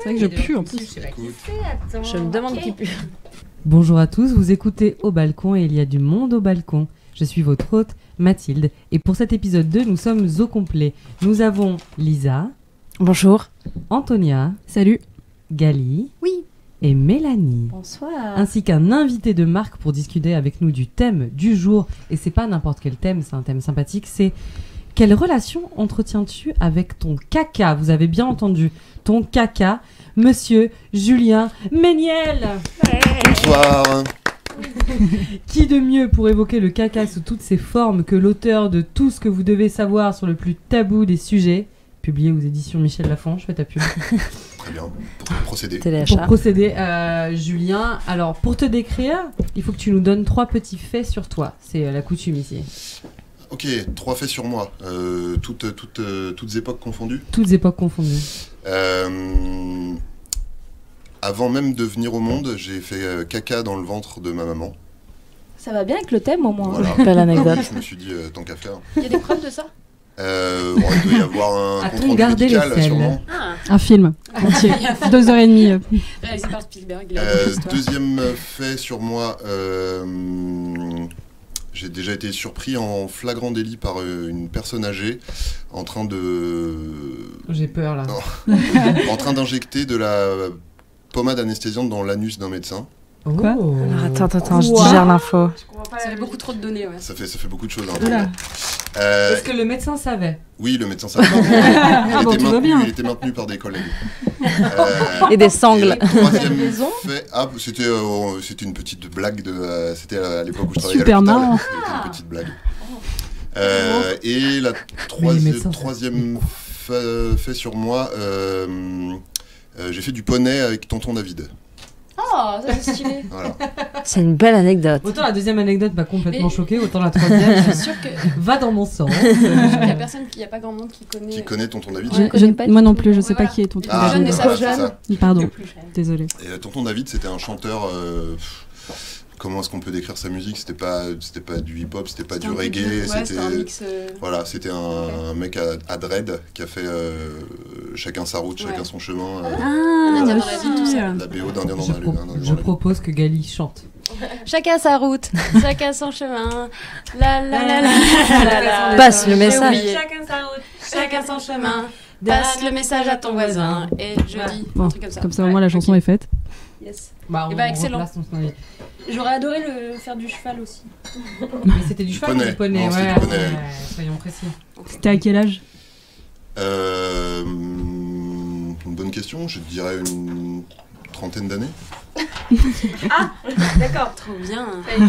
C'est vrai que je pue en plus. Je me demande qui pue. Bonjour à tous, vous écoutez Au Balcon et il y a du monde au balcon. Je suis votre hôte, Mathilde. Et pour cet épisode 2, nous sommes au complet. Nous avons Lisa. Bonjour. Antonia. Salut. Gali. Oui. Et Mélanie. Bonsoir. Ainsi qu'un invité de marque pour discuter avec nous du thème du jour. Et c'est pas n'importe quel thème, c'est un thème sympathique. C'est quelle relation entretiens-tu avec ton caca? Vous avez bien entendu, ton caca, monsieur Julien Méniel. Bonsoir. Qui de mieux pour évoquer le caca sous toutes ses formes que l'auteur de Tout ce que vous devez savoir sur le plus tabou des sujets, publié aux éditions Michel Lafon. Je fais ta pub. Très bien, pour procéder. Pour procéder, Julien, alors pour te décrire, il faut que tu nous donnes 3 petits faits sur toi. C'est la coutume ici. Ok, 3 faits sur moi, toutes époques confondues. Toutes époques confondues. Avant même de venir au monde, j'ai fait caca dans le ventre de ma maman. Ça va bien avec le thème au moins. Voilà. Belle anecdote. Je me suis dit, tant qu'à faire. Il y a des preuves de ça? Il doit y avoir un A-t-on contrôle gardé les médical, selles sûrement. Un film entier. 2h30. Réalisé par Spielberg. Deuxième fait sur moi, j'ai déjà été surpris en flagrant délit par une personne âgée en train de... J'ai peur là. en train d'injecter de la pommade anesthésiante dans l'anus d'un médecin. Quoi? Alors, attends, je digère l'info. Ça fait beaucoup trop de données, ouais. Ça fait beaucoup de choses. Hein, Oula. Est-ce que le médecin savait? Oui, le médecin savait. Il était maintenu par des collègues. Et des sangles. Et troisième fait, c'était une petite blague c'était à l'époque où je travaillais Super à l'hôpital. marrant. C'était une petite blague. Et la troisième fait sur moi, j'ai fait du poney avec tonton David. Oh, ça c'est stylé. Voilà. C'est une belle anecdote. Autant la deuxième anecdote m'a complètement choquée, autant la troisième Je suis sûre que va dans mon sens. il y a pas grand monde qui connaît. Qui connaît tonton David? Moi non plus, je sais pas qui est tonton Ah, David. Les voilà, jeunes, c'est ça. Pardon, désolé. Et tonton David, c'était un chanteur. Comment est-ce qu'on peut décrire sa musique? C'était pas du hip-hop, c'était pas du reggae, C'était un mix. Voilà, c'était un mec à dread qui a fait chacun sa route, chacun son chemin. Ah, Voilà. le film. La BO d'Indien dans la lune. Je propose que Gali chante. Chacun sa route, chacun son chemin. La la la la la. Passe le message. Chacun sa route, chacun son chemin. Passe le message à ton voisin. Et je dis Bon, un truc comme ça. comme ça au moins la chanson est faite. Yes. On excellent. remplace ton son. J'aurais adoré faire du cheval aussi. Mais c'était du cheval ou du poney? Non, c'était Ouais, du poney. soyons précis. C'était à quel âge? Une bonne question, je dirais une trentaine d'années. Ah, d'accord, trop bien. Il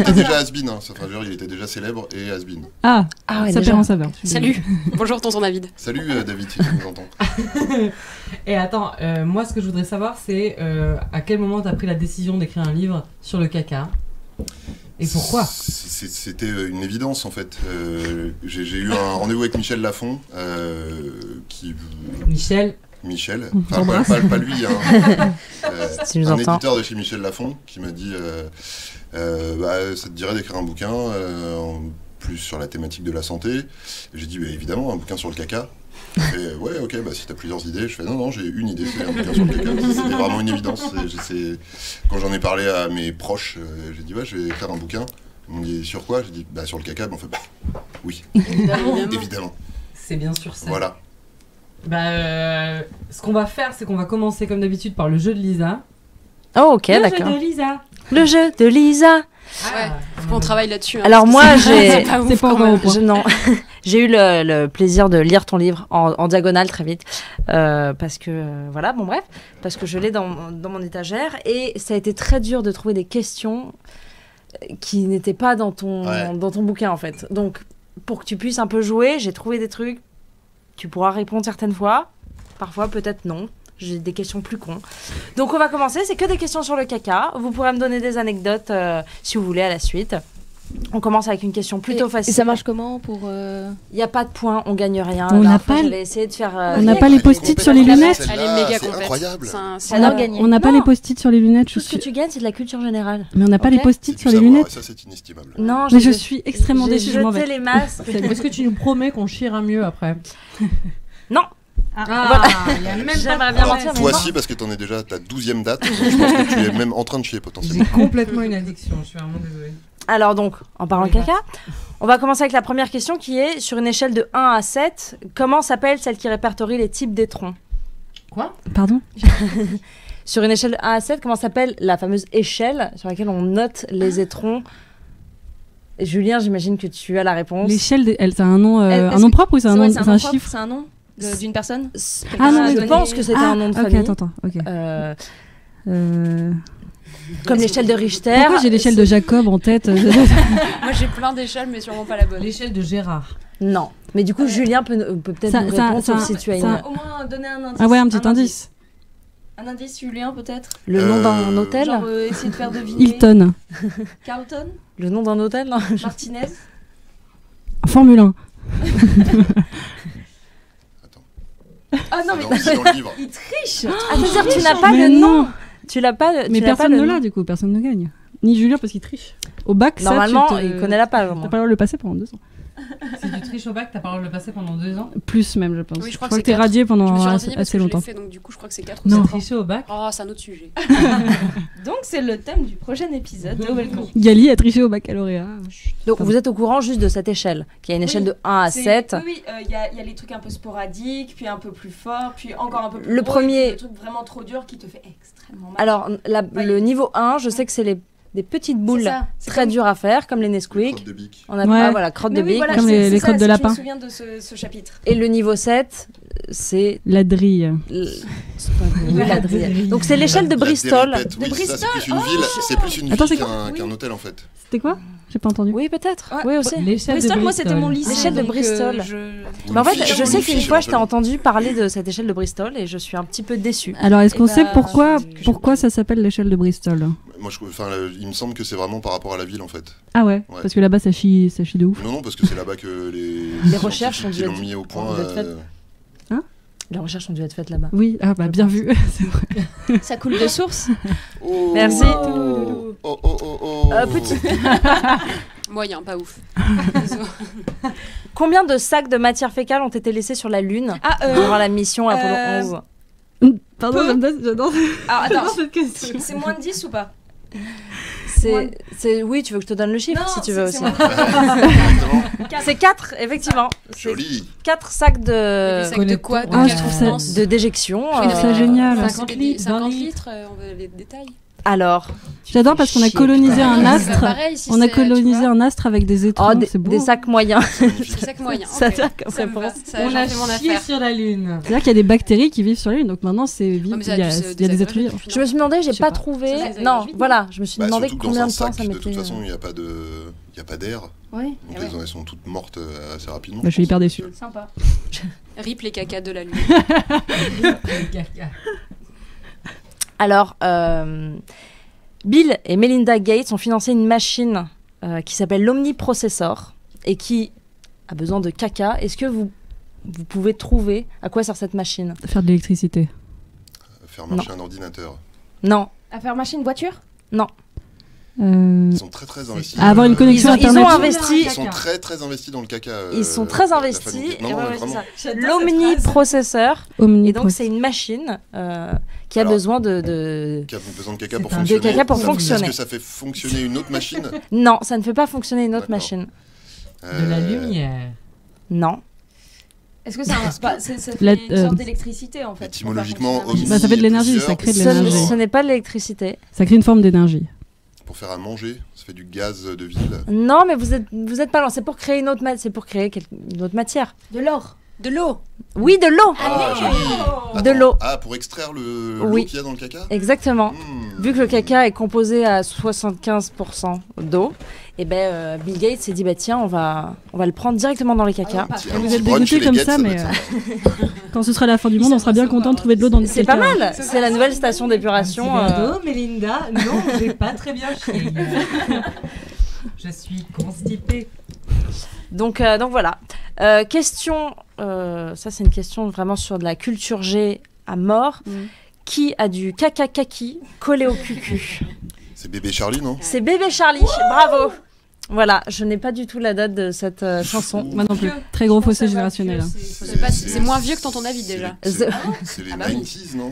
était déjà has-been, hein. Enfin, il était déjà célèbre et has-been. Ah, ouais, ça déjà. perd en saveur. Salut. Bonjour tonton David. Salut David, si tu nous entends. Et attends, moi ce que je voudrais savoir c'est à quel moment t'as pris la décision d'écrire un livre sur le caca? Et pourquoi? C'était une évidence en fait. J'ai eu un rendez-vous avec Michel Lafon, Michel, enfin, pas lui, hein. Si nous un entend. éditeur de chez Michel Lafon qui m'a dit ça te dirait d'écrire un bouquin en plus sur la thématique de la santé. Et j'ai dit évidemment un bouquin sur le caca. Et ouais, ok, si t'as plusieurs idées. Je fais non, j'ai une idée, c'est un bouquin sur le caca. C'était vraiment une évidence. Quand j'en ai parlé à mes proches, j'ai dit je vais écrire un bouquin. Ils m'ont dit sur quoi? J'ai dit sur le caca. On fait oui, évidemment. C'est bien sûr ça. Voilà. Ce qu'on va faire, c'est qu'on va commencer comme d'habitude par le jeu de Lisa. Oh, ok, Le d'accord. jeu de Lisa. Le jeu de Lisa. Ouais, faut qu'on travaille là-dessus. Hein, Alors moi, c'est j'ai... pas ouf, C'est pas quand encore même. au point. Non, j'ai eu le plaisir de lire ton livre en diagonale très vite parce que parce que je l'ai dans mon étagère et ça a été très dur de trouver des questions qui n'étaient pas dans ton bouquin en fait. Donc pour que tu puisses un peu jouer, j'ai trouvé des trucs. Tu pourras répondre certaines fois, parfois peut-être non. J'ai des questions plus cons. Donc on va commencer, c'est que des questions sur le caca. Vous pourrez me donner des anecdotes si vous voulez à la suite. On commence avec une question plutôt facile. Et ça marche comment pour Il n'y a pas de points, on gagne rien. On La n'a dernière fois, pas j'avais essayé de faire. On n'a pas les post-it sur les lunettes. Elle est méga C'est complète. incroyable. Alors gagné. On n'a pas Non. les post-it sur les lunettes. Tout ce que tu gagnes, c'est de la culture générale. Mais on n'a pas Ok. les post-it C'est sur du les savoir, lunettes. et ça c'est inestimable. Non, Mais je suis extrêmement j'ai déçue, je m'en jeté vais. les masques. Est-ce que tu nous promets qu'on chiera mieux après? Non, Ah, il y a même J'aimerais pas bien Alors, mentir, mais toi non. si, parce que t'en es déjà à ta 12e date. Donc je pense que tu es même en train de chier potentiellement. J'ai complètement une addiction, je suis vraiment désolée. Alors donc, en parlant Oui, caca, on va commencer avec la première question qui est, sur une échelle de 1 à 7, comment s'appelle celle qui répertorie les types d'étrons? Quoi? Pardon? Sur une échelle de 1 à 7, comment s'appelle la fameuse échelle sur laquelle on note les étrons? Julien, j'imagine que tu as la réponse. L'échelle, ça a un nom, Est-ce un nom que- propre ou c'est un, nom, c'est un propre, chiffre? C'est un nom d'une personne. Ah non, je mais- pense que c'était un nom de ok, famille. attends, ok. Euh, Comme l'échelle de Richter. Pourquoi j'ai l'échelle de Jacob en tête? Moi j'ai plein d'échelles, mais sûrement pas la bonne. L'échelle de Gérard. Non. Mais du coup, Julien peut peut-être Ça- nous ça- répondre ça- si tu as ça- une... Au moins donner un indice. Ah ouais, un petit indice. Un indice, Julien, peut-être. Le nom d'un hôtel. Genre essayer de faire deviner. Hilton. Carlton. Le nom d'un hôtel, non. Martinez. Formule 1. Ah non, mais C'est dans le livre. il triche. Ah, c'est-à-dire tu n'as pas Mais le nom. non. Tu l'as pas. Mais tu l'as pas personne le ne nom. l'a du coup, personne ne gagne. Ni Julien parce qu'il triche. Au bac, Normalement, ça, il connaît la page. au moins. T'as pas le droit de le passer pendant 2 ans. Si tu triches au bac, t'as pas le droit de le passer pendant 2 ans. Plus même, je pense. Oui, je je crois crois que que t'es c'est radié Je pendant me suis assez, renseignée parce que je l'ai longtemps. fait, donc du coup je crois que c'est 4 ou Non. 7 ans. Tricher au bac. Oh, c'est un autre sujet. Donc c'est le thème du prochain épisode de Welcome. Gali a triché au baccalauréat. Donc vous êtes au courant juste de cette échelle, qui a une échelle de 1 à 7. Oui, il y a les trucs un peu sporadiques, puis un peu plus forts, puis encore un peu plus Le gros, premier- et puis le truc vraiment trop dur qui te fait extrêmement mal. Alors, le niveau 1, je sais que c'est des petites boules C'est ça, c'est très comme- dures à faire, comme les Nesquik. Crotte de bique. On a Ouais. pas, voilà, crotte Mais de oui, bique. voilà, Comme c'est les ça, crottes de si lapin. Je me souviens de ce chapitre. Et le niveau 7, c'est La drille. la drille. Donc c'est l'échelle de La Bristol. Déripète, oui, De c'est ça, c'est Bristol, plus une ville, c'est plus une Attends, ville c'est quoi qu'un hôtel en fait. C'était quoi? J'ai pas entendu. Oui, peut-être. Ouais. Oui, aussi. L'échelle de Bristol, moi c'était mon lycée. L'échelle de donc, Bristol. Mais en fait, je sais qu'une fois, je t'ai entendu parler de cette échelle de Bristol et je suis un petit peu déçue. Alors, est-ce qu'on Eh sait ben, pourquoi ça s'appelle l'échelle de Bristol? Moi, il me semble que c'est vraiment par rapport à la ville en fait. Ah ouais, Ouais. parce que là-bas ça chie de ouf. Non, parce que c'est là-bas que Les recherches ont dû qui l'ont être- mis au point. ont dû être faites. Les recherches ont dû être faites là-bas. Oui, ah bah bien vu. C'est vrai. Ça coule de source. Oh, Merci. Oh, oh, oh, oh. Petit. Moyen, pas ouf. Combien de sacs de matière fécale ont été laissés sur la Lune Ah, durant la mission Apollo 11? Pardon, j'adore alors attends, cette question. c'est moins de 10 ou pas? Oui, tu veux que je te donne le chiffre Non, si tu veux aussi. moins- Exactement. C'est 4, effectivement. C'est Joli. 4 sacs Des sacs de quoi? De Ah, quelle je trouve ça- substance? de déjection. Je trouve ça génial. 50 litres, 50 20 litres, on veut les détails. Alors, J'adore parce qu'on a Chier, colonisé putain. un C'est astre. pareil, si On a c'est, tu colonisé vois, un astre avec des étrons, des, c'est beau. des sacs moyens. C'est sac moyen. Ça ok. t'a comme Ça me va. réponse. Ça, On j'en a fais mon chié affaire. sur la lune. C'est-à-dire qu'il y a des bactéries qui vivent sur la Lune, donc maintenant c'est Non, vivre. mais Il ça a y dû a, se il y a des désagréger êtres vivants. depuis, Je me suis demandé, j'ai Je sais pas pas. trouvé. Ça désagrége Non, vite, voilà, je me suis Bah, demandé surtout que combien dans un de temps sac, ça de mettait. toute façon, il n'y a pas d'air. Oui, Donc eh ouais. elles sont toutes mortes assez rapidement. Bah, je suis hyper déçue. Sympa. Rip les cacas de la lune. Alors, Bill et Melinda Gates ont financé une machine qui s'appelle l'Omniprocessor et qui a besoin de caca. Est-ce que vous pouvez trouver à quoi sert cette machine? Faire de l'électricité. Faire marcher un ordinateur. Non. À faire marcher une voiture? Ils sont très très investis. À avoir une connexion Ils ont Internet. investi. Ils sont très très investis dans le caca. Ils sont très la investis. famille. Et Non, ouais, mais ouais, c'est vraiment. ça. L'Omniprocessor. Et donc, c'est une machine qui a Alors, besoin de... Qui a besoin de caca pour C'est un- fonctionner. de caca pour Est-ce fonctionner. que ça fait fonctionner une autre machine? Non, ça ne fait pas fonctionner une autre D'accord. machine. De la lumière. Non. Est-ce que ça fait La- une sorte d'électricité en fait? Étymologiquement, pour faire fonctionner la machine. Bah, ça fait de l'énergie, ça crée de Ce, l'énergie. ce n'est pas de l'électricité. Ça crée une forme d'énergie. Pour faire à manger, ça fait du gaz de ville. Non, mais vous êtes pas loin. C'est pour créer une autre une autre matière. De l'or. De l'eau. Oui, de l'eau. Ah, joli. De l'eau. Ah, pour extraire l'eau Oui. qu'il y a dans le caca? Exactement. Hmm. Vu que le caca est composé à 75% d'eau, et Bill Gates s'est dit bah tiens, on va le prendre directement dans les caca. Ah, Un Vous petit êtes brunch dégoûtés chez les comme Gates, ça, doit mais être sympa. quand ce sera la fin du monde, on sera bien content de trouver de l'eau dans le C'est pas caca. mal. C'est la nouvelle station d'épuration. Mélinda. Non, j'ai pas très bien chié. Je suis constipée. Donc voilà. Question, ça c'est une question vraiment sur de la culture G à mort. Qui a du caca kaki collé au cucu? C'est bébé Charlie, non? C'est bébé Charlie. Bravo. Voilà, je n'ai pas du tout la date de cette chanson. Moi non plus. Vieux. Très gros Je pense fossé savoir générationnel. que c'est moins vieux que Tonton David déjà. C'est les Ah bah oui. 90s, non?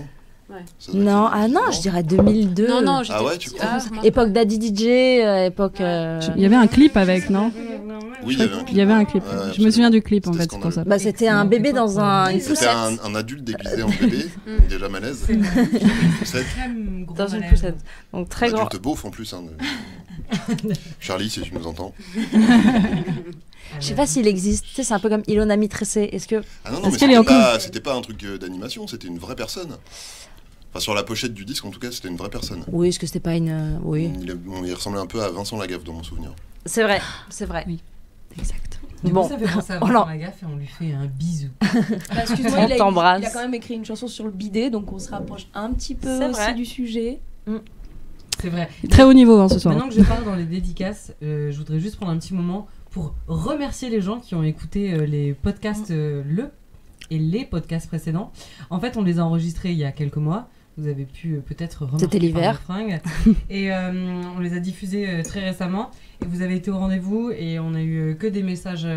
Ouais. Ça doit Non, être- ah non, je dirais 2002. Non, j'étais Ah ouais, tu petite. crois moi. Époque Daddy DJ, époque. Il y avait un clip avec, non? Oui, il y avait un Il y avait un clip. Ouais, Je me absolument. souviens du clip en C'était fait, c'est pour ça. Bah, c'était un bébé dans une C'était poussette. un adulte déguisé en bébé, déjà malaise. C'est Poussette. Dans une poussette. Donc très grand. Adulte beauf en plus. Hein, Charlie, si tu nous entends. Je sais pas s'il existe. Tu sais, c'est un peu comme Ilona Mitressé. Est-ce que. Ah non, Est-ce mais qu'elle est c'était pas un truc d'animation, c'était une vraie personne. Enfin, sur la pochette du disque, en tout cas, c'était une vraie personne. Oui, est-ce que c'était pas une. Oui. Il ressemblait un peu à Vincent Lagaffe dans mon souvenir. C'est vrai, c'est vrai. Oui. Exact. Du coup, Bon. ça fait penser à Oh Vincent non. Lagaffe et on lui fait un bisou. Parce que On t'embrasse. il a quand même écrit une chanson sur le bidet, donc on se rapproche un petit peu C'est aussi vrai. du sujet. C'est vrai. Très haut niveau ce soir. Maintenant que je pars dans les dédicaces, je voudrais juste prendre un petit moment pour remercier les gens qui ont écouté les podcasts les podcasts précédents. En fait, on les a enregistrés il y a quelques mois. Vous avez pu peut-être remarquer C'était l'hiver. par nos fringues. Et on les a diffusés très récemment. Et vous avez été au rendez-vous et on a eu que des messages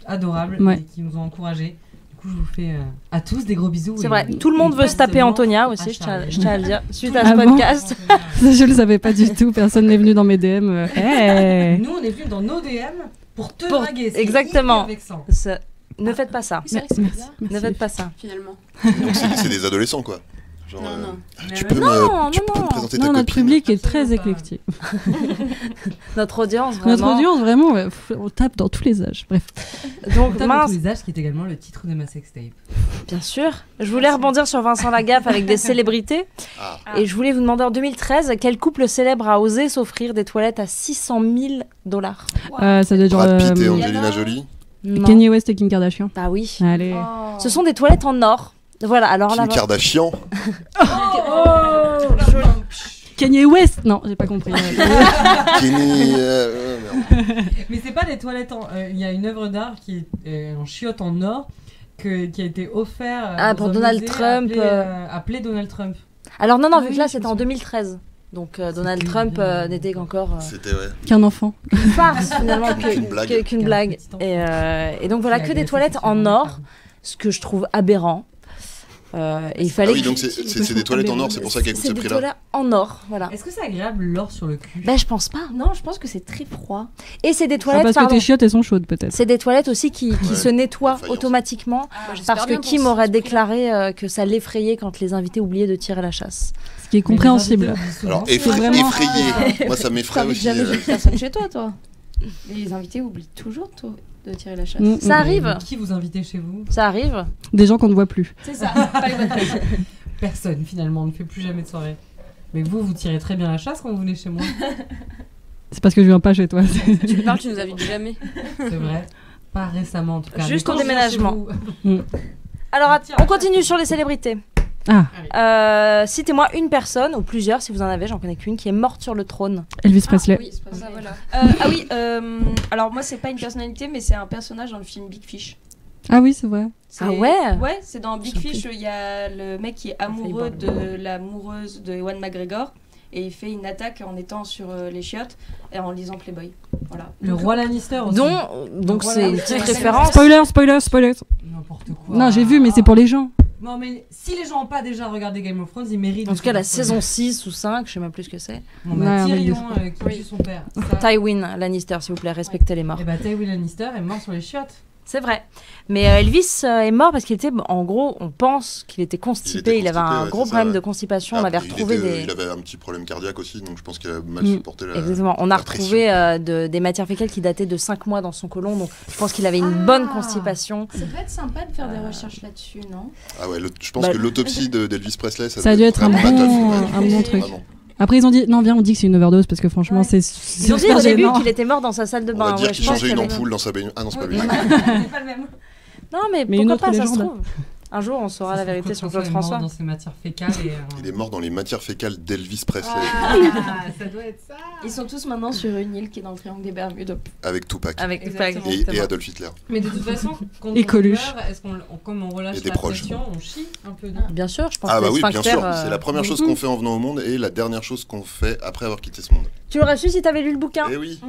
adorables Ouais. et qui nous ont encouragés. Du coup, je vous fais à tous des gros bisous. C'est et- vrai. Tout le monde et veut pas se taper seulement Antonia à aussi, je Charlie. tiens à le dire. Suite à Ah ce bon podcast. Je le savais pas du tout, personne n'est venu dans mes DM. Hey. Nous, on est venus dans nos DM pour te Pour- draguer. C'est exactement. hyper vexant. Ne faites pas ça. Oui, c'est vrai que c'est Merci. bizarre, Ne faites pas ça. finalement. Donc, c'est des adolescents, quoi. Genre, Non, non. tu Mais peux, Non, tu non, peux non. me présenter ta Non, notre copine. public est très Absolument pas. éclectique. Notre audience, vraiment. Notre audience, vraiment, on tape dans tous les âges. Bref. Donc, Putain, mince, tous les âges, qui est également le titre de ma sextape. bien sûr. Je voulais rebondir sur Vincent Lagaffe avec des célébrités. Ah. Et je voulais vous demander en 2013, quel couple célèbre a osé s'offrir des toilettes à 600 000 $? Ça doit être genre. Brad Pitt et y en Angelina a- Jolie. Non. Kanye West et Kim Kardashian. Bah oui. Allez. Oh. Ce sont des toilettes en or. Voilà, alors Kim là. Kardashian. Kanye West Non, j'ai pas compris. Kenny. Mais c'est pas des toilettes en. Il y a une œuvre d'art qui est en chiotte en or qui a été offert Ah, pour Donald Trump, appelé Donald Trump. Alors non, Oui, vu que là je c'était me en souviens. 2013. Donc Donald C'était Trump bien. n'était qu'encore C'était, ouais. Qu'un enfant. une farce finalement Qu'une blague. qu'une Qu'un blague. petit enfant. Et donc voilà, Qui a que des agressé toilettes en sexuellement or, une femme. ce que je trouve aberrant. Et il Ah fallait oui, que- donc c'est des toilettes en or, c'est pour ça qu'elles coûtent c'est ce des prix-là. toilettes en or, voilà. Est-ce que c'est agréable l'or sur le cul? Ben je pense pas. Non, je pense que c'est très froid. Et c'est des Ah, toilettes, parce que pardon, tes chiottes, elles sont chaudes peut-être. c'est des toilettes aussi qui Ouais, se nettoient faïence. automatiquement. j'espère Parce que bien pour Kim ce aurait prix-là. déclaré que ça l'effrayait quand les invités oubliaient de tirer la chasse. Ce qui est compréhensible. Alors, C'est vraiment- effrayé. Moi, ça m'effraie T'invites aussi. jamais personne chez toi, toi. Les invités oublient toujours, toi, de tirer la chasse. Mm, Ça mm. arrive, Qui vous invitez chez vous? ça arrive. Des gens qu'on ne voit plus. C'est ça, pas les bonnes personnes. Personne finalement, on ne fait plus jamais de soirée. Mais vous tirez très bien la chasse quand vous venez chez moi. C'est parce que je viens pas chez toi. Tu parles, tu nous invites jamais. C'est vrai. Pas récemment en tout cas. Juste Mais au quand je viens chez déménagement. vous- Alors Tiens, on continue sur les célébrités. Ah, Citez-moi une personne ou plusieurs si vous en avez, j'en connais qu'une qui est morte sur le trône. Elvis Presley. Oui, c'est pas ça. Voilà. Alors moi c'est pas une personnalité mais c'est un personnage dans le film Big Fish. Ah oui, c'est vrai. Ah ouais. Ouais, c'est dans Big Je sais Fish, il y a le mec qui est amoureux de l'amoureuse de Ewan McGregor et il fait une attaque en étant sur les chiottes et en lisant Playboy. Voilà. Le roi Lannister aussi. Donc Voilà. c'est une petite référence. Spoiler. N'importe quoi. Non, j'ai vu, mais c'est pour les gens. Non mais si les gens n'ont pas déjà regardé Game of Thrones, ils méritent. En de tout cas la se faire saison 6 ou 5, je sais même plus ce que c'est. Bon, bah, Ouais, Tyrion mais- qui tue son père. Ça. Tywin Lannister, s'il vous plaît, respectez les morts. Et bah Tywin Lannister est mort sur les chiottes. C'est vrai. Mais Elvis est mort parce qu'il était, en gros, on pense qu'il était constipé. Il avait un ouais, gros c'est ça, problème ouais. de constipation. Ah, on avait il retrouvé était- des... Il avait un petit problème cardiaque aussi, donc je pense qu'il a mal Mm. supporté la. Exactement. On a la retrouvé des matières fécales qui dataient de 5 mois dans son côlon. Donc je pense qu'il avait une bonne constipation. Ça peut être sympa de faire des recherches là-dessus, non? Ah ouais, je pense Bah, que l'autopsie d'Elvis Presley, ça Ça a dû être un vraiment bon, batoff, ouais. un bon truc. Vraiment. Après, ils ont dit, non, viens, on dit que c'est une overdose parce que franchement, Ouais. c'est Ils ont dit super au début gênant. qu'il était mort dans sa salle de On bain. va dire Ouais, qu'il je pense changeait une qu'il y avait- ampoule dans sa baignoire. Ah non, c'est pas lui. C'est pas le même. Non, mais Mais une pourquoi autre pas, ça se légende. trouve. Un jour, on saura la Ça se vérité trouve, sur Claude Claude est mort François. dans ses matières fécales et. Il est mort dans les matières fécales d'Elvis Presley, Ah, ça doit être ça. Ils sont tous maintenant sur une île qui est dans le triangle des Bermudes. avec Tupac Avec Exactement. et Adolf Hitler. Mais de toute façon, quand Et on Coluche. meurt, est-ce comme on relâche Et des la proches. pression, on chie un peu, non? Bien sûr, je pense Ah que bah les oui, bien sphincters, sûr. C'est la première chose qu'on fait en venant au monde et la dernière chose qu'on fait après avoir quitté ce monde. Tu l'aurais su si t'avais lu le bouquin. Eh oui.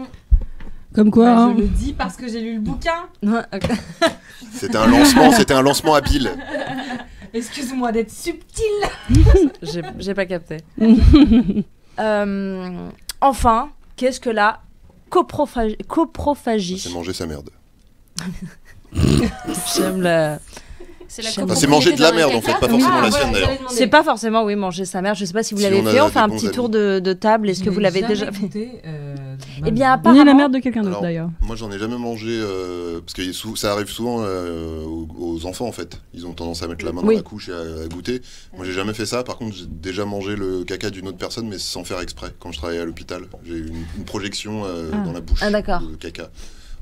Comme quoi, Bah, hein. je le dis parce que j'ai lu le bouquin. Ouais, ok. C'était un lancement à pile. Excuse-moi d'être subtil. J'ai pas capté. Enfin, qu'est-ce que la coprophagie? C'est manger sa merde. J'aime la... C'est la Enfin, c'est manger de la merde, copropriété en fait, d'un pas caca. forcément la voilà, sienne, d'ailleurs. j'allais demander. C'est pas forcément, oui, manger sa mère. Je sais pas si vous Si l'avez on a fait. On des fait un bons petit amis. tour de table. Est-ce que vous l'avez déjà fait? goûté, Eh bien, Ni apparemment... la merde de quelqu'un d'autre Alors, d'ailleurs. Moi, j'en ai jamais mangé parce que ça arrive souvent aux enfants en fait. Ils ont tendance à mettre la main dans Oui. la couche et à goûter. Moi, j'ai jamais fait ça. Par contre, j'ai déjà mangé le caca d'une autre personne, mais sans faire exprès. Quand je travaillais à l'hôpital, j'ai eu une projection dans la bouche. Ah, d'accord. De caca.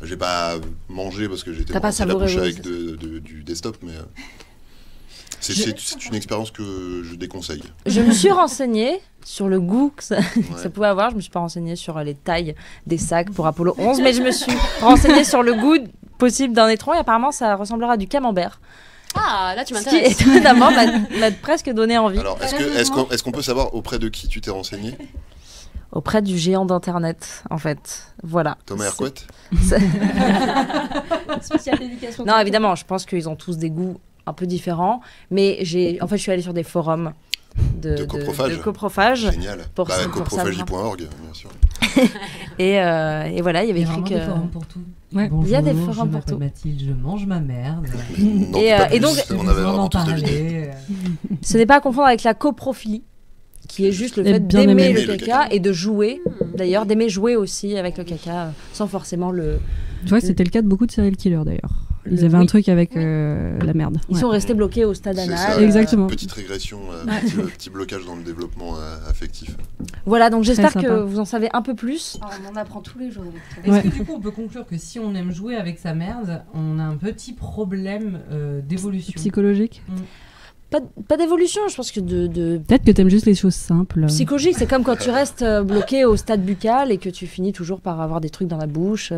J'ai pas mangé parce que j'étais T'as pas dans la savouré, bouche oui, avec c'est du desktop, mais c'est une expérience que je déconseille. Je me suis renseignée sur le goût que ça Ouais. pouvait avoir. Je me suis pas renseignée sur les tailles des sacs pour Apollo 11, mais je me suis renseignée sur le goût possible d'un étron et apparemment ça ressemblera à du camembert. Ah, là, tu Ce qui m'intéresses. étonnamment m'a presque donné envie. Alors, est-ce qu'on peut savoir auprès de qui tu t'es renseigné? Auprès du géant d'internet, en fait. Voilà. Thomas Hercouet? Spéciale dédicace. Non, évidemment, je pense qu'ils ont tous des goûts un peu différents, mais en fait, je suis allée sur des forums De coprophage. de coprophage. Génial. Pour ça- Coprophagie.org, bien sûr. Et voilà, il y avait Il y a écrit vraiment que... des forums pour tout. Ouais. Bonjour, Il y a des je forums pour m'appelle tout. Mathilde, je mange ma merde. Non, Et, pas et plus, donc- on avait vraiment en tous deviné. parler. Ce n'est pas à confondre avec la coprophilie, qui est juste le Et fait bien d'aimer aimer le caca et de jouer, d'ailleurs, d'aimer jouer aussi avec le caca, sans forcément le... Tu vois que c'était le cas de beaucoup de serial killers d'ailleurs. Ils Le- avaient un oui. truc avec la merde. Ils Ouais. sont restés bloqués au stade C'est anal. ça, Exactement. Petite régression, petit blocage dans le développement affectif. Voilà, donc j'espère Très que sympa. vous en savez un peu plus. Ah, on en apprend tous les jours avec toi. Est-ce Ouais. que du coup on peut conclure que si on aime jouer avec sa merde, on a un petit problème d'évolution? Psychologique. Pas d'évolution, je pense que de Peut-être que t'aimes juste les choses simples. psychologique. C'est comme quand tu restes bloqué au stade buccal et que tu finis toujours par avoir des trucs dans la bouche,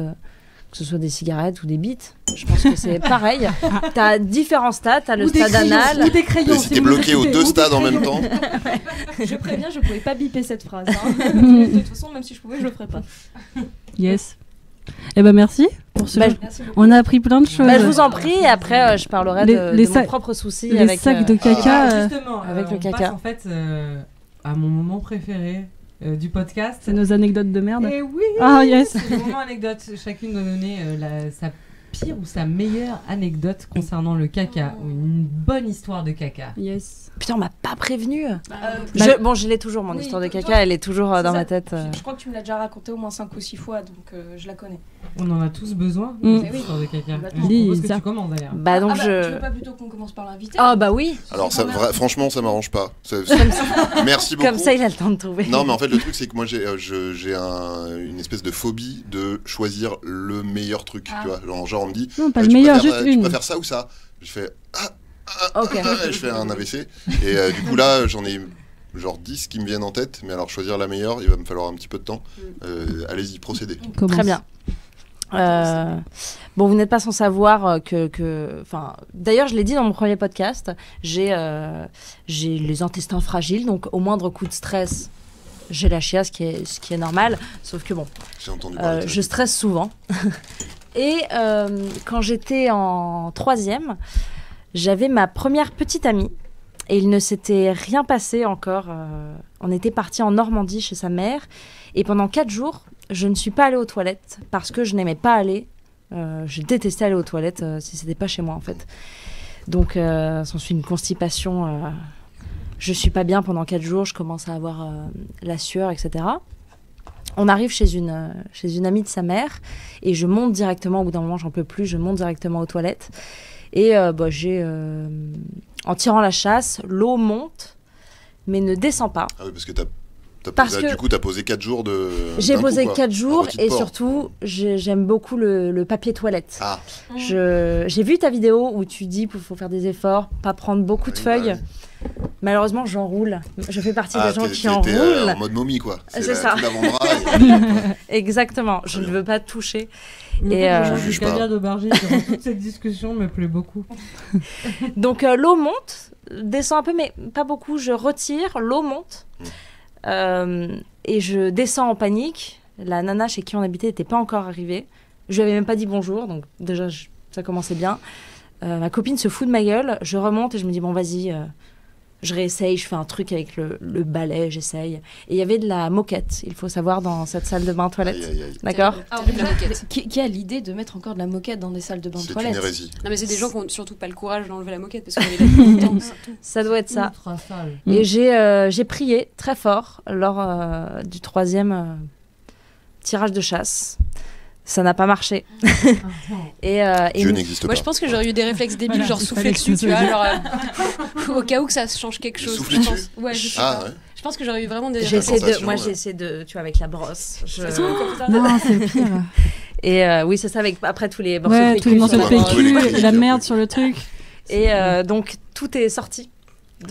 que ce soit des cigarettes ou des bites. Je pense que c'est pareil. T'as différents stades, t'as le Ou des stade crayons, anal. ou des crayons. Et si t'es bloqué aux deux stades en même temps, Je préviens, je pouvais pas biper cette phrase. hein. De toute façon, même si je pouvais, je le ferais pas. Yes. Eh ben merci pour ce Bah, jeu. Merci beaucoup. On a appris plein de choses. Bah, je vous en prie, et après je parlerai Les- de les mon sacs- propre souci les avec sacs de caca. Ah, justement, avec le on caca. passe en fait à mon moment préféré du podcast. C'est nos anecdotes de merde. Et oui, Ah yes. c'est le moment anecdote. Chacune doit donner sa pire ou sa meilleure anecdote concernant le caca ou une bonne histoire de caca. Yes. Putain, on m'a pas prévenu. Bah- Bon, je l'ai toujours, mon Oui, histoire de toi, caca, elle est toujours c'est dans ça. ma tête. Je crois que tu me l'as déjà raconté au moins 5 ou 6 fois, donc je la connais. On en a tous besoin Mm. de cette Oui. histoire de caca. Complètement. Je propose que Lisa. tu commences d'ailleurs. Bah donc Tu je... veux pas plutôt qu'on commence par l'invité Ah bah oui, alors ça, franchement, ça m'arrange pas. Merci beaucoup. comme ça il a le temps de trouver. Non, mais en fait, le truc, c'est que moi, j'ai une espèce de phobie de choisir le meilleur truc. Ah. Tu vois, genre, on me dit, Non, pas tu le meilleur, préfères, juste tu une. préfères ça ou ça? Je fais, Ok. je fais un AVC. Et du coup, là, j'en ai genre 10 qui me viennent en tête. Mais alors, choisir la meilleure, il va me falloir un petit peu de temps. Allez-y, procédez. Commence. Très bien. Bon, vous n'êtes pas sans savoir enfin, d'ailleurs, je l'ai dit dans mon premier podcast, j'ai les intestins fragiles, donc au moindre coup de stress, j'ai la chiasse, ce qui est normal. Sauf que bon, J'ai entendu parler de ça. je stresse souvent. Et quand j'étais en 3e, j'avais ma première petite amie. Et il ne s'était rien passé encore. On était partis en Normandie chez sa mère. Et pendant 4 jours, je ne suis pas allée aux toilettes parce que je n'aimais pas aller. Je détestais aller aux toilettes si c'était pas chez moi, en fait. Donc, s'ensuit une constipation. Je suis pas bien pendant 4 jours. Je commence à avoir la sueur, etc. On arrive chez une amie de sa mère. Et je monte directement. Au bout d'un moment, j'en peux plus. Je monte directement aux toilettes. Et en tirant la chasse, l'eau monte, mais ne descend pas. Ah oui, parce que Parce que- du coup, t'as posé 4 jours de. J'ai d'un coup, posé quoi. 4 jours Un petit et porc. surtout, j'aime beaucoup le papier toilette. Ah, J'ai vu ta vidéo où tu dis qu'il faut faire des efforts, pas prendre beaucoup de oui, feuilles. bah Malheureusement, j'enroule. Je fais partie des gens qui t'es enroulent. en mode momie, quoi. C'est ça. Tout l'avant-bras. et- Exactement. Je Très ne bien. veux pas toucher. Le Et, fait que je je mange juge du pas. caviar d'aubergine durant toute cette discussion me plaît beaucoup. Donc l'eau monte, descend un peu, mais pas beaucoup. Je retire, l'eau monte. Et je descends en panique. La nana chez qui on habitait n'était pas encore arrivée. Je lui avais même pas dit bonjour, donc déjà ça commençait bien. Ma copine se fout de ma gueule, je remonte et je me dis bon vas-y, je réessaye, je fais un truc avec le balai, j'essaye. Et il y avait de la moquette, il faut savoir, dans cette salle de bain toilette. Aïe, aïe, aïe. D'accord. Alors, Terrible, déjà, la moquette. qui a l'idée de mettre encore de la moquette dans des salles de bain de C'est une toilette? hérésie. Non, mais c'est des gens qui ont surtout pas le courage d'enlever la moquette parce qu'on est là tout le temps. c'est tout. Ça doit être ça. Ultra sale. Et j'ai prié très fort lors du 3e tirage de chasse. Ça n'a pas marché. et Dieu n'existe Moi, pas. je pense que j'aurais eu des réflexes débiles, Voilà, genre il souffler fallait que dessus, ce tu soit vois, dit. genre, au cas où que ça change quelque chose. Souffler je pense. dessus Ouais, je sais Ah pas. ouais. Je pense que j'aurais eu vraiment des j'ai essayé sensation, moi ouais. j'ai essayé de, tu vois, avec la brosse. Non, c'est le pire. Et oui, c'est ça, avec après tous les morceaux Ouais, de tous les PQ morceaux de sur la brosse. PQ. PQ, et la merde sur le truc. Et donc tout est sorti.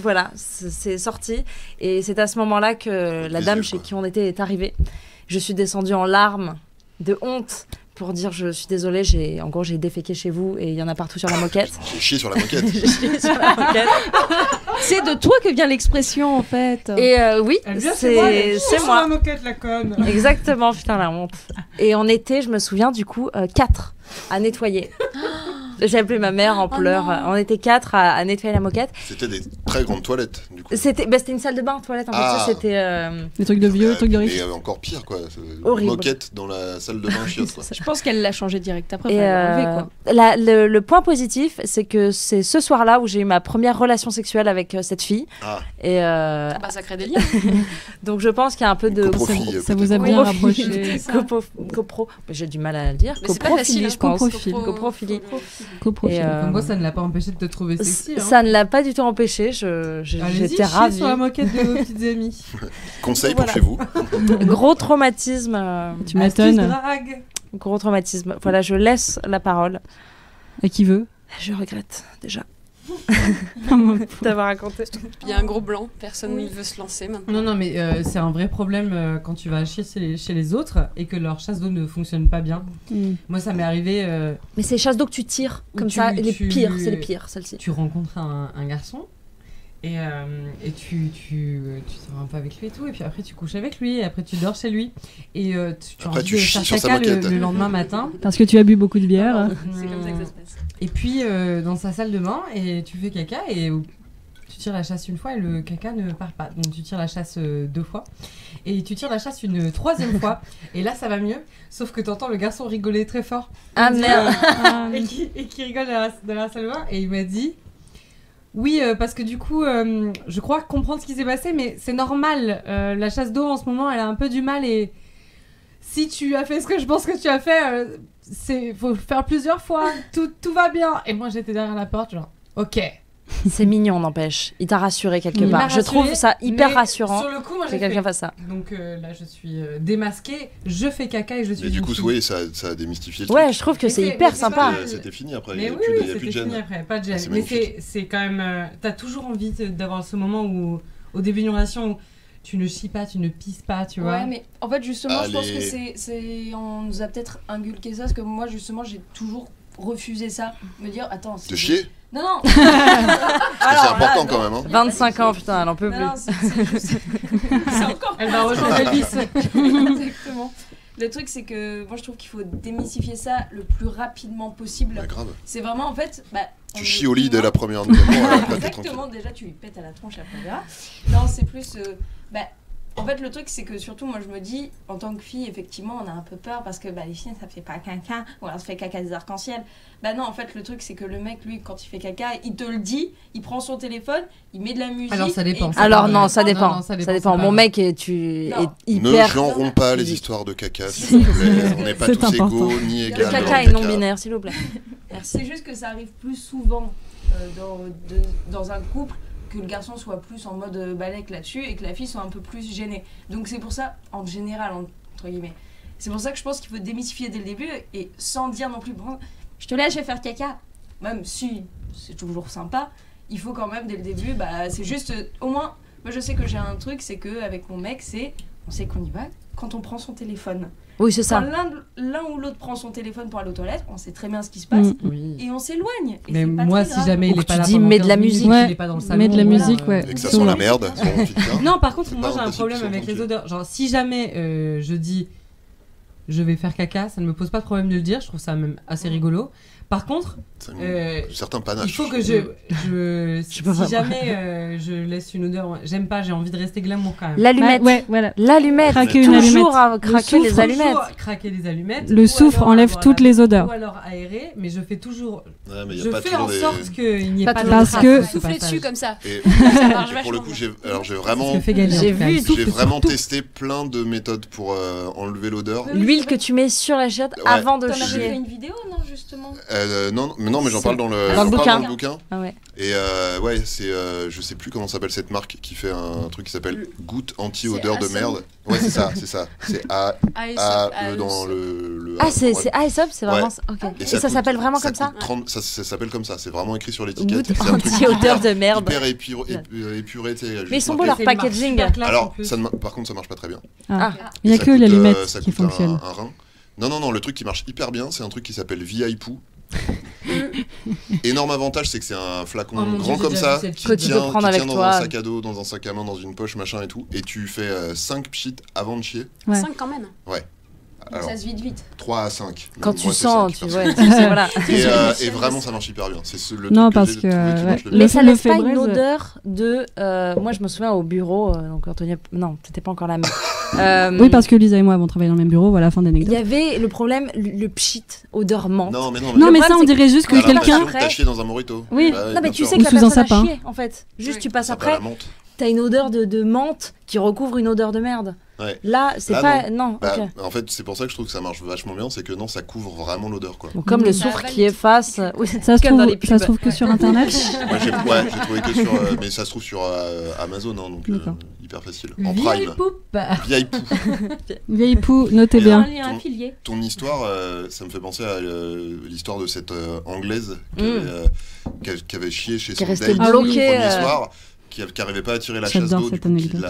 Voilà, c'est sorti. Et c'est à ce moment-là que la Les dame yeux, chez quoi. qui on était est arrivée. Je suis descendue en larmes de honte pour dire je suis désolée, j'ai déféqué chez vous et il y en a partout sur la moquette. J'ai chié sur la moquette. J'ai chié sur la moquette. C'est de toi que vient l'expression en fait. Et oui, Elle vient chez moi, elle c'est sur moi. la moquette, la conne. Exactement, putain la honte. Et on était, je me souviens du coup, 4 à nettoyer. J'ai appelé ma mère en pleurs. non. On était 4 à nettoyer la moquette. C'était des très grandes toilettes, du coup. C'était une salle de bain, toilette. En fait, Ah. ça, c'était Des trucs de vieux, des trucs de riches. Et encore pire, quoi. Horrible. Moquette dans la salle de bain chiotte, quoi. Je pense qu'elle l'a changé direct après. Et fallait l'enlever, quoi. le point positif, c'est que c'est ce soir-là où j'ai eu ma première relation sexuelle avec cette fille. Ah, Et Ah bah, ça crée des liens. donc je pense qu'il y a un peu de Coprophilie, Ça vous a peut-être. bien Oui. rapproché. copro. J'ai du mal à le dire. Mais c'est pas facile, Coprophilie, hein. je pense. Coprophilie. Coprophilie. Coprophile. Et, Comme moi, ça ne l'a pas empêché de te trouver sexy. Hein. Ça ne l'a pas du tout empêché. Allez-y, J'étais chiez ravie. sur la moquette de vos petites amies. Conseil pour Voilà. chez vous. Gros traumatisme. Tu Astuce m'étonnes. drague. Gros traumatisme. Voilà, je laisse la parole. À qui veut Je regrette déjà d'avoir raconté. Il y a un gros blanc, personne ne veut se lancer maintenant. Non, mais c'est un vrai problème quand tu vas chier chez les autres et que leur chasse d'eau ne fonctionne pas bien. Moi, ça m'est arrivé. Mais c'est les chasses d'eau que tu tires Où comme tu- ça. Les tu- pires, c'est les pires, celle-ci. Tu rencontres un garçon et tu sors un peu avec lui et tout, et puis après tu couches avec lui, et après tu dors chez lui, et tu as Après, envie tu de chies faire sur sa caca moquette. le lendemain matin. Parce que tu as bu beaucoup de bière. C'est comme ça que ça se passe. Et puis dans sa salle de bain, et tu fais caca, et tu tires la chasse une fois et le caca ne part pas. Donc tu tires la chasse 2 fois, et tu tires la chasse une 3e fois, et là ça va mieux, sauf que t'entends le garçon rigoler très fort. Ah merde. Et qui rigole dans la salle de bain, et il m'a dit oui, parce que du coup je crois comprendre ce qui s'est passé, mais c'est normal, la chasse d'eau en ce moment elle a un peu du mal, et si tu as fait ce que je pense que tu as fait, faut le faire plusieurs fois, tout va bien. Et moi j'étais derrière la porte genre ok. C'est mignon, n'empêche. Il t'a rassuré quelque Il m'a part. Je trouve rassuré, ça hyper mais rassurant sur le coup moi que j'ai quelqu'un fait. fasse ça. Donc là je suis démasquée, je fais caca et je suis Et du une coup, fille. oui, ça a démystifié le Ouais, truc. je trouve que Mais c'est c'est- hyper mais c'est sympa. pas- C'était fini après. Mais Il oui, n'y a plus, oui, il y a plus de c'était gêne. fini après, pas de gêne. C'est Mais magnifique. c'est quand même. T'as toujours envie d'avoir ce moment où, au début d'une relation, où tu ne chies pas, tu ne pisses pas, tu vois. Ouais, mais en fait, justement, je pense que Allez. on nous a peut-être inculqué ça, parce que moi, justement, j'ai toujours refusé ça. Me dire, attends, De chier Non, non. Parce que c'est important quand même. Hein. 25 ans, putain, elle en peut Non, plus. non, c'est juste. c'est encore. Elle va rejoindre les bis. Exactement. Le truc, c'est que moi, je trouve qu'il faut démystifier ça le plus rapidement possible. Bah, grave. C'est vraiment, en fait. On Tu est chies au lit dès humain. la première nuit. Après, t'es tranquille. Exactement, déjà tu lui pètes à la tronche après on verra. Non, c'est plus. En fait, le truc, c'est que surtout, moi je me dis, en tant que fille, effectivement, on a un peu peur parce que les filles, ça fait pas caca, ou alors ça fait caca des arcs-en-ciel. Non, en fait, le truc, c'est que le mec, lui, quand il fait caca, il te le dit, il prend son téléphone, il met de la musique. Alors, ça dépend. et- Alors non, Non, ça dépend. non, ça Ça dépend, dépend. c'est Mon pas mec est Non. hyper. Ne genrons pas les physique. histoires de caca, s'il vous plaît. On n'est pas C'est tous important. égaux ni Le égaux. Le dans caca le est non binaire, s'il vous plaît. C'est juste que ça arrive plus souvent dans un couple que le garçon soit plus en mode balèque là-dessus et que la fille soit un peu plus gênée. Donc c'est pour ça, en général, entre guillemets, c'est pour ça que je pense qu'il faut démystifier dès le début et sans dire non plus, bon, je te laisse, je vais faire caca. Même si c'est toujours sympa, il faut quand même dès le début, c'est juste, au moins, moi je sais que j'ai un truc, c'est qu'avec mon mec, on sait qu'on y va quand on prend son téléphone. Oui, c'est Quand ça. l'un ou l'autre prend son téléphone pour aller aux toilettes, on sait très bien ce qui se passe. Oui. Et on s'éloigne. Et Mais c'est pas moi, très si grave. jamais Ou il est que pas tu là dis, pendant mets de la 15 minutes, musique. qu'il est pas dans le salon, Mets de la voilà, musique, ouais. Et que ça Souvent. sent la merde. Bon, putain. Non, par contre, C'est moi pas j'ai un impossible problème qu'ils avec soient les tranquilles. odeurs. Genre, si jamais je dis je vais faire caca, ça ne me pose pas de problème de le dire, je trouve ça même assez rigolo. Par contre, certains panaches. il faut que si jamais je laisse une odeur, j'aime pas, j'ai envie de rester glamour quand même. L'allumette. Ouais, voilà. L'allumette. Craquer une Toujours allumette. à craquer les allumettes. Craquer les allumettes. Le ou soufre alors enlève avoir toutes les odeurs. Ou alors aérer, mais je fais toujours. Ouais, mais y a Je pas fais toujours en des- sorte qu'il n'y ait Pas pas de toujours. Parce traces que- de ce Souffler passage. dessus comme ça. Et, Ça marche et pour le vachement coup, bien. j'ai C'est vraiment, ce que fait Gaëlle, en J'ai tout cas. vu, Il souffle j'ai sur vraiment tout. testé plein de méthodes pour enlever l'odeur. L'huile que tu mets sur la chiotte Ouais. avant de T'en avais fait chier. une vidéo, non, justement? Non, mais j'en parle dans le, Dans le j'en parle bouquin. dans le bouquin. Ah ouais. Et ouais, c'est, je sais plus comment s'appelle cette marque qui fait un truc qui s'appelle goutte anti-odeur de Aesop. merde. Ouais, c'est ça. C'est A-E dans le. Ah, A, c'est ouais. Aesop, c'est vraiment. Ouais. Ok. Et Et ça coûte- s'appelle vraiment ça comme ça? coûte 30 ça s'appelle comme ça, c'est vraiment écrit sur l'étiquette. Goutte C'est un truc anti-odeur de merde. hyper épuré, tu sais, Mais ils sont juste beaux marqué. leur C'est une marque packaging. super classe, en Alors, plus. par contre, ça marche pas très bien. Ah. Ah. Il n'y a Ça que coûte, l'allumette ça qui coûte fonctionne. un rein. Non, le truc qui marche hyper bien, c'est un truc qui s'appelle VIPoo. Énorme avantage, c'est que c'est un flacon Oh mon grand Dieu, comme j'ai ça, déjà vu cette qui Que tu peux tient, prendre qui avec tient dans toi. un sac à dos, dans un sac à main, dans une poche, machin et tout, et tu fais 5 pchits avant de chier. Ouais. 5 quand même. Donc Alors, ça se vide vite. 3 à 5. Quand Moi, tu c'est sens, 5, tu perso. vois. Voilà. Et vraiment, ça marche hyper bien. C'est le Non, truc parce j'ai que, trouvé qui ouais. marche le Mais mieux. ça le laisse pas une fébraise- odeur de. Moi, je me souviens au bureau, donc Antonia. Non, c'était pas encore la même. Oui, parce que Lisa et moi avons travaillé dans le même bureau, voilà, fin Il d'anecdote. y avait le problème, le pchit, odeur menthe. Non, mais non, Non, mais problème, ça, on c'est dirait juste que T'as quelqu'un. l'impression que t'as chié dans un morito. Oui. Bah ouais, Non, mais bien tu sûr. sais Ou que la sous un personne a sapin. chié, en fait. Juste, Oui. tu passes Ça s'appelle après, la menthe. t'as une odeur de menthe qui recouvre une odeur de merde. Ouais. Là, c'est Là, pas. Non, Bah, ok. en fait, c'est pour ça que je trouve que ça marche vachement bien, c'est que non, ça couvre vraiment l'odeur, quoi. Bon, comme le Ça soufre avale qui les efface. Oui, Ça se comme dans les trouve, ça se pubs. trouve que sur internet. Moi, j'ai trouvé que sur, mais ça se trouve sur Amazon, hein, donc D'accord. hyper facile. En Prime. Vieille poupe. Vieille pou. Vieille pou, notez Et bien. Un lien affilié. Ton histoire, ça me fait penser à l'histoire de cette Anglaise qui avait chié chez Qui est son restée date bloquée, le premier soir, qui n'arrivait pas à tirer la chasse J'adore d'eau, du cette coup, anecdote.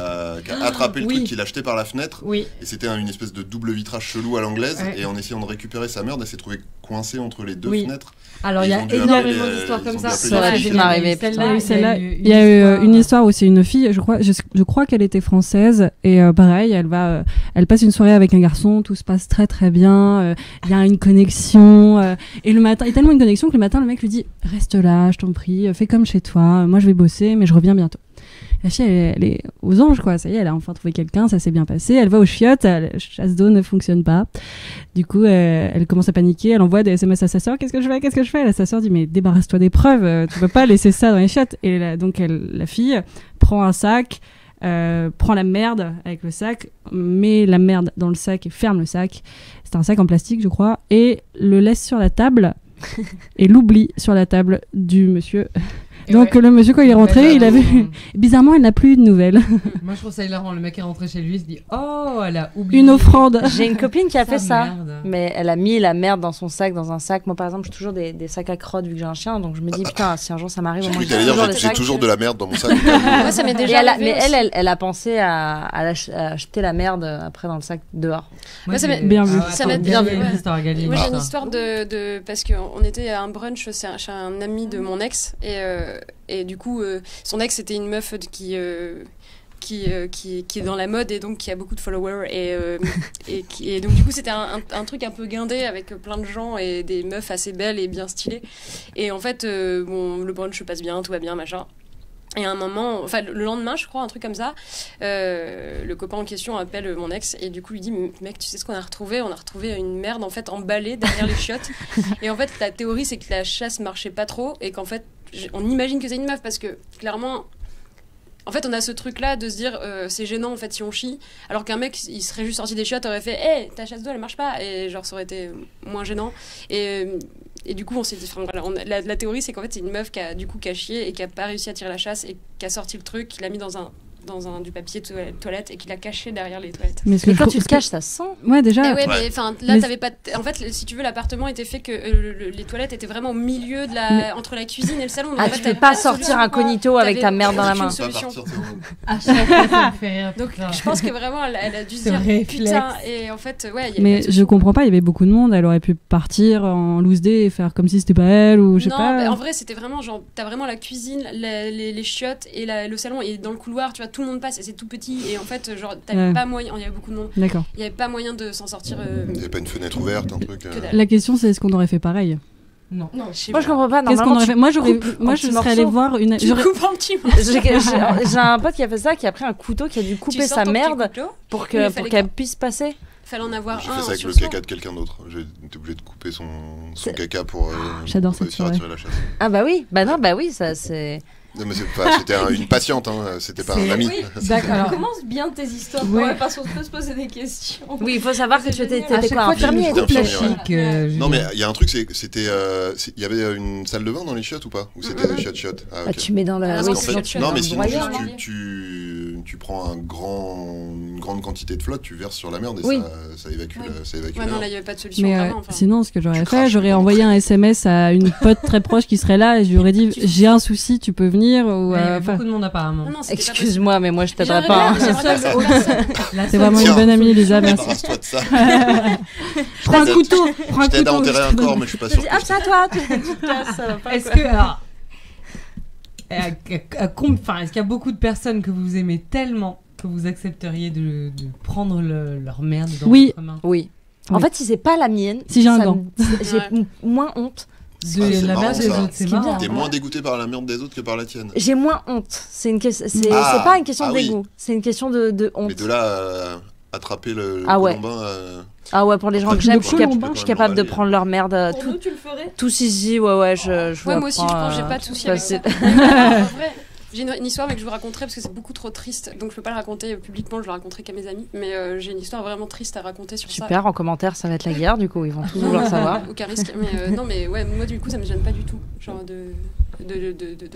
qui a attrapé le oui. truc, qui l'a jeté par la fenêtre. Oui. Et c'était une espèce de double vitrage chelou à l'anglaise. Ouais. Et en essayant de récupérer sa merde, elle s'est trouvée coincée entre les deux Oui. fenêtres. Alors, il y Ils a ont dû énormément appeler, d'histoires ils comme ont ça. dû appeler Ça aurait la pu fille. m'arriver. Celle-là, Oui, celle-là, eu il y a eu une histoire où c'est une fille, je crois qu'elle était française, et pareil, elle passe une soirée avec un garçon, tout se passe très très bien, il y a une connexion, et le matin, il y a tellement une connexion que le matin, le mec lui dit « Reste là, je t'en prie, fais comme chez toi, moi je vais bosser, mais je reviens bientôt. » La fille, elle est aux anges, quoi. Ça y est, elle a enfin trouvé quelqu'un, ça s'est bien passé. Elle va aux chiottes, la chasse d'eau ne fonctionne pas. Du coup, elle commence à paniquer, elle envoie des SMS à sa sœur. Qu'est-ce que je fais? Et sa sœur dit, mais débarrasse-toi des preuves, tu peux pas laisser ça dans les chiottes. Et donc, la fille prend un sac, prend la merde avec le sac, met la merde dans le sac et ferme le sac. C'est un sac en plastique, je crois, et le laisse sur la table et l'oublie sur la table du monsieur. Et Donc ouais. le monsieur, quand il est rentré, il a vu... Mmh. Bizarrement, elle n'a plus eu de nouvelles. Moi, je trouve ça hilarant. Le mec est rentré chez lui, il se dit oh, elle a oublié. Une offrande. J'ai une copine qui a fait ça. Merde. Mais elle a mis la merde dans son sac, dans un sac. Moi, par exemple, j'ai toujours des sacs à crottes vu que j'ai un chien. Donc je me dis, putain, si un jour ça m'arrive, J'ai moi cru j'ai que t'allais dire, toujours des j'ai sacs. toujours de la merde dans mon sac. Moi, ça m'est Et déjà arrivé. mais aussi. elle a pensé à jeter la merde après dans le sac dehors. Moi, ça j'ai- m'est- Bien vu. Ah, Ça attends, m'est bien Gaëlle, vu, ouais. l'histoire, Gaëlle, Moi, j'ai une l'histoire. histoire de parce qu'on était à un brunch chez un ami de mon ex et du coup son ex était une meuf qui est dans la mode et donc qui a beaucoup de followers et donc du coup c'était un truc un peu guindé avec plein de gens et des meufs assez belles et bien stylées et en fait bon le brunch se passe bien, tout va bien machin. Et à un moment, enfin le lendemain, je crois, un truc comme ça, le copain en question appelle mon ex et du coup lui dit mec, tu sais ce qu'on a retrouvé? On a retrouvé une merde en fait emballée derrière les chiottes. Et en fait, la théorie c'est que la chasse marchait pas trop et qu'en fait, on imagine que c'est une meuf parce que clairement. En fait, on a ce truc-là de se dire c'est gênant en fait si on chie, alors qu'un mec il serait juste sorti des chiottes aurait fait hey, ta chasse d'eau elle marche pas et genre ça aurait été moins gênant et du coup on s'est dit voilà, la théorie c'est qu'en fait c'est une meuf qui a chié et qui a pas réussi à tirer la chasse et qui a sorti le truc, qui l'a mis dans du papier toilette et qui l'a caché derrière les toilettes. Mais ce Et que quand je tu le trouve- caches, ça sent. Ouais, déjà. Eh ouais, Ouais. mais enfin là Mais- t'avais pas en fait si tu veux l'appartement était fait que les toilettes étaient vraiment au milieu de entre la cuisine et le salon. Donc, Ah, en tu fait, peux t'avais pas de sortir solution. incognito avec ta T'avais merde dans la aucune main. Pas solution. partir, c'est bon. À chaque fois, ça me fait rire. Donc putain. je pense que vraiment elle a dû se Ce dire réflexe. putain et en fait ouais. il y a Mais pas de je comprends pas, il y avait beaucoup de monde, elle aurait pu partir en loose day et faire comme si c'était pas elle ou je sais non, pas. bah, en vrai, c'était vraiment genre, t'as vraiment la cuisine, les chiottes et le salon, et dans le couloir, tu vois, tout le monde passe et c'est tout petit et en fait genre t'avais pas moyen, il y avait beaucoup de monde, D'accord. il y avait pas moyen de s'en sortir. Il n'y avait pas une fenêtre ouverte, un truc. Que dalle. La question, c'est est-ce qu'on aurait fait pareil? Non. Non, Moi, je comprends pas. Qu'est-ce qu'on Normalement, aurait fait? Moi, en je petits serais allée morceaux. voir une. Tu j'aurais- coupes un petit morceau. j'ai un pote qui a fait ça, qui a pris un couteau, qui a dû Tu couper sors sa ton petit merde couteau, pour Oui, que mais pour fallait qu'elle puisse passer. fallait en avoir J'ai un fait ça avec sur le soi. caca de quelqu'un d'autre. J'ai été obligé de couper son C'est- caca pour J'adore pour cette réussir à soirée. tirer la chasse. Ah bah oui, bah non, bah oui, ça c'est. Non, mais c'était une patiente, hein, c'était pas un ami. Oui, D'accord. Alors, commence bien tes histoires, Ouais. parce qu'on peut se poser des questions. Oui, il faut savoir que tu étais à chaque quoi, fois, tu me infirmier. coupes la infirmier, chic. Non, mais il y a un truc, c'était. Il y avait une salle de bain dans les chiottes ou pas? Ou c'était des chiottes? Ah, Bah, ok. tu mets dans la. Ah, Parce oui, qu'en sinon fait, tu non, mets mais dans sinon, le juste, broyeur. tu prends une grande quantité de flotte, tu verses sur la merde et Oui. ça évacue Oui. ça évacue Ouais, la non, là, merde. il n'y avait pas de solution. Mais vraiment, enfin. sinon, ce que j'aurais Tu fait, craches. j'aurais envoyé un SMS à une pote très proche qui serait là et je lui aurais dit j'ai un souci, tu peux venir ou il y avait enfin, beaucoup de monde apparemment. Non, non, c'était pas possible. Excuse-moi, mais moi je t'aiderais J'aimerais pas. bien, hein. j'aimerais bien La que ça- La c'est seule- vraiment une Tiens. bonne amie, Elisa, merci. Débarrasse-toi de ça. Prends un couteau, prends un Je t'aide à couteau. enterrer un corps, mais je suis pas sûr. Ah, c'est à toi, tu te casses, ça va pas. Est-ce que alors, est-ce qu'il y a beaucoup de personnes que vous aimez tellement que vous accepteriez de prendre leur merde dans Oui. votre main? Oui. En Oui. fait, si c'est pas la mienne, Si j'ai un ça gant. me- j'ai Ouais. moins honte. Ah, De c'est la marrant, merde des ça. autres, c'est Ce qui est marrant. bien. T'es moins dégoûté par la merde des autres que par la tienne. J'ai moins honte. C'est Ah. pas une question Ah oui. d'égo. C'est une question de honte. Mais de là à attraper le Ah ouais. colombin. Ah ouais, pour les gens Après, que tu j'aime, peux je suis, pas- cap- tu peux je quand suis même capable de l'emballer. prendre leur merde. Pour nous, tu le ferais? Tout ici, ouais, je Ouais, moi aussi, je prends, pense, j'ai pas de soucis ça, avec ça. c'est- En vrai, j'ai une histoire, mais que je vous raconterai parce que c'est beaucoup trop triste. Donc je peux pas la raconter publiquement, je la raconterai qu'à mes amis. Mais j'ai une histoire vraiment triste à raconter sur ça. Super, en commentaire, ça va être la guerre, du coup, ils vont tous vouloir savoir. Aucun risque. Mais non, mais ouais, moi du coup, ça me gêne pas du tout. Genre de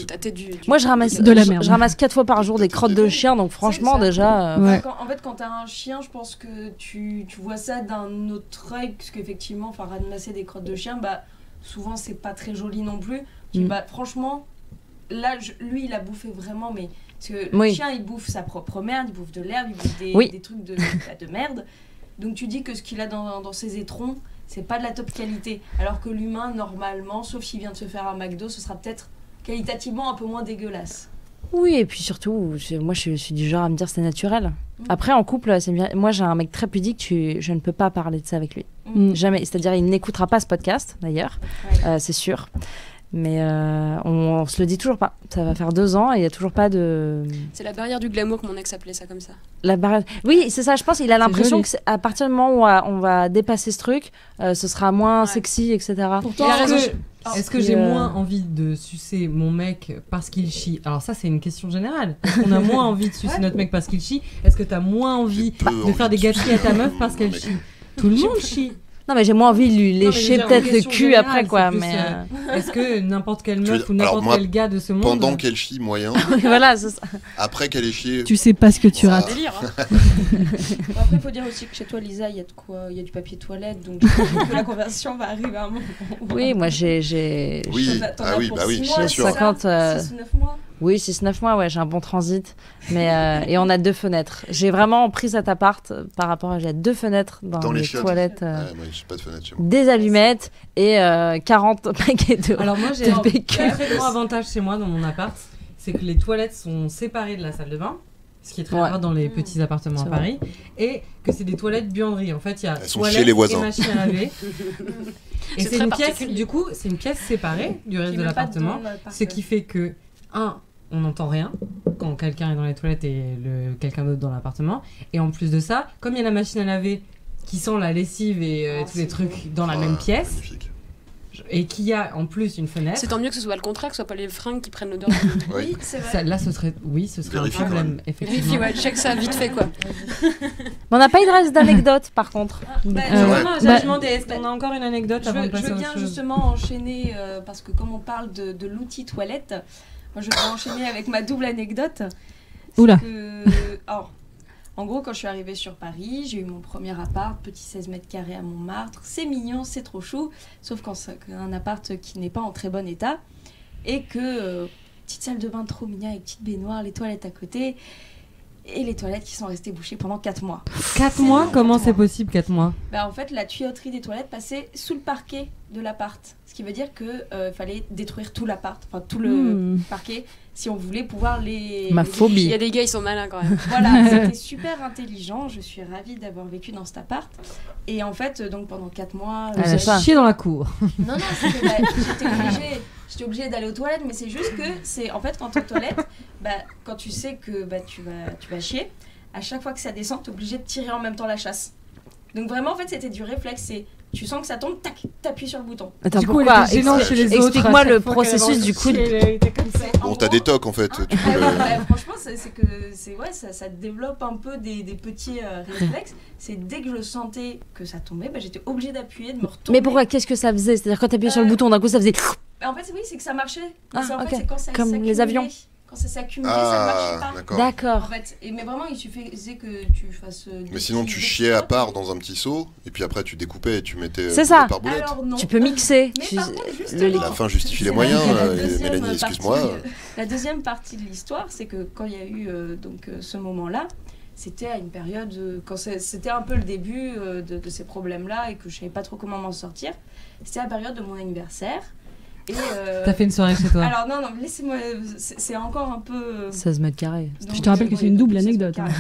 tâter du. Moi, je ramasse, De la merde. je ramasse 4 fois par jour des crottes de chien, donc franchement, ça. déjà. Ouais. En fait, quand t'as un chien, je pense que tu vois ça d'un autre œil, parce qu'effectivement, ramasser des crottes de chien, bah, souvent, c'est pas très joli non plus. Tu dis, bah, franchement, là, lui, il a bouffé vraiment, mais. Parce que Oui. le chien, il bouffe sa propre merde, il bouffe de l'herbe, il bouffe Oui. des trucs de merde. Donc, tu dis que ce qu'il a dans ses étrons, c'est pas de la top qualité. Alors que l'humain, normalement, sauf s'il vient de se faire un McDo, ce sera peut-être qualitativement un peu moins dégueulasse. Oui, et puis surtout, moi, je suis du genre à me dire c'est naturel. Après, en couple, c'est bien. Moi, j'ai un mec très pudique, je ne peux pas parler de ça avec lui. Mm. Jamais. C'est-à-dire, il n'écoutera pas ce podcast, d'ailleurs, Ouais. c'est sûr. Mais on se le dit toujours pas. Ça va faire 2 ans et il y a toujours pas de. C'est la barrière du glamour que mon ex appelait ça comme ça. La barrière. Oui, c'est ça. Je pense qu'il a l'impression joli. que à partir du moment où on va dépasser ce truc, ce sera moins Ouais. sexy, etc. Pourtant, Il a raison. Est-ce que Et j'ai euh, moins envie de sucer mon mec parce qu'il chie? Alors ça, c'est une question générale. Est-ce qu'on a moins envie de sucer notre mec parce qu'il chie? Est-ce que t'as moins envie J'ai peu de faire envie des de gâteries à ta sucer meuf un parce qu'elle mec. chie? Tout le monde chie. Non, mais j'ai moins envie de lui Non, mais lécher déjà, peut-être en le question cul générale, après, c'est quoi. plus, Mais Est-ce que n'importe quelle Tu veux meuf dire- ou n'importe alors, moi, quel gars de ce monde... Pendant qu'elle chie, moyen. voilà, c'est ça. Après qu'elle ait chié. Tu sais pas ce que tu Ah. rates. Délire. Hein. Bon, après, il faut dire aussi que chez toi, Lisa, il y a de quoi, il y a du papier toilette, donc j'imagine que la conversion va arriver à un moment. Oui, moi j'ai. Oui, T'en as ah oui, pour bah oui, 6 j'ai mois, bien c'est sûr. ça 50, 6 ou 9 mois. Oui, 6-9 mois, ouais, j'ai un bon transit. Mais, et on a 2 fenêtres. J'ai vraiment pris cet appart par rapport à. J'ai 2 fenêtres dans les les chiottes. toilettes. Ouais, moi, j'ai pas de fenêtre chez moi. Des allumettes et 40 paquets de. Alors moi, j'ai un PQ. très très grand avantage chez moi dans mon appart, c'est que les toilettes sont séparées de la salle de bain, ce qui est très Ouais. rare dans les petits appartements à C'est Paris, et que c'est des toilettes buanderie. En fait, il y a Elles sont toilettes chez les voisins. et machine à laver. Et C'est c'est très une pièce, particulier. du coup, c'est une pièce séparée du reste Qui de met pas l'appartement, dedans l'appart. ce qui fait que, on n'entend rien quand quelqu'un est dans les toilettes et quelqu'un d'autre dans l'appartement. Et en plus de ça, comme il y a la machine à laver qui sent la lessive et tous les trucs dans la même pièce, Magnifique. et qu'il y a en plus une fenêtre, C'est tant mieux que ce soit le contraire, que ce soit pas les fringues qui prennent l'odeur. Ouais. Oui, c'est vrai. ça, là ce serait, un Vérifie quand problème, même. effectivement. Vérifie, ouais, check ça vite fait quoi. Mais on n'a pas eu de reste d'anecdotes par contre. Bah, vrai. Non, Bah, j'avais demandé, est-ce qu'on a encore une anecdote Je avant de veux, passer à autre bien chose justement enchaîner, parce que comme on parle de l'outil toilette, moi je vais enchaîner avec ma double anecdote. C'est Oula. que- alors, en gros, quand je suis arrivée sur Paris, j'ai eu mon premier appart, petit 16 mètres carrés à Montmartre. C'est mignon, c'est trop chou, sauf quand c'est un appart qui n'est pas en très bon état. Et que petite salle de bain trop mignonne avec petite baignoire, les toilettes à côté. et les toilettes qui sont restées bouchées pendant 4 mois. 4 mois, long, comment 4 c'est mois. possible 4 mois? Bah, en fait, la tuyauterie des toilettes passait sous le parquet de l'appart. Ce qui veut dire qu'il fallait détruire tout l'appart, enfin tout le parquet, si on voulait pouvoir les... Ma les phobie. Il y a des gars, ils sont malins quand même. Voilà, c'était super intelligent. Je suis ravie d'avoir vécu dans cet appart. Et en fait, donc pendant 4 mois... Ah, c'est ça. Chier dans la cour. Non, c'était, j'étais obligée d'aller aux toilettes, mais c'est juste que, c'est en fait, quand tu es aux toilettes, quand tu sais que tu vas chier, à chaque fois que ça descend, tu es obligé de tirer en même temps la chasse. Donc vraiment, en fait, c'était du réflexe. C'est, tu sens que ça tombe, tac, t'appuies sur le bouton. Attends, Du coup, elle pourquoi était gênante chez les autres, Explique-moi à le chaque fois qu'elle processus avait du coup. Bon, t'as des tocs en fait. Tu peux Franchement, c'est que ça développe un peu des petits réflexes. C'est dès que je sentais que ça tombait, j'étais obligée d'appuyer, de me retourner. Mais pourquoi? Qu'est-ce que ça faisait? C'est-à-dire quand t'appuyais sur le bouton, d'un coup ça faisait. En fait, oui, c'est que ça marchait. Ah, En ok. fait, c'est quand ça Comme les s'accumulait. avions. Quand ça s'accumulait, ça ne Ah, marchait pas. d'accord. En D'accord. fait, mais vraiment, il suffisait que tu fasses. Mais sinon, tu chiais à part dans un petit seau, et puis après, tu découpais et tu mettais C'est ça. par boulette. Alors non. Tu peux mixer. Mais Tu- par contre, le justement, liquide. La fin justifie les c'est moyens, la deuxième Mélanie, partie- excuse-moi. La deuxième partie de l'histoire, c'est que quand il y a eu ce moment-là, c'était à une période, quand c'était un peu le début de ces problèmes-là et que je savais pas trop comment m'en sortir. C'était la période de mon anniversaire. Et, T'as fait une soirée chez toi? alors non, laissez-moi, c'est encore un peu... 16 mètres carrés. Donc, Je te rappelle que c'est une double anecdote, carré.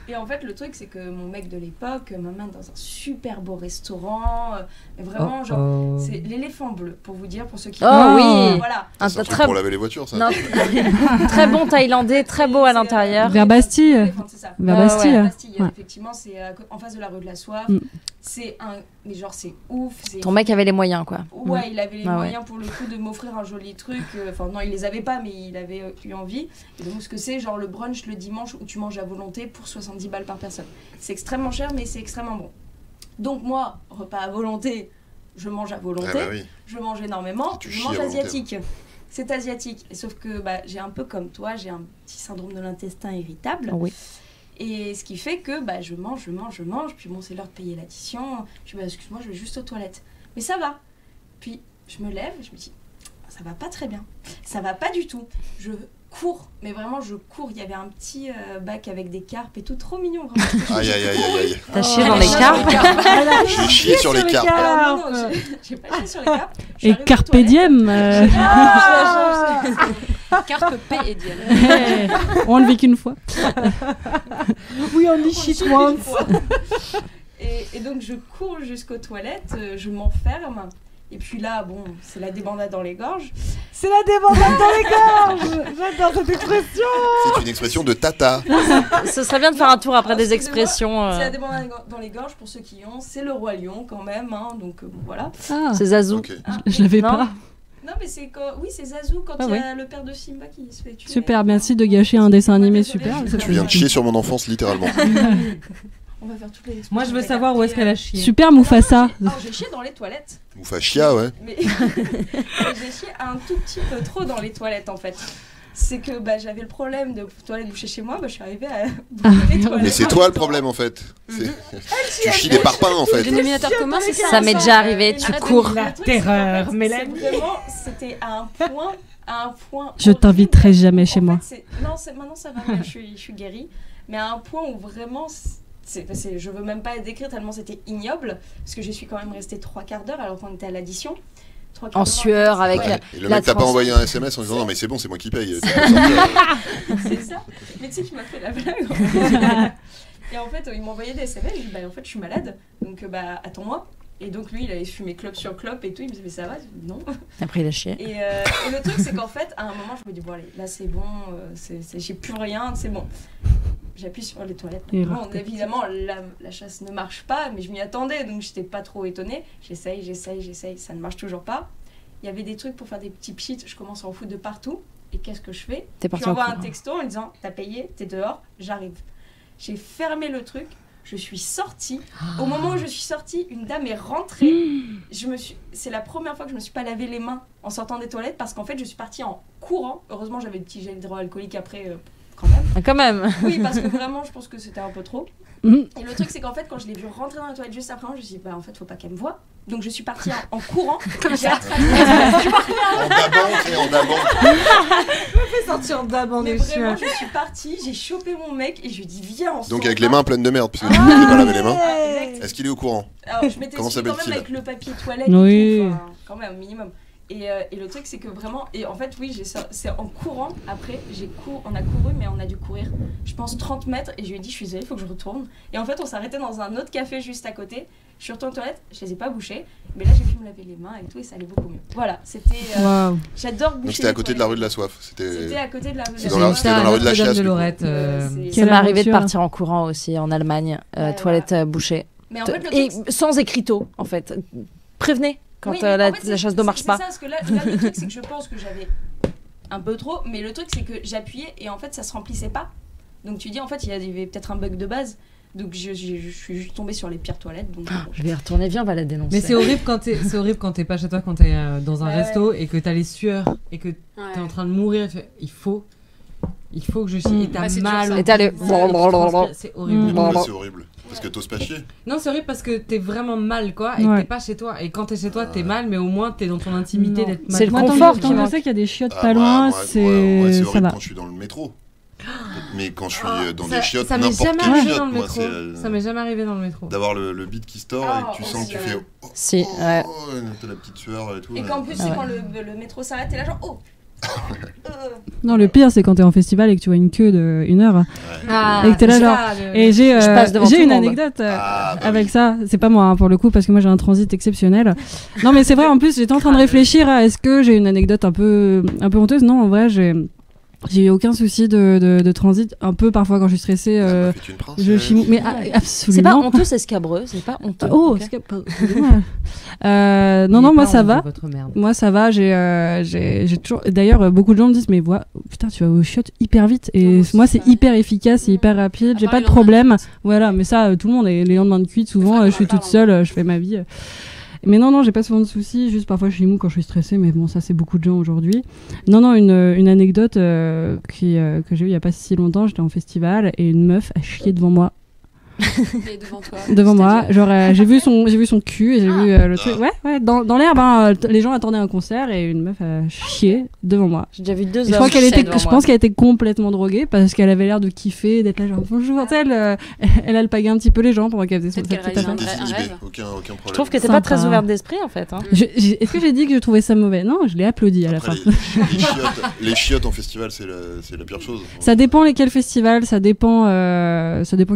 Et en fait, le truc, c'est que mon mec de l'époque m'amène dans un super beau restaurant. Mais vraiment, genre, c'est l'éléphant bleu, pour vous dire, pour ceux qui... Oh oui. Voilà. Un C'est un truc très pour laver les voitures, ça. non. Très bon thaïlandais, très beau à l'intérieur. Vers Bastille. C'est ça. Vers Ah, Bastille. ouais. Bastille, Ouais. effectivement, c'est en face de la rue de la Soif. Mm. C'est un... Mais genre, c'est ouf. Ton mec avait les moyens, quoi. Ouais, il avait les Ah ouais. moyens pour le coup de m'offrir un joli truc. Enfin, non, il les avait pas, mais il avait eu envie. Et donc, ce que c'est, genre le brunch le dimanche où tu manges à volonté pour 70 balles par personne. C'est extrêmement cher, mais c'est extrêmement bon. Donc, moi, repas à volonté, je mange à volonté. Ah bah oui. Je mange énormément. Et tu Je chies mange à volonté. asiatique. C'est asiatique. Et sauf que j'ai un peu comme toi, j'ai un petit syndrome de l'intestin irritable. Oui. Et ce qui fait que je mange. Puis bon, c'est l'heure de payer l'addition. Je dis, excuse-moi, je vais juste aux toilettes. Mais ça va. Puis je me lève et je me dis, ça va pas très bien. Ça va pas du tout. Je cours, mais vraiment je cours. Il y avait un petit bac avec des carpes et tout, trop mignon. Vraiment. Aïe, aïe, aïe, aïe, aïe. T'as chié dans les carpes. J'ai chié sur les cartes. Alors non, j'ai pas chié sur les carpes. Je suis Et arrivée aux Carpe toilettes. Diem. Carpe P et Diane. On le vit qu'une fois. Oui, on y shit once. Et donc je cours jusqu'aux toilettes, je m'enferme. Et puis là, bon, c'est la débandade dans les gorges. C'est la débandade dans les gorges. J'adore cette expression. C'est une expression de tata. Ce serait bien de faire un tour après des Excusez-moi, expressions. C'est la débandade dans les gorges pour ceux qui y ont. C'est le roi lion quand même, hein, donc bon, voilà. Ah, C'est Zazou. Ok. je l'avais Non. pas. Non, mais c'est quand... Oui, c'est Zazu quand Ah il y a le père de Simba qui se fait tuer. Super, merci de gâcher un dessin animé Ouais, super. désolée, Tu viens de chier sur mon enfance, littéralement. On va faire toutes les Moi, je veux savoir où est-ce qu'elle a chié. Super Mufasa. Alors, j'ai chié dans les toilettes. Moufa chia, ouais. Mais j'ai chié un tout petit peu trop dans les toilettes, en fait. C'est que j'avais le problème de toilettes bouchées chez moi, je suis arrivée à boucher les toilettes. Mais c'est toi le problème, en fait. Tu chies des parpaings, en Le fait. dénominateur commun, c'est ça. Ça m'est déjà arrivé, tu Arrête de cours. me dire le truc, c'est terreur, qu'en fait, Mélanie. c'est vraiment, c'était à un point. Je horrible. t'inviterai jamais chez En moi. fait, non, maintenant ça va mieux, je suis guérie. Mais à un point où vraiment, je veux même pas le décrire tellement c'était ignoble, parce que je suis quand même restée 3/4 d'heure alors qu'on était à l'addition. 3/4 En d'heure. sueur avec. Ouais. Et le la mec t'a pas trans- envoyé un SMS en disant non mais c'est bon, c'est moi qui paye. Tu peux sortir. C'est ça. Mais tu sais qu'il m'a fait la blague. En fait. Et en fait, il m'a envoyé des SMS. Je lui ai dit, en fait, je suis malade. Donc, attends-moi. Et donc, lui, il allait fumer clope sur clope et tout. Il me disait, mais ça va? Je dis, non. Après, il a chié. Et le truc, c'est qu'en fait, à un moment, je me dis, bon, allez, là, c'est bon. J'ai plus rien. C'est bon. J'appuie sur les toilettes. Et Bon, reparti. évidemment, la chasse ne marche pas. Mais je m'y attendais. Donc, j'étais pas trop étonnée. J'essaye. Ça ne marche toujours pas. Il y avait des trucs pour faire des petits pchits. Je commence à en foutre de partout. Et qu'est-ce que je fais? T'es Je parti lui en envoie un cours. texto en disant t'as payé, t'es dehors, j'arrive. J'ai fermé le truc, je suis sortie. Au moment où je suis sortie, une dame est rentrée. C'est la première fois que je me suis pas lavé les mains en sortant des toilettes parce qu'en fait je suis partie en courant. Heureusement j'avais le petit gel hydroalcoolique après quand même. Ah, quand même. Oui, parce que vraiment, je pense que c'était un peu trop. Mhm. Et le truc, c'est qu'en fait, quand je l'ai vu rentrer dans la toilette juste après, je me suis dit, bah en fait, faut pas qu'elle me voie. Donc je suis partie en courant. J'ai attrapé. En dabant. sortir en dabant Mais des vraiment, chiottes. je suis partie, j'ai chopé mon mec et je lui ai dit, viens, on Donc s'en avec va. les mains pleines de merde, puisque tu n'as pas lavé les mains. Ah, exact. Est-ce qu'il est au courant? Alors, je m'étais Comment essuyée quand même s'appelle-t-il? avec le papier toilette Oui. et tout, enfin, quand même, minimum. Et le truc, c'est que vraiment, et en fait, oui, c'est en courant, après, on a couru, mais on a dû courir, je pense, 30 mètres, et je lui ai dit, je suis désolée, il faut que je retourne. Et en fait, on s'arrêtait dans un autre café juste à côté, je suis retournée aux toilettes, je les ai pas bouchées, mais là, j'ai pu me laver les mains et tout, et ça allait beaucoup mieux. Voilà, c'était... Waouh. J'adore boucher. Donc c'était à les côté de la rue toilettes. de la soif. C'était à côté de la rue de C'est la dans la- Soif. c'était dans la rue de la Chiasse, de du coup. Lorette. C'est- Ça Quelle m'est arrivé de aventure. partir en courant aussi en Allemagne, Ouais, toilette bouchée. Mais en fait, le Et truc, sans écriteau, en fait. Prévenez quand oui, mais la, en fait, la chasse d'eau marche pas. C'est ça, parce que là, le truc, c'est que je pense que j'avais un peu trop, mais le truc, c'est que j'appuyais et en fait, ça se remplissait pas. Donc tu dis, en fait, il y avait peut-être un bug de base. Donc je suis juste tombée sur les pires toilettes. Donc, bon. Je vais y retourner, viens, on va la dénoncer. Mais c'est horrible quand t'es pas chez toi, quand t'es dans un Ouais, resto et que t'as les sueurs et que t'es en train de mourir. Tu fais, il faut que je chie. Et t'as Bah, c'est mal. dur, ça. au Et t'as le- visage, tu transpires, c'est horrible. Mm. Bah, c'est horrible. Parce que t'oses pas chier. Non, c'est horrible parce que t'es vraiment mal, quoi, et Ouais. que t'es pas chez toi. Et quand t'es chez toi, t'es mal, mais au moins t'es dans ton intimité Non. d'être mal. C'est le Moi, confort qui tant que je manque. sais qu'il y a des chiottes Ah, pas moi, loin, moi, c'est moi, ça horrible va. quand je suis dans le métro. Mais quand je suis dans Ça- des chiottes, ça m'est n'importe jamais quelle arrivé chiotte, dans le moi, métro. c'est Ça m'est jamais arrivé dans le métro. d'avoir le beat qui se tord et que tu sens que tu fais. Si, ouais. T'as la petite sueur et tout. Et qu'en plus, Ah c'est ouais. quand le métro s'arrête, t'es là genre, oh Non, le pire, c'est quand t'es en festival et que tu vois une queue de 1 heure. Ah, Et que t'es là, genre, Et j'ai Je passe devant tout j'ai le une monde. anecdote Ah, bah avec oui. ça. C'est pas moi, hein, pour le coup, parce que moi j'ai un transit exceptionnel. Non, mais c'est vrai, en plus, j'étais en train de réfléchir à est-ce que j'ai une anecdote un peu honteuse. Non, en vrai, j'ai eu aucun souci de transit. Un peu parfois quand je suis stressée, Ça m'a fait une princesse. je chimou. Mais C'est pas absolument. honteux, c'est scabreux, c'est pas honteux. Oh, Ok. excusez-moi. Non, moi ça va. Votre merde. Moi ça va, j'ai toujours. D'ailleurs, beaucoup de gens me disent mais putain, tu vas aux chiottes hyper vite et Non, moi c'est c'est pas- hyper efficace, c'est hyper rapide, j'ai pas de À part les problème. lendemains de cuite. Voilà, mais ça tout le monde et les lendemains de cuite souvent, Enfin, je suis on en toute parle, seule, je fais ma vie. Mais non, j'ai pas souvent de soucis, juste parfois je suis mou quand je suis stressée, mais bon, ça c'est beaucoup de gens aujourd'hui. Non, une anecdote que j'ai eue il y a pas si longtemps, j'étais en festival et une meuf a chié devant moi. Et devant toi. Devant moi, C'est-à-dire- genre j'ai vu son cul et j'ai vu le truc, ouais, dans l'herbe, hein, les gens attendaient un concert et une meuf a chié devant moi. J'ai déjà vu 2 Et hommes. je crois qu'elle chier était, devant je moi. pense qu'elle était complètement droguée parce qu'elle avait l'air de kiffer, d'être là genre bonjour, tu sais, elle alpaguait un petit peu les gens pendant qu'elle faisait sa Peut-être petite qu'elle affaire. réalise un Désinhibé, rêve. aucun problème. Je trouve que t'es Sympa. pas très ouverte d'esprit en fait. Hein. Est-ce que j'ai dit que je trouvais ça mauvais? Non, je l'ai applaudi à la Après, fin. les chiottes en festival, c'est la pire chose. Ça dépend lesquels festivals, ça dépend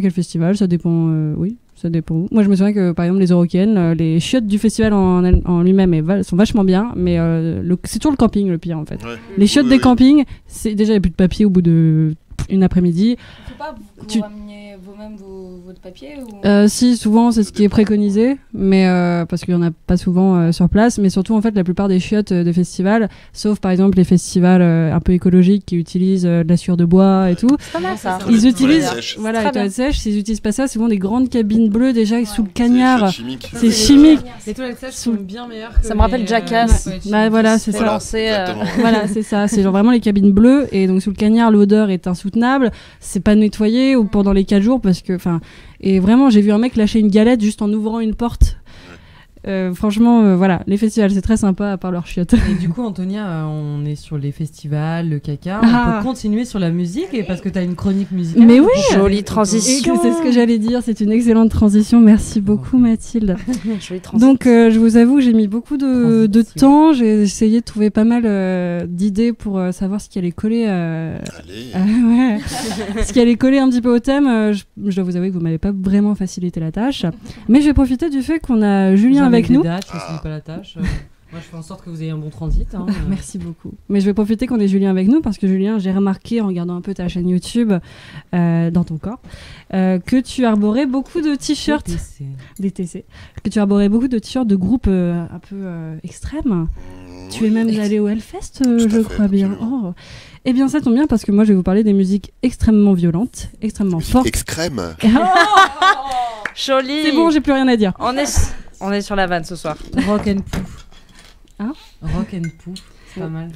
quel festival, ça dépend, oui, ça dépend. Moi, je me souviens que par exemple les Eurocaines, les chiottes du festival en lui-même sont vachement bien, mais c'est toujours le camping le pire en fait. Ouais. Les chiottes Oui, des oui. campings, c'est déjà il n'y a plus de papier au bout de une après-midi. Faut pas vous Tu- ramener vous-même votre papier ou... Si, souvent c'est ce qui est préconisé, mais parce qu'il y en a pas souvent sur place, mais surtout en fait la plupart des chiottes des festivals, sauf par exemple les festivals un peu écologiques qui utilisent de la sueur de bois et tout, C'est pas mal ça. Toilettes- ils utilisent toilettes sèches. voilà Très les toilettes sèches, s'ils utilisent pas ça, c'est souvent des grandes cabines bleues déjà sous le C'est des cagnard. chiottes chimiques. C'est chimique. Les toilettes sèches Sous- sont bien meilleures que Ça me rappelle les, Jackass. toilettes Bah chimiques. voilà, c'est Pour ça. lancer, Exactement. Voilà, c'est ça. C'est genre vraiment les cabines bleues et donc sous le cagnard, l'odeur est insoutenable. C'est pas nettoyé ou pendant les 4 jours parce que, enfin, et vraiment, j'ai vu un mec lâcher une galette juste en ouvrant une porte. Franchement, voilà, les festivals, c'est très sympa à part leurs chiottes. Et du coup, Antonia, on est sur les festivals, le caca. Ah. On peut continuer sur la musique et parce que t'as une chronique musicale. Mais oui. Jolie Et transition. que c'est ce que j'allais dire. C'est une excellente transition. Merci beaucoup, Ok. Mathilde. Jolie transition. Donc, je vous avoue, j'ai mis beaucoup de Transition. temps. J'ai essayé de trouver pas mal d'idées pour savoir ce qui allait coller. Allez. Ouais. Ce qui allait coller un petit peu au thème, je dois vous avouer que vous m'avez pas vraiment facilité la tâche, mais je vais profiter du fait qu'on a Julien avec nous. Dates, ça, ce n'est pas la tâche. Moi, je fais en sorte que vous ayez un bon transit. Hein. Merci beaucoup. Mais je vais profiter qu'on ait Julien avec nous parce que Julien, j'ai remarqué en regardant un peu ta chaîne YouTube, dans ton corps, que tu arborais beaucoup de t-shirts DTC, que tu arborais beaucoup de t-shirts de groupes un peu extrêmes. Tu es même allé au Hellfest, Tout à je fait, crois bien. absolument. Oh. Eh bien, ça tombe bien parce que moi, je vais vous parler des musiques extrêmement violentes, extrêmement Musique fortes. extrême. Jolie. C'est bon, j'ai plus rien à dire. On est sur la vanne ce soir. Rock and Pouf. Hein Rock and Pouf, c'est pas mal.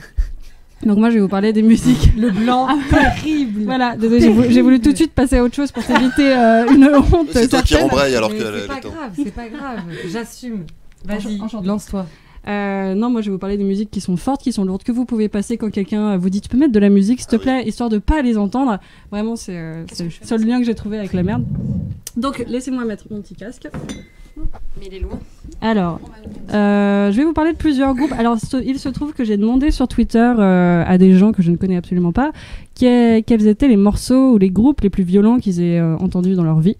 Donc moi je vais vous parler des musiques. Le blanc, terrible. Voilà, désolé, j'ai voulu tout de suite passer à autre chose pour t'éviter une honte. C'est toi qui certaine. rembraye alors Mais que c'est pas grave, c'est pas grave. J'assume. Vas-y, Enchantée. lance-toi. Non, moi je vais vous parler des musiques qui sont fortes, qui sont lourdes, que vous pouvez passer quand quelqu'un vous dit tu peux mettre de la musique s'il te plaît, histoire de pas les entendre. Vraiment, c'est le seul lien que j'ai trouvé avec la merde. Donc laissez-moi mettre mon petit casque. Mais il est loin. Alors, je vais vous parler de plusieurs groupes. Alors, il se trouve que j'ai demandé sur Twitter à des gens que je ne connais absolument pas quels étaient les morceaux ou les groupes les plus violents qu'ils aient entendus dans leur vie.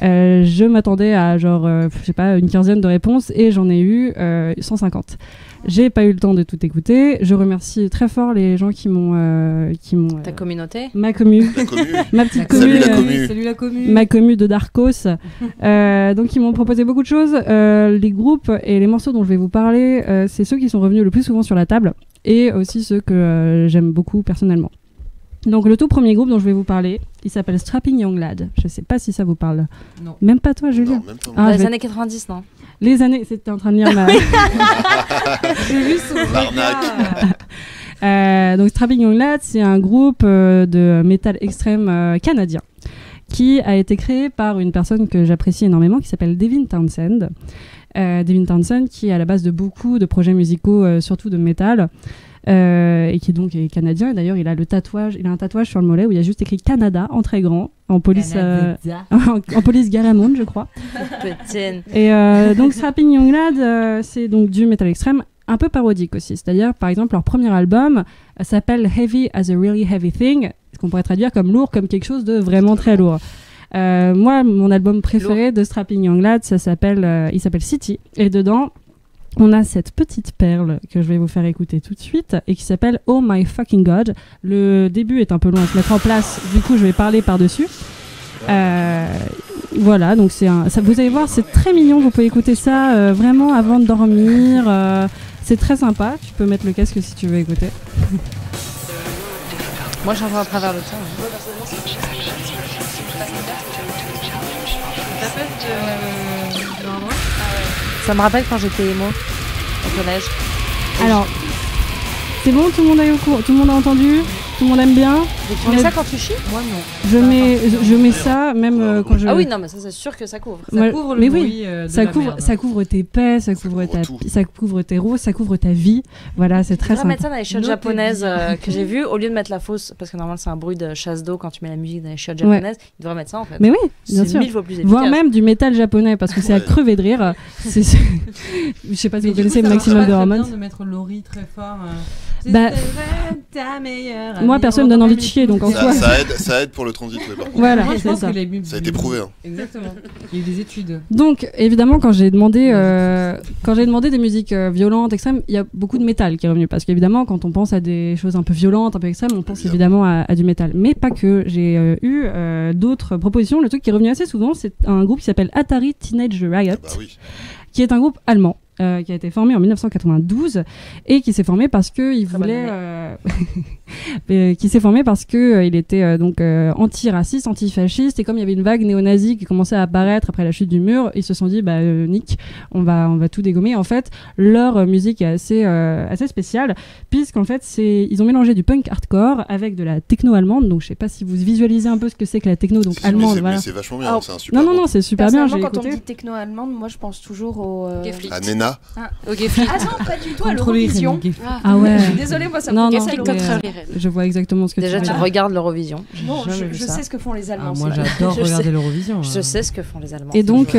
Je m'attendais à genre, je sais pas, une quinzaine de réponses et j'en ai eu 150. J'ai pas eu le temps de tout écouter. Je remercie très fort les gens qui m'ont Ta communauté. ma commu, La commu. ma petite Salut commu, la commu. Salut la commu. ma commu de Darkos. Donc ils m'ont proposé beaucoup de choses. Les groupes et les morceaux dont je vais vous parler, c'est ceux qui sont revenus le plus souvent sur la table et aussi ceux que j'aime beaucoup personnellement. Donc le tout premier groupe dont je vais vous parler, il s'appelle Strapping Young Lad. Je sais pas si ça vous parle. Non. Même pas toi, Julien. Non, même pas. Ah, Dans je les vais- années 90, non? Les années, c'était en train de lire ma... J'ai vu son L'arnaque. Donc Strapping Young Lad, c'est un groupe de métal extrême canadien qui a été créé par une personne que j'apprécie énormément qui s'appelle Devin Townsend. Devin Townsend qui est à la base de beaucoup de projets musicaux, surtout de métal. Et qui donc est canadien. Et d'ailleurs, il a un tatouage sur le mollet où il y a juste écrit Canada en très grand, en police, en police Garamond, je crois. Petite. Et donc Strapping Young Lad, c'est donc du métal extrême, un peu parodique aussi. C'est-à-dire, par exemple, leur premier album s'appelle Heavy as a Really Heavy Thing, ce qu'on pourrait traduire comme lourd, comme quelque chose de vraiment très lourd. Moi, mon album préféré de Strapping Young Lad, il s'appelle City. Et dedans, on a cette petite perle que je vais vous faire écouter tout de suite et qui s'appelle Oh My Fucking God. Le début est un peu long à se mettre en place, du coup je vais parler par-dessus. Voilà, donc vous allez voir, c'est très mignon, vous pouvez écouter ça vraiment avant de dormir. C'est très sympa, tu peux mettre le casque si tu veux écouter. Moi, j'entends à travers le temps. Ça me rappelle quand j'étais émo au collège. Alors, c'est bon, tout le monde est au courant, tout le monde a entendu, tout le monde aime bien. Et tu mets ça quand tu chies? Moi non. Je mets ça même quand je... Ah oui, non, mais ça, c'est sûr que ça couvre. Ça Ouais, couvre le mais oui, bruit de ça la couvre, merde. ça couvre tes paix, ça couvre tes roses, ça couvre ta vie. Voilà, c'est Tu très devrais mettre sympa. ça dans les chiottes Notez japonaises bien. que j'ai vues, au lieu de mettre la fausse, parce que normalement c'est un bruit de chasse d'eau quand tu mets la musique dans les chiottes Ouais. japonaises, ils devraient mettre ça en fait. Mais oui, bien C'est sûr. 1000 fois plus efficace. Voire même du métal japonais parce que c'est à Ouais. crever de rire. Je sais pas si Mais vous du coup, connaissez ça marche Maximum pas de très Romance. bien de mettre Laurie très fort. Bah, ta meilleure moi, amie. personne On me donne entend envie même de chier, les donc en coups. soi. Ça aide pour le transit, ouais, par contre. Voilà, Moi, je c'est pense ça. que les Ça a été prouvé. Hein. Exactement. Il y a eu des études. Donc, évidemment, quand j'ai demandé des musiques violentes, extrêmes, il y a beaucoup de métal qui est revenu. Parce qu'évidemment, quand on pense à des choses un peu violentes, un peu extrêmes, on pense évidemment à du métal. Mais pas que. J'ai eu d'autres propositions. Le truc qui est revenu assez souvent, c'est un groupe qui s'appelle Atari Teenage Riot, Bah oui. qui est un groupe allemand. Qui a été formé en 1992 et qui s'est formé parce que il Très bonne voulait qui s'est formé parce que il était donc anti-raciste, anti-fasciste, et comme il y avait une vague néo-nazie qui commençait à apparaître après la chute du mur, ils se sont dit Nick, on va tout dégommer. En fait, leur musique est assez spéciale puisqu'en fait ils ont mélangé du punk hardcore avec de la techno allemande. Donc je sais pas si vous visualisez un peu ce que c'est que la techno donc Si, allemande. mais voilà. c'est vachement bien, Alors, c'est un super Non, groupe. c'est super bien. J'ai Personnellement, quand on me écouté. dit techno-allemande, moi je pense toujours au. Geflicht. À Nena. Au Geflicht. Ah non, pas du tout, à Contrôler l'Eurovision. Ah ouais. Je suis désolée, moi ça me Non, fait non, casser mais, l'Eurovision. Je vois exactement ce que Déjà, tu tu veux dire. regardes l'Eurovision. Non, J'ai jamais vu je ça. sais ce que font les Allemands. Ah, moi c'est vrai. j'adore Je regarder sais. l'Eurovision. Je sais ce que font les Allemands. Et donc,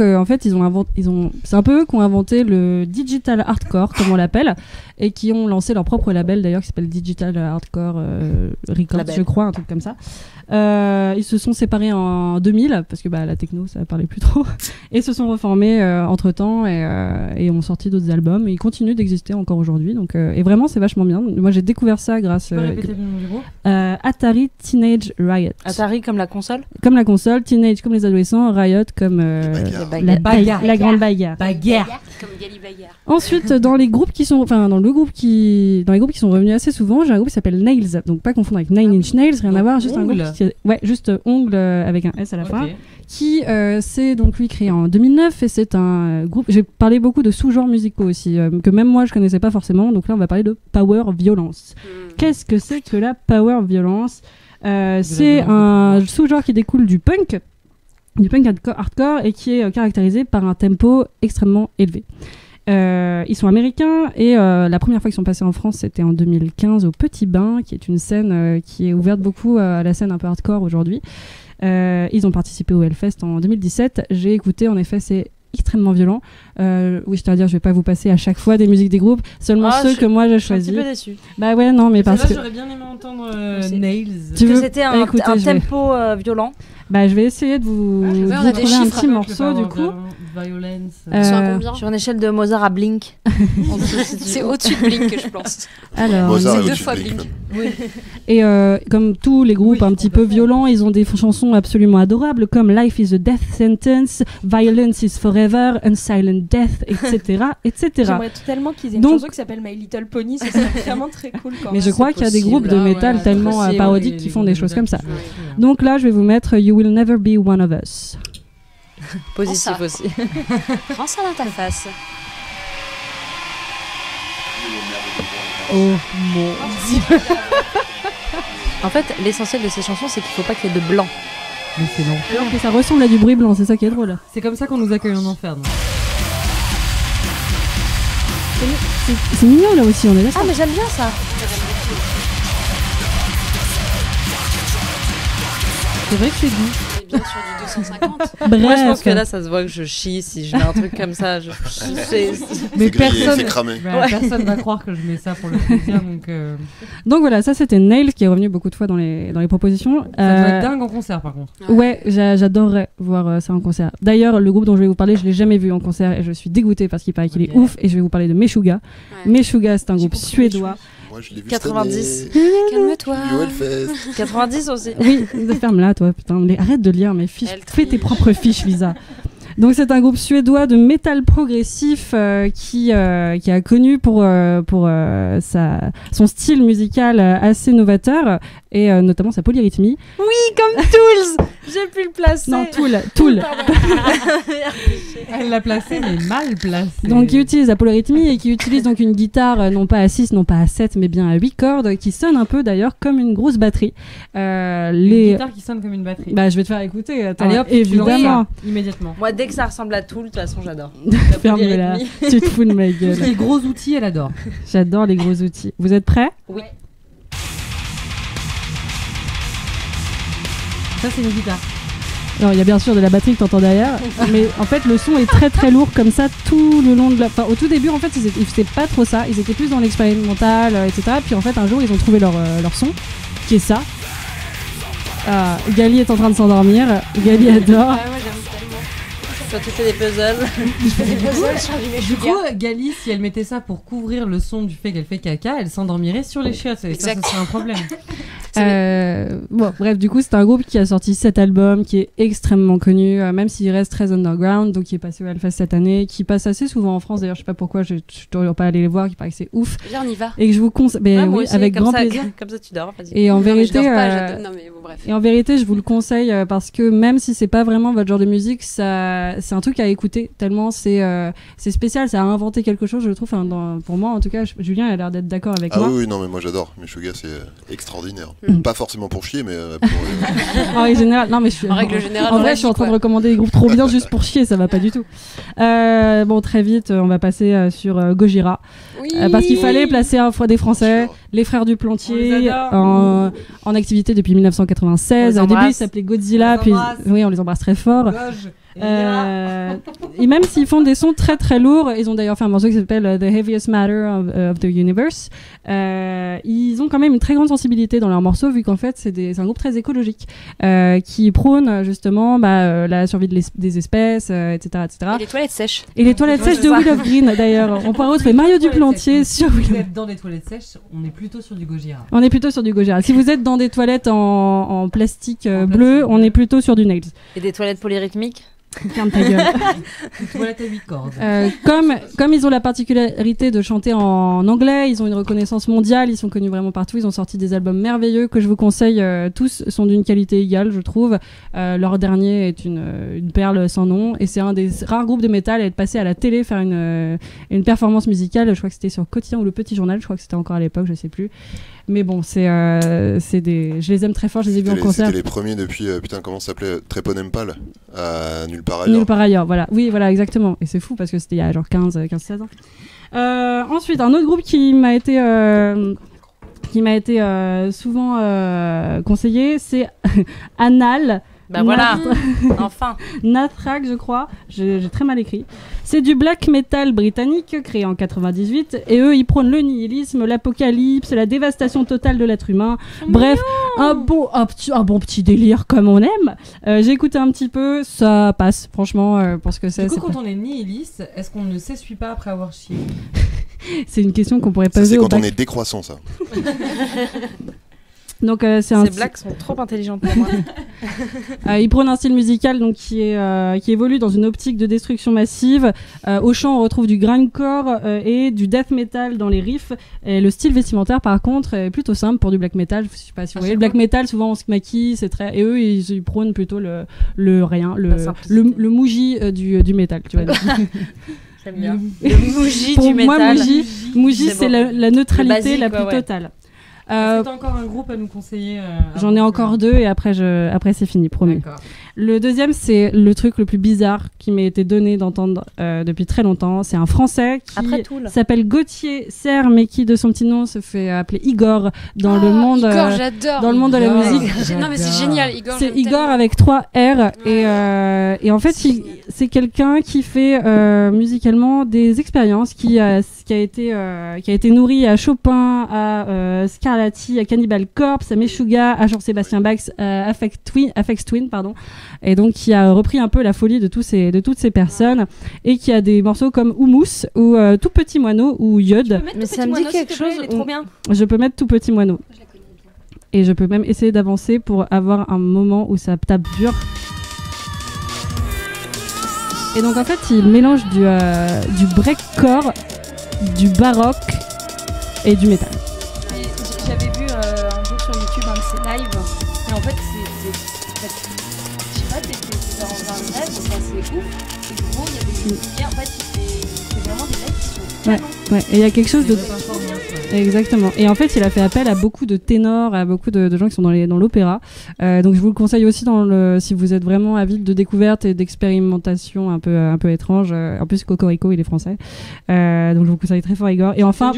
en fait, c'est un peu eux qui ont inventé le digital hardcore, comme on l'appelle, et qui ont lancé leur propre label d'ailleurs qui s'appelle Digital Hardcore Records, Label. je crois, un truc comme ça. Ils se sont séparés en 2000 parce que la techno, ça parlait plus trop, et se sont reformés entre temps et ont sorti d'autres albums. Et ils continuent d'exister encore aujourd'hui. Donc, et vraiment, c'est vachement bien. Moi, j'ai découvert ça grâce Tu peux répéter le nom du groupe Atari Teenage Riot. Atari comme la console. Comme la console, Teenage comme les adolescents, Riot comme Les bagarres. la grande bagarre. Bagarre. Comme Gali Bagarre. Ensuite, dans les groupes qui sont revenus assez souvent, j'ai un groupe qui s'appelle Nails, donc pas confondre avec Nine Inch Nails, rien à voir, juste un groupe. Ongles. Ouais, juste ongle avec un S à la fin. Ok. Qui s'est donc lui créé en 2009 et c'est un groupe. J'ai parlé beaucoup de sous-genres musicaux aussi que même moi je connaissais pas forcément. Donc là on va parler de power violence. Qu'est-ce que c'est que la power violence? C'est un sous-genre qui découle du punk hardcore et qui est caractérisé par un tempo extrêmement élevé. Ils sont américains et la première fois qu'ils sont passés en France c'était en 2015 au Petit Bain, qui est une scène qui est ouverte beaucoup à la scène un peu hardcore aujourd'hui. Ils ont participé au Hellfest en 2017. J'ai écouté, en effet, c'est extrêmement violent. Oui, je tiens à dire, je vais pas vous passer à chaque fois des musiques des groupes, seulement ceux que moi j'ai choisis. Je suis un petit peu déçue. Bah ouais, non, mais parce Là, que j'aurais bien aimé entendre Nails. Tu Que veux c'était un écouter, je vais. tempo violent. bah je vais essayer de vous, je de vois, vous on a des trouver un chiffres, petit morceau du coup. Violence. Ils sont à Euh, combien? Sur une échelle de Mozart à Blink. C'est au-dessus de Blink que je pense. Alors, Mozart c'est est deux au-dessus fois de Blink, Blink. même. et comme tous les groupes Oui, un petit peu complètement. violents, ils ont des chansons absolument adorables comme Life is a Death Sentence, Violence is Forever, Unsilent Death, etc., etc. J'aimerais tellement qu'ils aient une Donc- chanson qui s'appelle My Little Pony, ça serait vraiment très cool quand Mais même. je crois qu'il y a des groupes de métal tellement parodiques qui font des choses comme ça. Donc là, je vais vous mettre You Will Never Be One of Us. Positif ça. aussi. Prends ça dans ta face. Oh mon dieu. En fait, l'essentiel de ces chansons, c'est qu'il faut pas qu'il y ait de blanc. Mais c'est long. Alors que ça ressemble à du bruit blanc, c'est ça qui est drôle. C'est comme ça qu'on nous accueille en enfer. donc. C'est mignon là aussi, on est d'accord. Ah, mais j'aime bien ça. C'est vrai que c'est doux. On est bien sur du 250. Bref, Moi, je pense que là, ça se voit que je chie si je mets un truc comme ça. Mais Fait griller, personne, fait cramer. bah, personne va croire que je mets ça pour le plaisir. Donc, donc voilà, ça c'était Nail qui est revenu beaucoup de fois dans les propositions. ça doit être dingue en concert par contre. Ouais, j'adorerais voir ça en concert. D'ailleurs, le groupe dont je vais vous parler, je l'ai jamais vu en concert et je suis dégoûtée parce qu'il paraît qu'il est Ok. ouf. Et je vais vous parler de Meshuggah. Ouais. Meshuggah, c'est un groupe suédois. Moi, je l'ai vu 90. cette année. Calme-toi. Du Hellfest. 90 aussi. Oui, ferme-la toi, putain. Mais arrête de lire mes fiches. Elle Fais tes triche. propres fiches, Lisa. Donc c'est un groupe suédois de métal progressif qui a connu pour son style musical assez novateur et notamment sa polyrythmie. Oui, comme Tools. J'ai pu le placer. Non, Tool. Elle l'a placé, mais mal placé. Donc qui utilise la polyrythmie et qui utilise donc une guitare non pas à 6, non pas à 7, mais bien à 8 cordes, qui sonne un peu d'ailleurs comme une grosse batterie. Une guitare qui sonne comme une batterie. Bah je vais te faire écouter, attends, Allez hop, tu lances évidemment. ça, immédiatement. Moi, dès que ça ressemble à Tool, de toute façon, j'adore. Ferme-la, tu te fous de ma gueule. Les gros outils, elle adore. J'adore les gros outils. Vous êtes prêts? Oui. Ça, c'est une guitare. Alors il y a bien sûr de la batterie que t'entends derrière, mais en fait le son est très très lourd comme ça tout le long de la... Enfin au tout début en fait ils faisaient pas trop ça, ils étaient plus dans l'expérimental, etc. Puis en fait un jour ils ont trouvé leur son, qui est ça. Ah, Gali est en train de s'endormir, Gali adore. Ouais, moi j'aime tellement. Toi, tu fais des puzzles. Du coup, Gali, si elle mettait ça pour couvrir le son du fait qu'elle fait caca, elle s'endormirait sur les chiottes. Et ça, Exact. ce serait un problème. Bon, bref, du coup, c'est un groupe qui a sorti 7 albums, qui est extrêmement connu, même s'il reste très underground, donc qui est passé au Hellfest cette année, qui passe assez souvent en France. D'ailleurs, je sais pas pourquoi, je dois pas aller les voir, qui paraît que c'est ouf. Viens, on y va. Et que je vous conseille, mais Ah, moi oui, aussi, avec comme grand ça, plaisir. Comme ça, tu dors. Vas-y. Et en Non, mais je vérité, dors pas, j'adore. Non, mais bon, bref. et en vérité, je vous le conseille parce que même si c'est pas vraiment votre genre de musique, ça, c'est un truc à écouter tellement c'est spécial, ça a inventé quelque chose, je trouve. Enfin, pour moi, en tout cas, Julien a l'air d'être d'accord avec Ah moi. oui, non, mais moi j'adore. Meshuggah, c'est extraordinaire. Mm. Pas forcément pour chier, mais pour. En règle générale, non mais je suis. En règle générale, En dans vrai, la je suis en vie, train de quoi. recommander des groupes trop bien juste pour chier, ça va pas du tout. Bon, très vite, on va passer sur Gojira. Oui. Parce qu'il fallait placer un fois des Français, les frères du Plantier, On les adore. en activité depuis 1996. On les Au début, ils embrasse. s'appelaient Godzilla, On les puis embrasse. oui, on les embrasse très fort. Gauge. Et même s'ils font des sons très très lourds, ils ont d'ailleurs fait un morceau qui s'appelle The Heaviest Matter of the Universe. Ils ont quand même une très grande sensibilité dans leurs morceaux, vu qu'en fait c'est un groupe très écologique qui prône justement la survie des espèces, etc., etc. Et les toilettes sèches. Et les toilettes sèches de Will of Green d'ailleurs. On pourra retrouver Mario Duplantier sur Si Will vous of... êtes dans des toilettes sèches, on est plutôt sur du Gojira. On est plutôt sur du Gojira. Si vous êtes dans des toilettes en plastique En bleu, plastique on bleu. est plutôt sur du Nails. Et des toilettes polyrythmiques. Ferme ta gueule. Toilette à 8 cordes. Comme ils ont la particularité de chanter en anglais, ils ont une reconnaissance mondiale, ils sont connus vraiment partout, ils ont sorti des albums merveilleux que je vous conseille, tous sont d'une qualité égale, je trouve. Leur dernier est une perle sans nom, et c'est un des rares groupes de métal à être passé à la télé faire une performance musicale. Je crois que c'était sur Quotidien ou Le Petit Journal, je crois que c'était encore à l'époque, je sais plus. Mais bon, je les aime très fort, je les ai vus en concert. C'était les premiers depuis, comment ça s'appelait, Tréponempal, à Nulle part ailleurs. Nulle part ailleurs, voilà. Oui, voilà, exactement. Et c'est fou parce que c'était il y a genre 15-16 ans. Ensuite, un autre groupe qui m'a été souvent conseillé, c'est Anal. Bah voilà, enfin. Nathrak, je crois. J'ai très mal écrit. C'est du black metal britannique créé en 98 et eux, ils prônent le nihilisme, l'apocalypse, la dévastation totale de l'être humain. Bref, un bon petit délire comme on aime. J'ai écouté un petit peu, ça passe, franchement, pour ce que c'est. Du coup, quand on est nihiliste, est-ce qu'on ne s'essuie pas après avoir chié? C'est une question qu'on pourrait Ça, poser c'est au quand bac. on est décroissant, ça. Donc Ces blagues sont trop intelligentes pour moi. il prône un style musical donc qui évolue dans une optique de destruction massive. Au chant, on retrouve du grindcore et du death metal dans les riffs. Et le style vestimentaire, par contre, est plutôt simple pour du black metal. Je sais pas si vous voyez. Le black metal, souvent on se maquille, c'est très. Et eux, ils prônent plutôt le mouji du métal. Tu vois. J'aime bien. Le mouji du métal. Moi, mouji, c'est la neutralité basique, la plus ouais. totale. Est-ce que t'as encore un groupe à nous conseiller J'en ai encore deux et après c'est fini, promis. D'accord. Le deuxième, c'est le truc le plus bizarre qui m'a été donné d'entendre depuis très longtemps. C'est un Français qui s'appelle Gauthier Serre, mais qui de son petit nom se fait appeler Igor dans le monde. Igor, j'adore. Dans le monde de la musique. Non mais c'est génial, Igor. C'est Igor avec 3 R et en fait c'est quelqu'un qui fait musicalement des expériences qui a été nourri à Chopin, à Scarlatti, à Cannibal Corpse, à Meshuggah, à Jean-Sébastien Bach, à Aphex Twin, pardon. Et donc qui a repris un peu la folie de toutes ces personnes et qui a des morceaux comme Houmous ou Tout Petit Moineau ou Yod. Mais ça me dit quelque chose. Il est trop bien. Je peux mettre Tout Petit Moineau. Et je peux même essayer d'avancer pour avoir un moment où ça tape dur. Et donc en fait, il mélange du breakcore, du baroque et du métal. J'avais vu un jour sur YouTube un de ses lives, et en fait, je sais pas, t'es dans un rêve, c'est assez ouf, et gros, il y a des musiciens, en fait, c'est vraiment des lives qui sont Ouais, ouais. Et il y a quelque chose de... Exactement. Et en fait, il a fait appel à beaucoup de ténors, à beaucoup de gens qui sont dans l'opéra. Donc, je vous le conseille aussi si vous êtes vraiment avide de découvertes et d'expérimentation un peu étranges. En plus, Cocorico, il est français. Donc, je vous conseille très fort, Igor. Et enfin,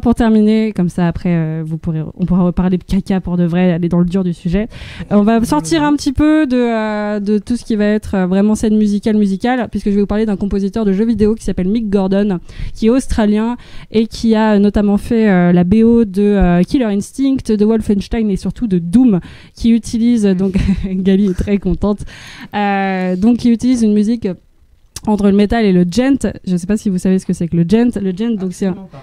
pour terminer, comme ça, après, on pourra reparler de caca pour de vrai, aller dans le dur du sujet. On va sortir un petit peu de tout ce qui va être vraiment scène musicale, puisque je vais vous parler d'un compositeur de jeux vidéo qui s'appelle Mick Gordon, qui est australien et qui a notamment fait la BO de Killer Instinct, de Wolfenstein et surtout de Doom, qui utilise, donc Gali est très contente, donc qui utilise une musique entre le metal et le gent. Je sais pas si vous savez ce que c'est que le gent. Le gent, donc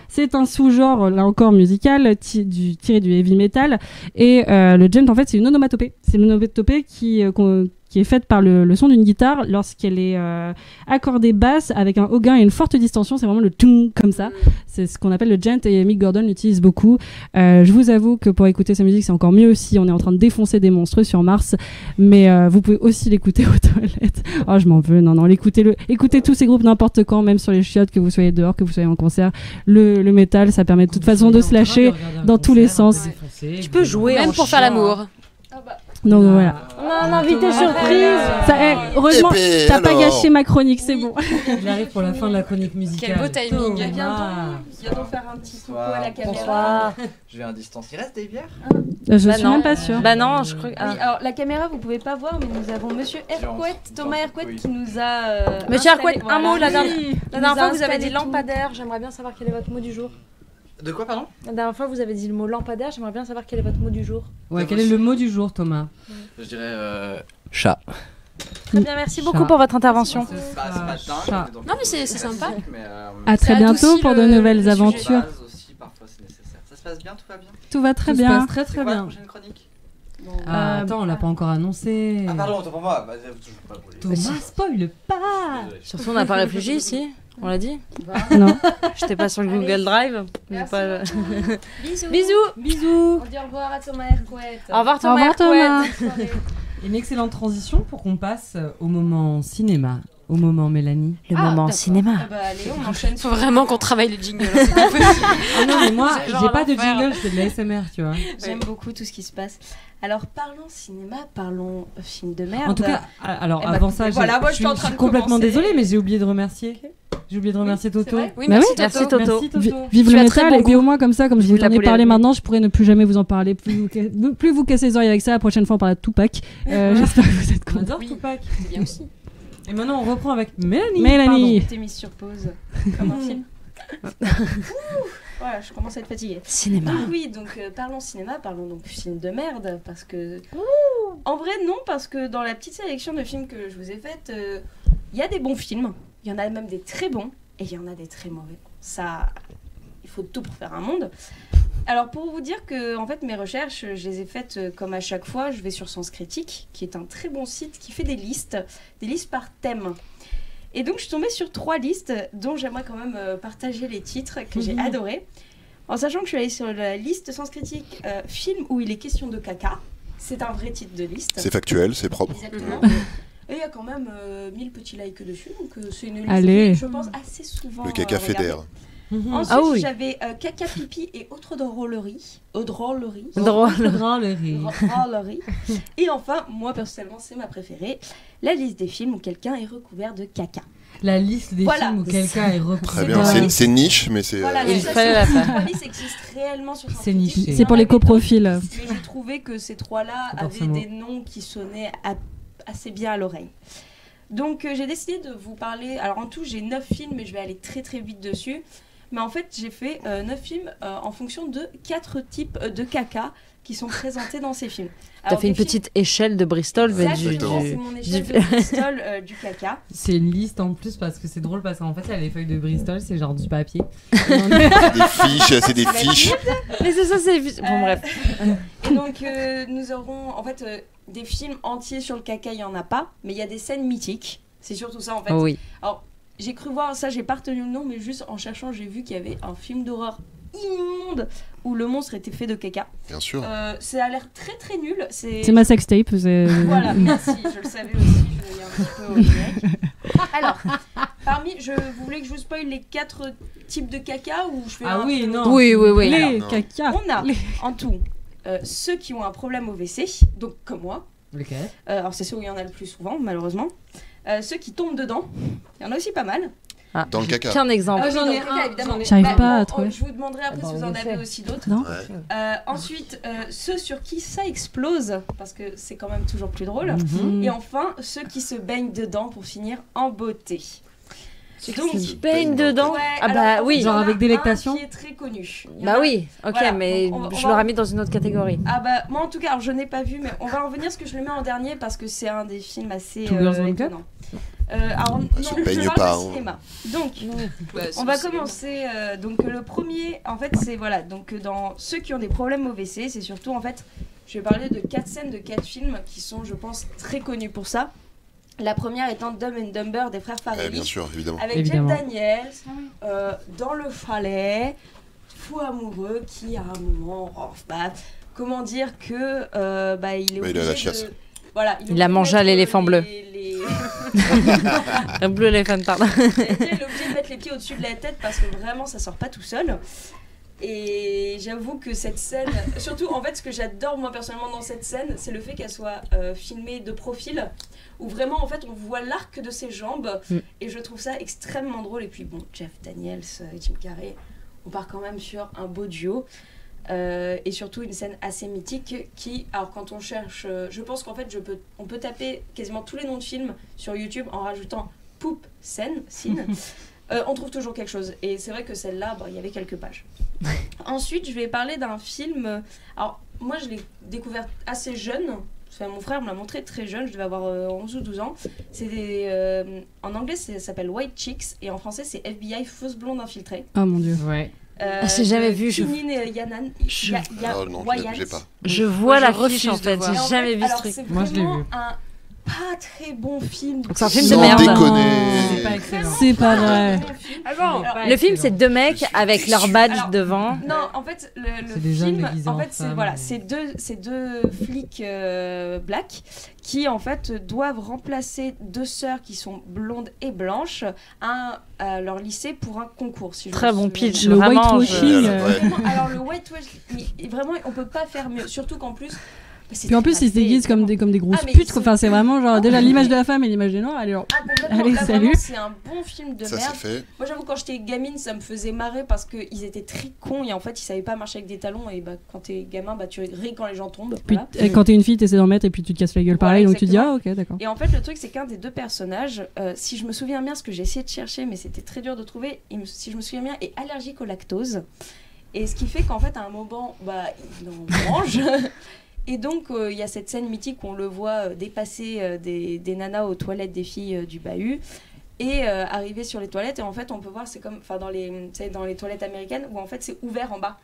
c'est un sous-genre, là encore musical, tiré du heavy metal. Et le gent, en fait, c'est une onomatopée. C'est une onomatopée qui est faite par le son d'une guitare lorsqu'elle est accordée basse avec un haut gain et une forte distension. C'est vraiment le tung comme ça. C'est ce qu'on appelle le gent et Mick Gordon l'utilise beaucoup. Je vous avoue que pour écouter sa musique, c'est encore mieux aussi. On est en train de défoncer des monstres sur Mars. Mais vous pouvez aussi l'écouter aux toilettes. Oh, je m'en veux. Non, écoutez tous ces groupes n'importe quand, même sur les chiottes, que vous soyez dehors, que vous soyez en concert. Le métal, ça permet de toute façon de se lâcher dans tous les sens. Tu peux jouer même pour faire l'amour. Donc voilà. On a un invité surprise. Heureusement, t'as pas gâché ma chronique, c'est bon. Il arrive pour la fin de la chronique musicale. Quel beau timing. Viens faire un petit coucou à la caméra. Bonsoir. Je vais à distance. Il reste des bières? Je suis même pas sûre. Bah non, je crois que... Oui, alors la caméra vous pouvez pas voir, mais nous avons Monsieur Hercouet, Thomas Hercouet, qui nous a. Monsieur Hercouet, un mot la dernière fois vous avez installé dit lampadaire. J'aimerais bien savoir quel est votre mot du jour. De quoi, pardon? La dernière fois vous avez dit le mot lampadaire. J'aimerais bien savoir quel est votre mot du jour. Ouais, quel est le mot du jour, Thomas? Je dirais chat. Très bien, merci beaucoup pour votre intervention. C'est pas dingue. Non, mais c'est sympa. À très bientôt pour de nouvelles aventures. Aussi, parfois c'est nécessaire. Ça se passe bien, tout va bien? Tout va très Tout bien. se passe très C'est quoi la bien. prochaine chronique? Attends, on l'a pas encore annoncé. Ah pardon, autant pour moi. Bah, toujours pas brûlé. Thomas, spoil pas. Désolé. Surtout, on n'a pas réfléchi ici. On l'a dit. Non. J'étais pas sur le Google Drive. J'ai pas- Bisous. Bisous. Bisous. On dit au revoir à Thomas Hercouette. Au revoir Au Thomas. revoir, Thomas. Hercouet. Une excellente transition pour qu'on passe au moment cinéma, au moment Mélanie. Le moment d'accord. cinéma. Ah bah allez, on enchaîne. Faut vraiment qu'on travaille le jingle. Hein, c'est pas possible. Ah non, mais moi, C'est genre j'ai pas de l'enfer. jingle, c'est de l'ASMR, tu vois. J'aime beaucoup tout ce qui se passe. Alors parlons cinéma, parlons film de merde. En tout cas, alors Eh ben, avant ça, voilà, moi, je j'étais en train suis de complètement commencer. désolée, mais j'ai oublié de remercier. J'ai oublié de remercier c'est Toto. vrai Oui, Bah merci, oui. Toto. Merci, Toto. Merci Toto. Vive Tu le as très métal, bon et puis goût. au moins comme ça, comme je Vive vous la en ai parlé polémique. maintenant, je pourrais ne plus jamais vous en parler. Plus vous cassez les oreilles avec ça, la prochaine fois on parle de Tupac. J'espère que vous êtes On contents. adore Tupac. C'est bien aussi. Et maintenant, on reprend avec Mélanie. Mélanie. J'étais mise sur pause comme un film. Voilà, je commence à être fatiguée. Cinéma. Donc oui, donc parlons cinéma, parlons donc film de merde, parce que... En vrai, non, parce que dans la petite sélection de films que je vous ai faite, il y a des bons films, il y en a même des très bons, et il y en a des très mauvais. Ça, il faut tout pour faire un monde. Alors pour vous dire que en fait mes recherches, je les ai faites comme à chaque fois, je vais sur Sens Critique, qui est un très bon site qui fait des listes par thème. Et donc je suis tombée sur 3 listes dont j'aimerais quand même partager les titres que j'ai adorés. En sachant que je suis allée sur la liste Sens Critique, film où il est question de caca. C'est un vrai titre de liste. C'est factuel, c'est propre. Exactement. Et il y a quand même 1000 petits likes dessus, donc c'est une liste Allez. qui, je pense, assez souvent Le caca regardée. fédère. Ensuite, Ah oui. j'avais caca, pipi et autres drôleries. Drôleries. Drôle. Drôleries. Et enfin, moi personnellement, c'est ma préférée, la liste des films où quelqu'un est recouvert de caca. La liste des Voilà. films où quelqu'un est recouvert. Très bien, c'est niche, mais c'est. Voilà, Il donc ça, fallait la ces faire. 3 listes existent réellement sur Sens C'est Critique. niché. Il y C'est en pour les avait d'autres, coprofils. mais j'ai trouvé que ces 3-là avaient Forcément. des noms qui sonnaient assez bien à l'oreille. Donc j'ai décidé de vous parler, alors en tout j'ai 9 films mais je vais aller très très vite dessus. Mais en fait j'ai fait 9 films en fonction de 4 types de caca qui sont présentés dans ces films. T'as Alors, fait une des films- petite échelle de Bristol, mais Exactement, c'est mon échelle du- de Bristol du caca. C'est une liste en plus parce que c'est drôle parce qu'en fait, il y a les feuilles de Bristol, c'est genre du papier. Des fiches, c'est des fiches. Mais c'est ça, c'est. Bon, bref. Et donc nous aurons en fait des films entiers sur le caca, il n'y en a pas, mais il y a des scènes mythiques. C'est surtout ça en fait. Oui. J'ai cru voir ça, j'ai pas retenu le nom, mais juste en cherchant, j'ai vu qu'il y avait un film d'horreur immonde où le monstre était fait de caca. Bien sûr. Ça a l'air très très nul. C'est ma sextape. Voilà, merci, je le savais aussi, je l'ai un petit peu au numérique. Alors, vous voulez que je vous spoil les 4 types de caca ou je fais Ah un oui, peu- non. Oui, oui, oui. Les non. caca. On a en tout ceux qui ont un problème au WC, donc comme moi. Lequel? Alors c'est ceux où il y en a le plus souvent, malheureusement. Ceux qui tombent dedans, il y en a aussi pas mal. Ah, Dans le j'ai caca. qu'un exemple. Ah oui, j'en dans ai le caca, un, évidemment. j'en ai- J'arrive pas à bon, trouver. je vous demanderai après Ah si bah, vous en on avez essaie. aussi d'autres. Non. Ouais. Ensuite, ceux sur qui ça explose, parce que c'est quand même toujours plus drôle. Mhm. Et enfin, ceux qui se baignent dedans pour finir en beauté. Donc, Se baigne dedans. ouais, Ah bah alors, oui. il y en Genre a avec délectation un qui est très connu. Il y en Bah a- oui, ok, Voilà, mais donc on je va- l'aurais mis dans une autre catégorie. Ah bah moi en tout cas, alors, je n'ai pas vu, mais on va en revenir parce que je le mets en dernier parce que c'est un des films assez Two Girls, One Cup étonnants. Alors non, se je baigne parle pas, de hein. cinéma. Donc on va commencer. Donc le premier, en fait, c'est voilà. Donc dans ceux qui ont des problèmes au WC, c'est surtout en fait, je vais parler de 4 scènes de 4 films qui sont, je pense, très connus pour ça. La première étant Dumb and Dumber des frères Ouais, bien Farrelly, sûr, évidemment. avec Évidemment. Jeff Daniels, dans le chalet, fou amoureux qui à un moment, comment dire que il est Bah, il obligé a la chiasse. de... Voilà, Il a mangé à l'éléphant bleu. Un bleu éléphant, pardon. Il est obligé de mettre les pieds au-dessus de la tête parce que vraiment ça sort pas tout seul. Et j'avoue que cette scène, surtout en fait ce que j'adore moi personnellement dans cette scène, c'est le fait qu'elle soit filmée de profil, où vraiment en fait on voit l'arc de ses jambes, et je trouve ça extrêmement drôle. Et puis bon, Jeff Daniels et Jim Carrey, on part quand même sur un beau duo. Et surtout une scène assez mythique qui, alors quand on cherche, je pense qu'en fait on peut taper quasiment tous les noms de films sur YouTube en rajoutant poop scene, on trouve toujours quelque chose. Et c'est vrai que celle-là, il y avait quelques pages. Ensuite, je vais parler d'un film. Alors, moi, je l'ai découvert assez jeune. Enfin, mon frère me l'a montré très jeune, je devais avoir 11 ou 12 ans. En anglais, ça s'appelle White Chicks, et en français, c'est FBI, fausse blonde infiltrée. Oh mon dieu. Ouais. J'ai jamais vu. Kinin Yanan. Oh non, j'ai pas. Je vois Moi, la je refuse fiche en de fait. voir. J'ai jamais vu ce truc. Moi, je l'ai vu. Un pas très bon film. Donc c'est un film de Sans merde. déconner. C'est pas excellent. C'est pas vrai. Le film, c'est deux mecs avec leur badge devant. Non, en fait, le C'est des jeunes film, déguisés en en fait, c'est femmes. voilà, c'est deux flics black qui en fait doivent remplacer deux sœurs qui sont blondes et blanches à leur lycée pour un concours. Si je Très me bon souviens pitch, bien. Le vraiment. whitewashing. Ouais. Vraiment, alors le whitewashing, vraiment, on peut pas faire mieux. Surtout qu'en plus. Puis en plus, ils se déguisent comme des grosses Ah, mais putes. ils sont Enfin, c'est vraiment genre déjà l'image de la femme et l'image des noirs. Allez, alors, complètement. Allez, Là, salut. vraiment, c'est un bon film de Ça merde. c'est fait. Moi, j'avoue, quand j'étais gamine, ça me faisait marrer parce qu'ils étaient très cons et en fait, ils savaient pas marcher avec des talons. Et bah, quand t'es gamin, bah, tu ris quand les gens tombent. puis, Voilà. quand t'es une fille, t'essaies d'en mettre et puis tu te casses la gueule Voilà, pareil. Donc tu dis, exactement. ah ok, d'accord. Et en fait, le truc, c'est qu'un des deux personnages, si je me souviens bien, ce que j'ai essayé de chercher, mais c'était très dur de trouver, si je me souviens bien, est allergique au lactose. Et ce qui fait qu'en fait, à un moment, bah, il en mange. Et donc, il y a cette scène mythique où on le voit dépasser des nanas aux toilettes des filles du bahut et arriver sur les toilettes. Et en fait, on peut voir, c'est comme dans les toilettes américaines où en fait, c'est ouvert en bas.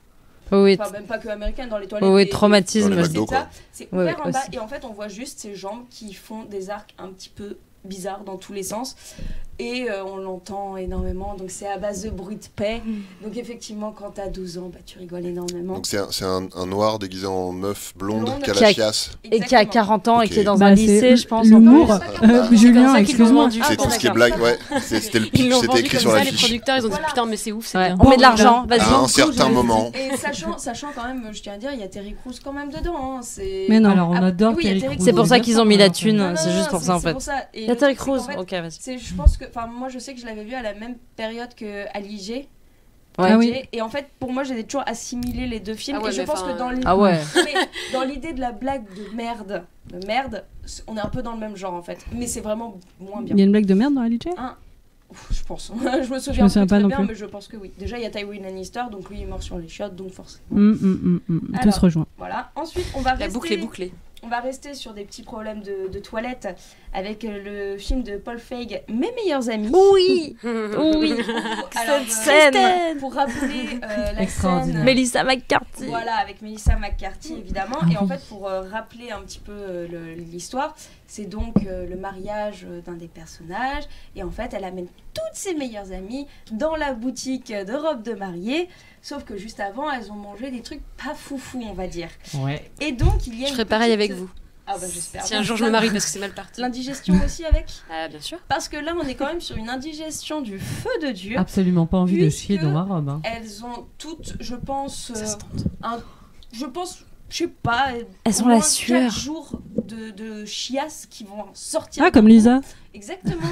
Oui, Enfin, même pas que américaines, dans les toilettes. oui, des- traumatisme. Dans les c'est McDo, quoi. ça, c'est Ouais, ouvert ouais, en bas aussi. et en fait on voit juste ses jambes qui font des arcs un petit peu bizarres dans tous les sens et on l'entend énormément, donc c'est à base de bruit de paix. Donc effectivement quand t'as 12 ans, bah, tu rigoles énormément. Donc c'est un noir déguisé en meuf blonde Blonde. qui a Qui a- la chiasse. Et qui a Exactement. 40 ans et Ok. qui est dans Bah, un c'est lycée, je pense. l'humour. encore. C'est comme Julien, ça qu'ils l'ont excuse-moi. vendu. Ah, C'est bon, tout ce qui est d'accord. blague, ouais. C'était le Ils pitch, l'ont c'était vendu écrit comme sur ça, la les fiche. producteurs, ils ont dit Voilà. putain, mais c'est ouf, c'est Ouais. bien. On met de l'argent, vas-y. À un certain moment. Et sachant quand même, je tiens à dire, il y a Terry Crews quand même dedans. Hein, c'est... Mais non. Alors, on Ah, adore oui, il y a Terry Terry Crews. C'est pour ça Bien qu'ils sûr, ont mis on la adore thune. Terry C'est juste pour ça, en fait. pour ça. Et Il y a le Terry truc, c'est Crews. qu'en fait, Ok, vas-y. je pense que, moi je sais que je l'avais vu à la même période que Ali Ouais. Ah oui. Et en fait, pour moi, j'ai toujours assimilé les deux films. Ah ouais, et je mais pense enfin, que dans Ah ouais. dans l'idée de la blague de merde, on est un peu dans le même genre en fait. Mais c'est vraiment moins bien. Il y a une blague de merde dans Ali J. Ouf, je pense. Je me souviens souviens plus pas très non bien, plus. mais je pense que oui. Déjà, il y a Tywin Lannister, donc lui, il est mort sur les chiottes, donc forcément. Tout Alors. se rejoint. Voilà. Ensuite, on va La rester... boucle est bouclée. On va rester sur des petits problèmes de toilette avec le film de Paul Feig, Mes meilleurs amis. Oui, oui. Alors, Cette scène. pour rappeler la Extraordinaire. scène. Melissa McCarthy. Voilà, avec Melissa McCarthy évidemment. Et en fait, pour rappeler un petit peu l'histoire, c'est donc le mariage d'un des personnages. Et en fait, elle amène toutes ses meilleures amies dans la boutique de robes de mariée. Sauf que juste avant, elles ont mangé des trucs pas foufou, on va dire. Ouais. Et donc, il y a Je une ferai pareil petite- avec vous. Ah bah j'espère. Si un jour je me marie parce que c'est mal parti. L'indigestion aussi avec. Ah, bien sûr. Parce que là, on est quand même sur une indigestion du feu de Dieu. Absolument pas envie de Puisque- chier dans ma robe. Hein. Elles ont toutes, je pense, Ça se tente. je sais pas, Elles au ont la moins sueur. 4 jours de chiasse qui vont sortir. Ah, comme d'un coup. Lisa. Exactement.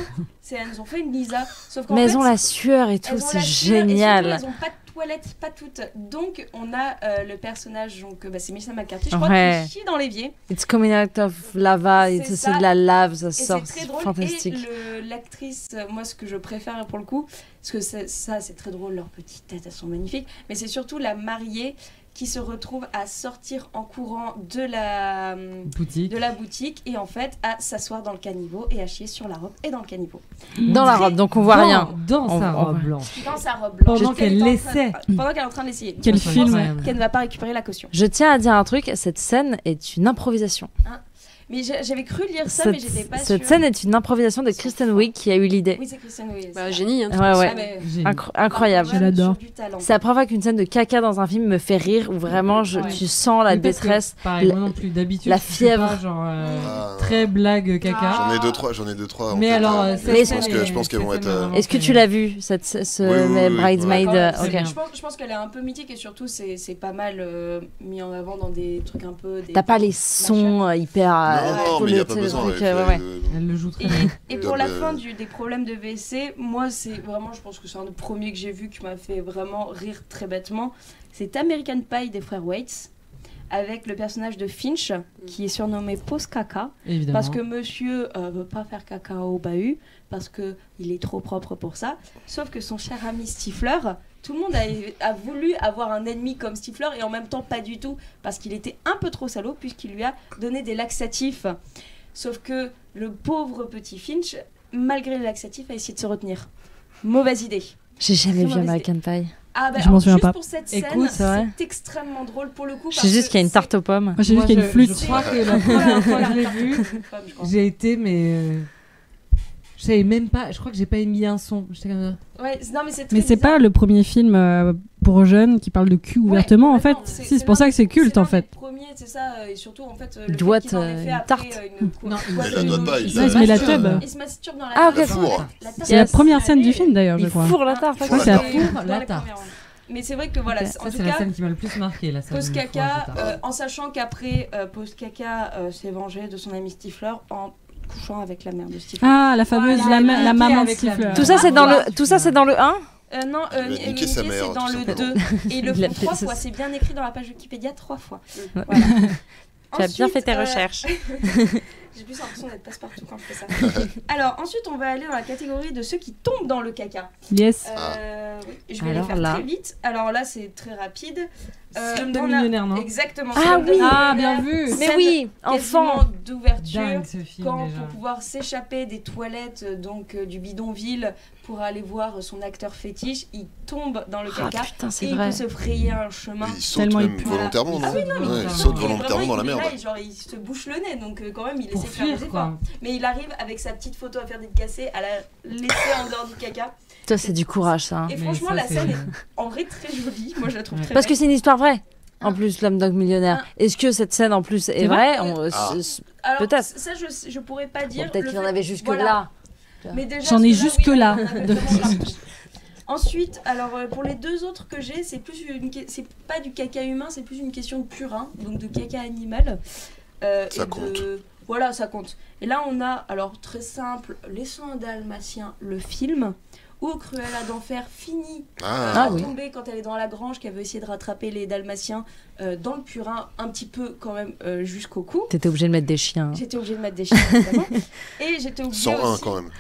Elles ont fait une Lisa. Sauf qu'en Mais fait, elles ont la sueur et tout, elles ont c'est la sueur et génial. surtout, elles ont pas de toilette, pas toutes. Donc, on a le personnage, donc c'est Melissa McCarthy, je crois, Ouais. qui chie dans l'évier. It's coming out of lava, C'est c'est ça. de la lave, ça Et sort, c'est très c'est drôle. fantastique. Et l'actrice, moi, ce que je préfère pour le coup, parce que c'est très drôle, leurs petites têtes, elles sont magnifiques, mais c'est surtout la mariée qui se retrouve à sortir en courant de la boutique et en fait à s'asseoir dans le caniveau et à chier sur la robe et dans le caniveau. Dans la robe, donc on voit rien. Dans sa On- robe blanche. Dans sa robe blanche. Pendant qu'elle l'essaie. Pendant qu'elle est en train d'essayer. Quel Je pense film. qu'elle ne va pas récupérer la caution. Je tiens à dire un truc, cette scène est une improvisation. Mais j'avais cru lire ça, mais j'étais pas sûre. Cette scène est une improvisation de Kristen Wiig qui a eu l'idée. Oui, c'est Kristen Wiig. Bah, génie. Hein, Ouais, ouais. Ah, mais- Génial. Incroyable. Je l'adore. Sur du talent. C'est la première fois qu'une scène de caca dans un film me fait rire, où vraiment Ouais. tu sens la Oui, parce que, détresse. pareil, la- moi non plus. D'habitude, la je suis fièvre. pas, genre, Ah. très blague caca. J'en ai deux, trois. en Mais tête, alors, hein. cette je scène pense est- je pense qu'elles vont cette être. scène est vraiment Est-ce que tu l'as vu, ce Oui, Bridesmaid Ouais, ok. bien. Je pense qu'elle est un peu mythique et surtout c'est pas mal mis en avant dans des trucs un peu. T'as pas les sons hyper. Non, mais il n'y a pas le besoin. truc, elle ouais, fait, ouais. Elle le joue très Et, bien. et pour la Double- fin des problèmes de WC, moi c'est vraiment, je pense que c'est un des premiers que j'ai vu qui m'a fait vraiment rire très bêtement. C'est American Pie des frères Waits avec le personnage de Finch qui est surnommé Pause Caca Évidemment. parce que monsieur veut pas faire caca au bahut parce que il est trop propre pour ça. Sauf que son cher ami Stifler, tout le monde a voulu avoir un ennemi comme Stifler et en même temps pas du tout parce qu'il était un peu trop salaud puisqu'il lui a donné des laxatifs. Sauf que le pauvre petit Finch, malgré les laxatifs, a essayé de se retenir. Mauvaise idée. J'ai jamais Très vu mauvaise American Pie. Ah bah, Je m'en souviens juste pas. pour cette scène, Écoute, c'est vrai. c'est extrêmement drôle pour le coup. Je sais juste qu'il y a une tarte aux pommes. Moi, j'ai vu qu'il y a une flûte. Je crois que la première fois que je l'ai vu, j'ai été, mais. Je savais même pas, je crois que j'ai pas émis un son. J'étais comme ça. Ouais, non, mais c'est très Mais c'est bizarre. pas le premier film pour jeunes qui parle de cul ouvertement, en fait. complètement. Si, c'est pour ça que c'est culte, l'un en fait. des premiers, c'est ça, et surtout, en fait, le Doigt, fait qu'ils en aient fait une après, tarte. Non, Il la doit pas, il Il se met la tub. Il se masturbe dans la Ah, ok. tarte. Four. La tarte, C'est la première scène du elle film, d'ailleurs, je Il crois. fourre la tarte. Fourre c'est la la tarte. Four, dans la les tarte. premières, ouais. Mais c'est vrai que voilà, Ok. en Ça, tout c'est la cas, scène qui m'a le plus marqué, la scène. Post du Caca, four, c'est en sachant qu'après, Post Caca s'est vengé de son ami Stifler en couchant avec la mère de Stifler. Ah, la fameuse Voilà, la maman de avec la- Stifler. Tout ça, c'est dans le, tout ça, c'est dans le 1. Non, Il a niqué Niqué, sa mère, c'est dans tout le simplement. 2. Et ils le Il a font fait 3 ça. fois. C'est bien écrit dans la page Wikipédia 3 fois. Ouais. Voilà. Tu as bien Ensuite, fait tes recherches. J'ai plus l'impression d'être passe-partout quand je fais ça. Alors, ensuite, on va aller dans la catégorie de ceux qui tombent dans le caca. Yes. Oui, je vais Alors les faire là. très vite. Alors là, c'est très rapide. Slumdog on a- Millionnaire, non Exactement. Ah Slumdog oui. Ah, Millionnaire. bien vu. Mais Scène oui, enfant. quasiment d'ouverture. Dingue ce film Quand déjà. pour pouvoir s'échapper des toilettes du bidonville pour aller voir son acteur fétiche, il tombe dans le Ah caca putain, et c'est il vrai. peut se frayer un chemin. Et il saute Tellement il même pue. volontairement, non Ah oui, non, mais Ouais, il il saute saute Et volontairement vraiment, dans la il est merde. là, genre, il se bouche le nez, donc quand même il Pour essaie de faire des fuir, efforts. quoi. Mais il arrive avec sa petite photo à faire des cassés à la laisser en dehors du caca. Ça, c'est du courage, ça. hein. Et Mais franchement, ça, la c'est- scène est en vrai très jolie. Moi, je la trouve très Parce que belle. c'est une histoire vraie. En plus, Slumdog Millionnaire. Est-ce que cette scène, en plus, est vraie Ah. Alors, peut-être. ça, je pourrais pas dire. Peut-être Le qu'il y en fait- avait jusque voilà. là. Mais déjà, J'en ai ceux-là, jusque oui, là. on avait vraiment large. Ensuite, alors pour les deux autres que j'ai, c'est plus c'est pas du caca humain, c'est plus une question de purin, donc de caca animal. Ça et compte. Voilà, ça compte. Et là, on a, alors très simple, Les 101 Dalmatiens, le film, où Cruella d'Enfer finit Ah, Ah par oui. tomber quand elle est dans la grange, qu'elle veut essayer de rattraper les Dalmatiens dans le purin, un petit peu quand même jusqu'au cou. T'étais obligé de mettre des chiens. J'étais obligée de mettre des chiens, évidemment. Et j'étais obligée 101 aussi... quand même.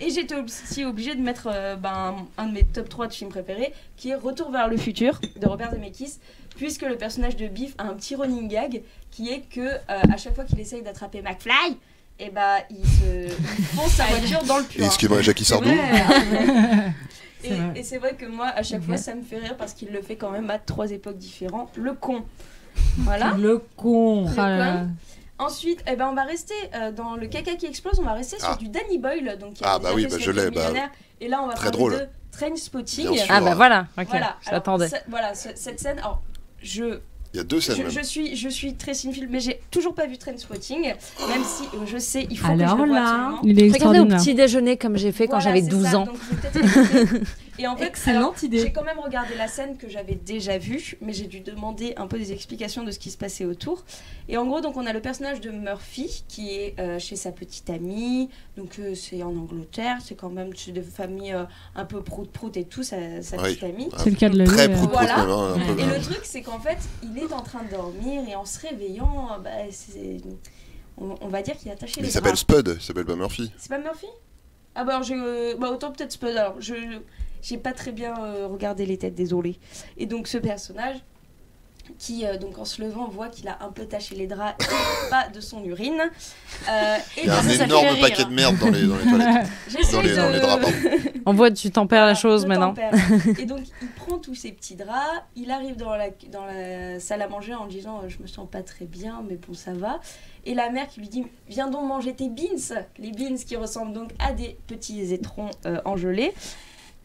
Et j'étais aussi obligée de mettre un de mes top 3 de films préférés, qui est Retour vers le futur, de Robert Zemeckis, puisque le personnage de Biff a un petit running gag, qui est que à chaque fois qu'il essaye d'attraper McFly, et il fonce sa voiture dans le Et purin. excuse-moi, Jackie Sardou. C'est vrai. Et c'est vrai que moi, à chaque fois, ça me fait rire, parce qu'il le fait quand même à 3 époques différentes. Le con. Voilà. Le con. Le Ah là là. con. Ensuite, on va rester dans le caca qui explose, on va rester sur Ah. du Danny Boyle. Donc, qui a Ah, déjà bah oui, fait bah, je Slumdog l'ai, bah, Millionnaire. Et là, on va très parler drôle. de Trainspotting. Bien sûr. Ah bah voilà, ok, Voilà. je l'attendais. Voilà, cette scène. Alors, Il y a deux scènes même. je suis très cinéphile, mais j'ai toujours pas vu Trainspotting, même si je sais, il faut que je Alors le voie là, absolument. Il est Regardez au extraordinaire. petit déjeuner comme j'ai fait quand Voilà, j'avais c'est 12 ça, ans. donc je vais peut-être éviter. Et en fait, Excellente idée. j'ai quand même regardé la scène que j'avais déjà vue, mais j'ai dû demander un peu des explications de ce qui se passait autour. Et en gros, donc on a le personnage de Murphy qui est chez sa petite amie, donc c'est en Angleterre, c'est quand même de famille un peu prout-prout et tout, sa Oui. petite amie. C'est le cas de le Très dire. prout Voilà. même, hein, un peu. Et le truc, c'est qu'en fait, il est en train de dormir et en se réveillant, on va dire qu'il a attaché Mais les il s'appelle bras. Spud, il s'appelle pas Murphy. C'est pas Murphy? Ah bah alors autant peut-être Spud. Alors j'ai pas très bien regardé les têtes, désolé. Et donc ce personnage qui donc en se levant voit qu'il a un peu taché les draps et pas de son urine. Et Il y a un ça fait énorme rire. paquet de merde dans les toilettes. J'essaie Dans les draps, pardon. On voit, tu tempères la chose je maintenant. tempère. Et donc il prend tous ses petits draps, il arrive dans la salle à manger en disant je me sens pas très bien, mais bon ça va. Et la mère qui lui dit viens donc manger tes beans, les beans qui ressemblent donc à des petits étrons en gelée.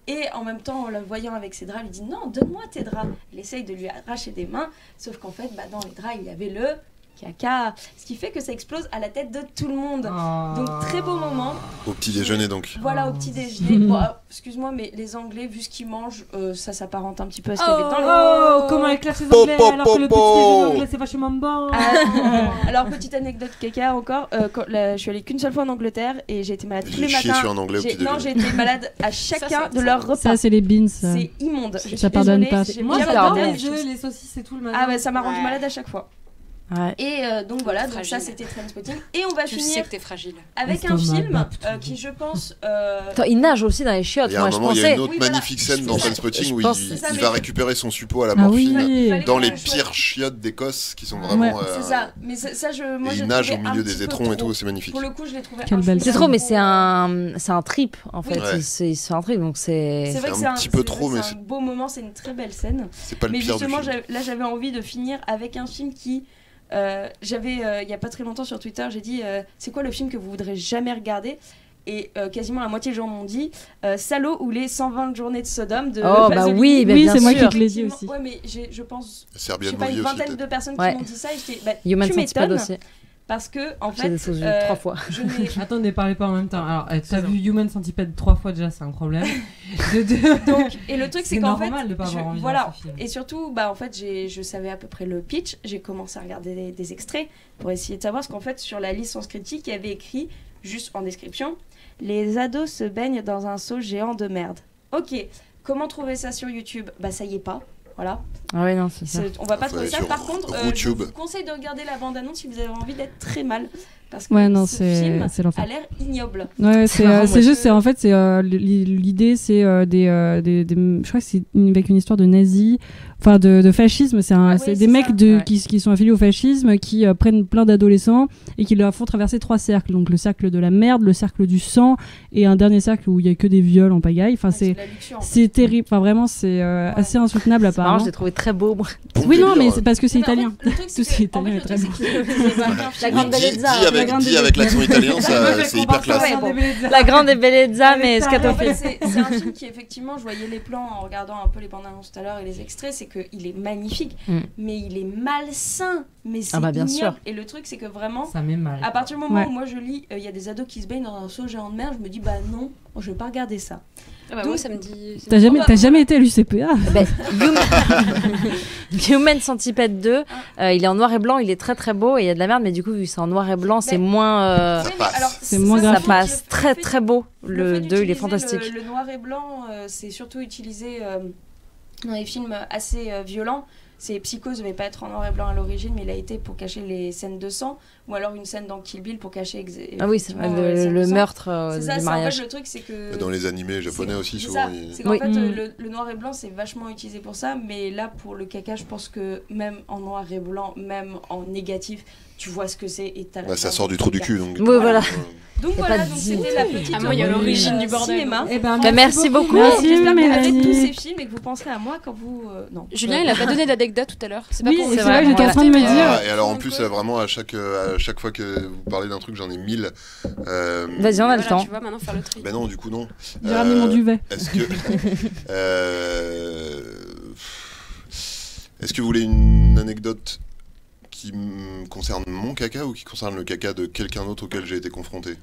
Et en même temps, en la voyant avec ses draps, elle lui dit non, donne-moi tes draps. Elle essaye de lui arracher des mains, sauf qu'en fait, dans les draps, il y avait le caca. Ce qui fait que ça explose à la tête de tout le monde. Donc, très beau moment. Au petit déjeuner donc. Voilà, au petit déjeuner. Bon, excuse-moi, mais les Anglais, vu ce qu'ils mangent, ça s'apparente un petit peu à ce qu'il y avait dans le... Oh, comment éclaire ses Po, anglais po, alors que le po, petit déjeuner po. anglais c'est vachement bon. Alors, petite anecdote caca encore. Je suis allée qu'une seule fois en Angleterre et j'ai été malade tous J'ai les chié matins. sur un anglais au petit Non, déjeuner. j'ai été malade à chacun de ça- leurs repas. Ça, c'est les beans. ça. C'est immonde. Je Ça suis pardonne désolée, pas. j'ai Moi bien j'adore j'adore regardé. les œufs, les saucisses et tout le matin. Ah ouais, ça m'a rendu malade à chaque fois. Ouais. Et donc voilà, donc Fragile. ça c'était Trainspotting. Et on va Je sais finir que t'es fragile. avec un Estomac, film bap, qui je pense... Attends, il nage aussi dans les chiottes. Il y a Moi, un je moment, il y a pensais. une autre Oui, voilà. magnifique scène dans Trainspotting Je où pense- il c'est ça, il mais- va récupérer son suppôt à la Ah morphine oui. fallait dans que les je choisisse. pires chiottes d'Écosse qui sont vraiment. C'est ça, mais ça je... Moi, Et je il nage au trouvais un milieu petit des peu étrons et trop. tout, c'est magnifique. Pour le coup, je l'ai trouvé Quelle belle C'est scène. trop, mais c'est un trip en fait. Ouais. C'est un trip, donc c'est. C'est vrai que un c'est un petit peu c'est- trop, c'est mais un c'est- beau moment, c'est une très belle scène. C'est pas le Mais pire du justement, film. là j'avais envie de finir avec un film qui... il y a pas très longtemps sur Twitter, j'ai dit c'est quoi le film que vous voudrez jamais regarder, et quasiment la moitié des gens m'ont dit Salaud ou les 120 journées de Sodome de Oh, bah Pasolini. oui, Oui, bien c'est moi sûr. qui te l'ai dit aussi. Ouais, mais je pense, je Serbian sais pas, Movie une aussi, vingtaine peut-être. de personnes Ouais. qui m'ont dit ça, et j'étais Human tu Centipede m'étonnes, aussi. parce que en J'ai fait des sauces 3 fois. je n'ai Attendez, parlez pas en même temps. Alors, t'as vu Human Centipede 3 fois déjà, c'est un problème. donc, et le truc c'est qu'en fait normal de pas avoir envie de voilà, voir ce film. et surtout bah en fait je savais à peu près le pitch, j'ai commencé à regarder des extraits pour essayer de savoir, ce qu'en fait sur la licence critique il y avait écrit juste en description: les ados se baignent dans un seau géant de merde. Ok, comment trouver ça sur YouTube? Bah ça y est pas, voilà. Ah ouais, non, c'est ça. On va pas Faut trouver aller ça. sur Par contre, je YouTube. vous conseille de regarder la bande-annonce si vous avez envie d'être très mal, parce que Ouais, non, ce film c'est l'enfer. a l'air ignoble. Ouais, C'est marrant, c'est moi, juste, c'est en fait, c'est l'idée, c'est je crois que c'est avec une histoire de nazis, enfin de fascisme. C'est Ouais, c'est c'est des mecs ça. Ouais. qui sont affiliés au fascisme, qui prennent plein d'adolescents et qui leur font traverser 3 cercles. Donc le cercle de la merde, le cercle du sang et un dernier cercle où il y a que des viols en pagaille. Enfin, Ouais, de la luxure, en fait. c'est terrible. Enfin, vraiment, c'est assez insoutenable C'est marrant, apparemment. je l'ai trouvé très beau. Moi. Bon Oui, non, délire. mais c'est parce que c'est Non, mais en italien. fait, le truc, Tout ce qui est en fait, italien le est très truc, bon. c'est que- La grande bellezza. Dit avec l'accent italien, c'est hyper classe. Ouais, bon. La grande et bellezza, mais En scatophile. fait, c'est un film qui, effectivement, je voyais les plans en regardant un peu les bandes annonces tout à l'heure et les extraits, c'est qu'il est magnifique, mais il est malsain. Mais c'est bah, bien ignoble. sûr. Et le truc, c'est que vraiment, Ça met mal. à partir du moment Ouais. où moi je lis, il y a des ados qui se baignent dans un seau géant de merde, je me dis, bah non, je vais pas regarder ça. Ah bah, moi, ça me dit. T'as jamais été à l'UCPA? Ben, Human Centipede 2, il est en noir et blanc, il est très très beau et il y a de la merde, mais du coup, vu que c'est en noir et blanc, c'est Mais- moins. Ça Oui, mais passe. alors, C'est moins ça, Ça graphique. passe très très beau. Le fait 2, il est d'utiliser fantastique. Le noir et blanc, c'est surtout utilisé dans les films assez violents. C'est Psycho devait pas être en noir et blanc à l'origine, mais il a été pour cacher les scènes de sang, ou alors une scène dans Kill Bill pour cacher Ah oui, c'est vrai, effectivement, les scènes le de sang. meurtre C'est ça, du c'est en mariage. fait le truc, c'est que Dans les animés japonais aussi, c'est souvent. ça, ils- c'est qu'en Oui. fait Mm. le noir et blanc c'est vachement utilisé pour ça, mais là pour le caca, je pense que même en noir et blanc, même en négatif, tu vois ce que c'est et t'as la Bah, ça peur sort du trou du cul. Donc, Oui, voilà. Donc Y a voilà, pas de donc dignité. c'était la petite Ah, moi, il y a l'origine du bordel. cinéma. Eh ben, Bah, merci beaucoup. Merci, J'espère Mélanie. qu'avec tous ces films et que vous penserez à moi quand vous non. Julien, il a pas donné d'anecdote tout à l'heure. C'est pas Oui, pour c'est c'est vrai, vrai, j'étais en voilà. train de me Mais, dire. Ah, et alors en plus, vraiment, à chaque fois que vous parlez d'un truc, j'en ai 1000. Vas-y, on a le voilà, temps. tu vois, maintenant faire le tri. Ben non, du coup, non. J'ai ramené mon duvet. Est-ce que vous voulez une anecdote qui concerne mon caca ou qui concerne le caca de quelqu'un d'autre auquel j'ai été confronté?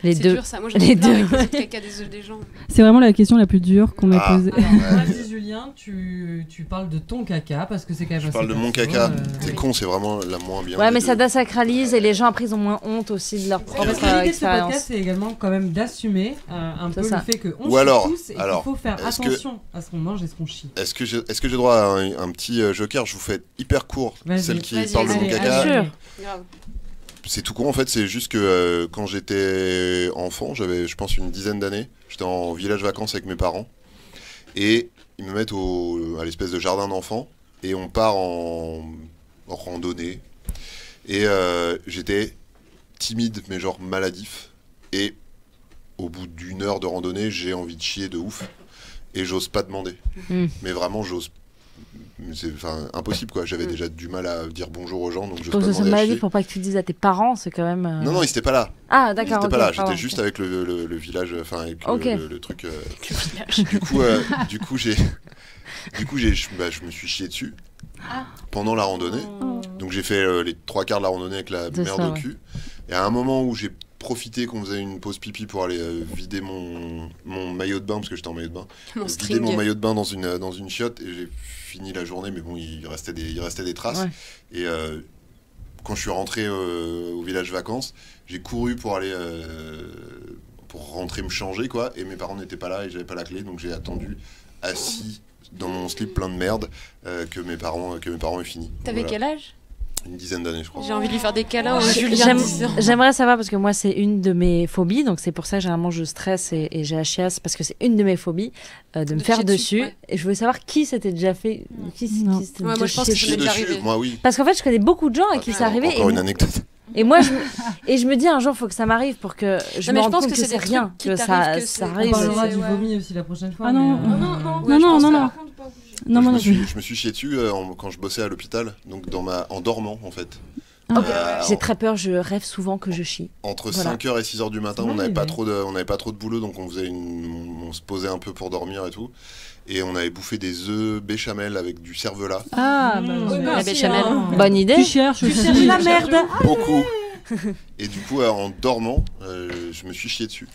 Les C'est deux. dur ça. Moi, j'en Les ai plein deux. avec les caca des gens. C'est vraiment la question la plus dure qu'on m'ait Ah. posée. Vas-y, Julien, tu parles de ton caca parce que c'est quand même Je assez parle de mon perso, caca. euh, C'est con, c'est vraiment la moins bien. Ouais, des mais deux. ça désacralise et les gens après ils ont moins honte aussi de leur Parce propre que l'idée de ce expérience. podcast, c'est également quand même d'assumer un C'est peu ça. le fait qu'on Ou chie alors, tous et qu'il faut faire est-ce que- attention à ce qu'on mange et ce qu'on chie. Est-ce que j'ai droit à un petit joker? Je vous fais hyper court. Vas-y. Celle qui Vas-y, parle de allez, mon caca. allez. Sûr. Grave. C'est tout con en fait, c'est juste que quand j'étais enfant, j'avais je pense une dizaine d'années, j'étais en village vacances avec mes parents et ils me mettent à l'espèce de jardin d'enfants et on part en randonnée et j'étais timide mais genre maladif et au bout d'une heure de randonnée j'ai envie de chier de ouf et j'ose pas demander. Mais vraiment j'ose. C'est impossible quoi, j'avais déjà du mal à dire bonjour aux gens donc j'ose Pour pas que ce soit demander à maladif, chier. pour pas que tu dises à tes parents, c'est quand même. Non, ils étaient pas là. Ah, Ils d'accord. étaient ok, pas là, pardon. j'étais juste avec le village, enfin avec Ok. le truc. Du coup, je me suis chié dessus pendant la randonnée. Donc j'ai fait les 3 quarts de la randonnée avec la C'est merde ça, au ouais. cul. Et à un moment où j'ai profité qu'on faisait une pause pipi pour aller vider mon maillot de bain, parce que j'étais en maillot de bain, Mon vider string. mon maillot de bain dans une chiotte et j'ai fini la journée, mais bon, il restait des traces. Ouais. Et quand je suis rentré au village vacances, j'ai couru pour aller pour rentrer me changer quoi, et mes parents n'étaient pas là et j'avais pas la clé, donc j'ai attendu assis dans mon slip plein de merde que mes parents aient fini. T'avais Voilà. quel âge? Une dizaine d'années, je crois. J'ai envie de lui faire des câlins au Julien J'aime- de 10 ans. J'aimerais savoir parce que moi c'est une de mes phobies, donc c'est pour ça que généralement je stresse et j'ai la chiasse parce que c'est une de mes phobies de me De faire chier dessus. dessus, ouais. Et je voulais savoir qui s'était déjà fait. Non. S'était Ouais, déjà moi, je pense chié que dessus. ça m'est déjà dessus, arrivé. moi oui. Parce qu'en fait je connais beaucoup de gens à qui c'est arrivé. Encore et, une anecdote. et moi je me dis un jour faut que ça m'arrive pour que je Non, me mais je rende pense compte que que c'est c'est des rien, trucs qui que t'arrivent, que ça c'est- On arrive. parlera c'est- du ouais. vomi aussi la prochaine fois. Ah non, mais, non, Non, non, Ouais, non, je pense non, que- non. Par contre, pas obligé. Non, moi non plus. Je me suis chié dessus quand je bossais à l'hôpital, donc en dormant en fait. Ah. J'ai très peur, je rêve souvent que je chie. Entre Voilà. 5h et 6h du matin, C'est on n'avait pas vrai, trop de boulot, donc on se posait un peu pour dormir et tout. Et on avait bouffé des œufs béchamel avec du cervelas. Ah, Mmh. bah, Oui, ouais. La Merci, béchamel. hein. Bonne idée. Tu cherches, Tu aussi. cherches la merde. Beaucoup. Et du coup, en dormant, je me suis chié dessus.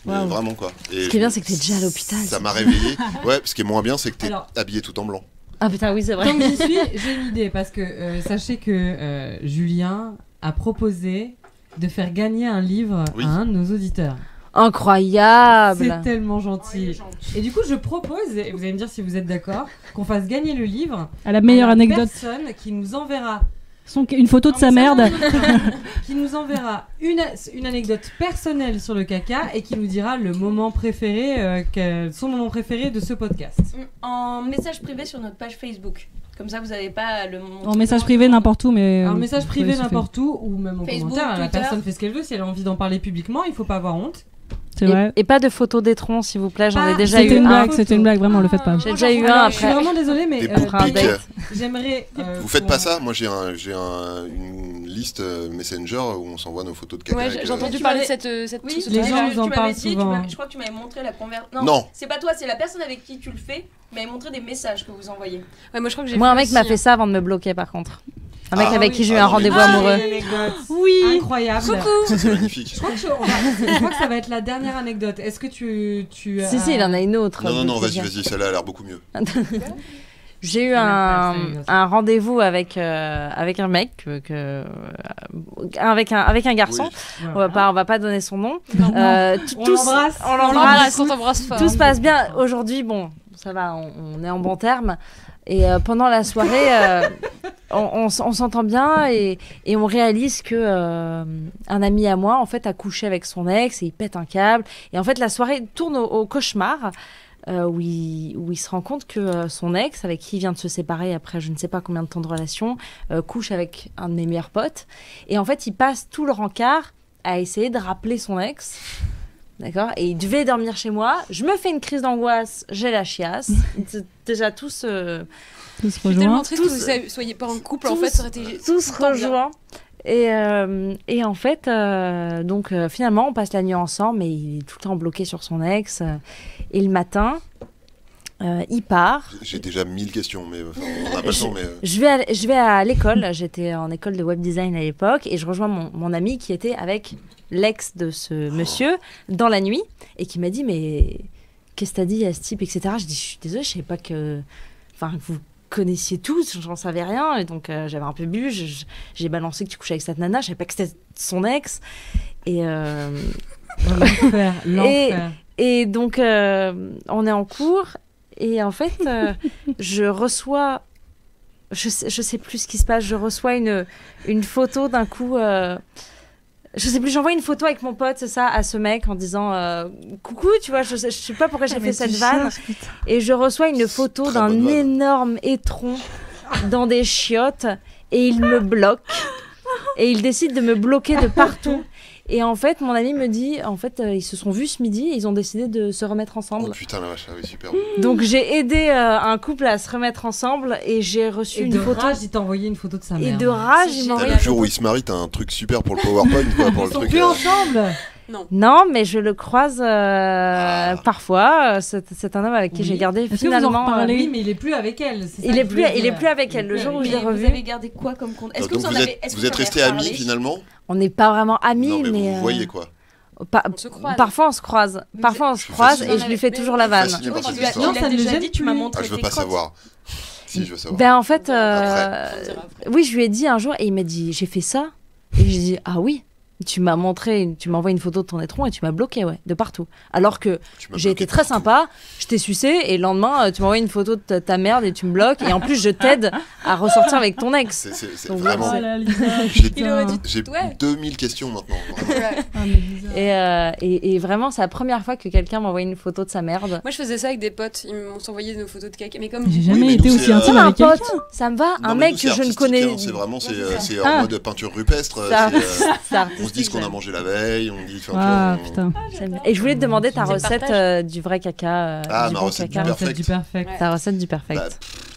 Mais Waouh. vraiment quoi. Et Ce qui est bien, c'est que t'es déjà à l'hôpital. Ça m'a réveillé. Ouais, ce qui est moins bien, c'est que t'es Alors- habillé tout en blanc. Ah putain, oui, c'est vrai. Tant que j'y suis, j'ai une idée parce que sachez que Julien a proposé de faire gagner un livre Oui. à un de nos auditeurs. Incroyable. C'est tellement gentil. Et du coup, je propose, et vous allez me dire si vous êtes d'accord, qu'on fasse gagner le livre À la meilleure à la anecdote. personne qui nous enverra Une photo de sa merde. qui nous enverra une anecdote personnelle sur le caca et qui nous dira le moment préféré, son moment préféré de ce podcast. En message privé sur notre page Facebook. Comme ça, vous n'avez pas le En message privé n'importe où, mais. Un message privé ouais, c'est n'importe où ou même en Facebook, commentaire. La Twitter. personne fait ce qu'elle veut. Si elle a envie d'en parler publiquement, il faut pas avoir honte. fait. C'est vrai. Et pas de photos d'étrons, s'il vous plaît. J'en ai Pas- déjà C'était eu une un. blague, c'était une blague, vraiment, le faites pas. J'ai déjà eu un Alors, je suis après. vraiment désolée, mais Des bouc un pics. date. j'aimerais. Vous faites pas ça? Moi, j'ai une liste Messenger où on s'envoie nos photos de caca. Ouais, avec, j'ai entendu tu parler de m'avais- cette Oui, ce Les truc. gens nous en tu m'avais parlent dit, souvent. je crois que tu m'avais montré la conversation. Non. C'est pas toi, c'est la personne avec qui tu le fais. Tu m'avais montré des messages que vous envoyez. Ouais, moi je crois que j'ai Moi, vu un mec aussi, m'a fait ça avant de me bloquer, par contre. Un mec Ah avec oui. qui j'ai eu Ah un non, mais rendez-vous ah, amoureux. Oui. Incroyable. Ça, c'est magnifique. Je crois que ça va être la dernière anecdote. Est-ce que tu Si, si, il en a une autre. Non, non, non, de vas-y, plaisir. vas-y, celle-là a l'air beaucoup mieux. J'ai eu Il a fait ça, un rendez-vous avec un mec, avec un garçon. Oui. On va pas donner son nom. On Tous- l'embrasse. on On l'embrasse. l'embrasse, on t'embrasse fort. Tout se passe bien. Aujourd'hui, bon, ça va, on est en bon terme. Et pendant la soirée, on s'entend bien et on réalise que un ami à moi, en fait, a couché avec son ex et il pète un câble. Et en fait, la soirée tourne au cauchemar où il se rend compte que son ex, avec qui il vient de se séparer après je ne sais pas combien de temps de relation, couche avec un de mes meilleurs potes. Et en fait, il passe tout le rencard à essayer de rappeler son ex. D'accord. Et il devait dormir chez moi. Je me fais une crise d'angoisse, j'ai la chiasse. Déjà tous Tout se Je suis tellement rejoint. triste que vous soyez pas en couple, en tous- fait, ça aurait été tous tout le temps bien. rejoints. Et en fait, donc finalement, on passe la nuit ensemble, mais il est tout le temps bloqué sur son ex. Et le matin, il part. J'ai déjà 1000 questions, mais enfin, on n'a pas le temps. Mais Je vais à l'école. J'étais en école de web design à l'époque et je rejoins mon ami qui était avec l'ex de ce monsieur dans la nuit et qui m'a dit mais qu'est-ce que t'as dit à ce type, etc. Je dis je suis désolée, je savais pas que vous connaissiez tous, j'en savais rien et donc j'avais un peu bu, j'ai balancé que tu couchais avec cette nana, je savais pas que c'était son ex et L'enfer. L'enfer. et donc on est en cours et en fait je reçois je sais plus ce qui se passe, je reçois une photo d'un coup je sais plus, j'envoie une photo avec mon pote, c'est ça, à ce mec en disant coucou, tu vois, je sais pas pourquoi j'ai fait cette vanne. Et je reçois une photo Très d'un bonne vanne. énorme étron dans des chiottes et il me bloque. Et il décide de me bloquer de partout. Et en fait, mon ami me dit, en fait, ils se sont vus ce midi et ils ont décidé de se remettre oh ensemble. putain la vache, ah oui, super. Donc j'ai aidé un couple à se remettre ensemble et j'ai reçu Et une de photo. rage, il t'a envoyé une photo de sa mère. Et de rage, C'est il m'a T'as envoyé le une jour où photo. ils se marient, t'as un truc super pour le PowerPoint, quoi, pour Ils le sont truc. plus ensemble. Non, mais je le croise parfois. C'est un homme avec qui Oui. j'ai gardé Est-ce que vous en finalement. reparlez Oui, mais il est plus avec elle. c'est ça Il que est je plus, voulais il est dire. plus avec elle. Le jour où je l'ai Vous revu, avez gardé quoi comme compte? Est-ce que Donc vous en vous avez. êtes, est-ce que vous êtes en avez restés amis reparlé finalement? on n'est pas vraiment amis, Non, mais vous mais vous voyez quoi? pa- On se croise. parfois on se croise. Mais Parfois on je se suis croise fasciné. et je lui fais toujours la vanne. Fasciné par Oui, cette tu l'as histoire. Non, ça ne déjà gêne dit, tu m'as plus. montré Ah, je veux tes pas crottes. savoir. Si, je veux savoir. Ben en fait, Après. oui, je lui ai dit un jour et il m'a dit j'ai fait ça et j'ai dit ah oui Tu m'as envoyé une photo de ton étron et tu m'as bloqué, ouais, de partout. Alors que Tu m'as j'ai bloqué été très partout. sympa, je t'ai sucé et le lendemain, tu m'envoies une photo de ta merde et tu me bloques. Et en plus, je t'aide à ressortir avec ton ex. C'est Donc, vraiment. Oh là, Lisa, J'ai Il aurait dû- j'ai Ouais. 2000 questions maintenant. Vraiment. Ouais. Ah, mais Lisa. Et vraiment, c'est la première fois que quelqu'un m'envoie une photo de sa merde. Moi, je faisais ça avec des potes. Ils m'ont envoyé nos photos de caca. Mais comme J'ai Oui, jamais mais été nous, aussi c'est, intime Comme un avec pote, quelqu'un. ça me va. Non, Un mais mec nous, c'est que je ne artistique, connais. hein, c'est vraiment c'est en Ah. mode peinture rupestre. Ça- c'est, c'est on se dit ce qu'on a mangé la veille, on dit. enfin, tu Ah, vois, on- putain. Et je voulais te demander ta C'est le recette partage. du vrai caca. Ah, du ma bon recette du caca. La perfect. recette du perfect. Ouais. Ta recette du perfect. Bah,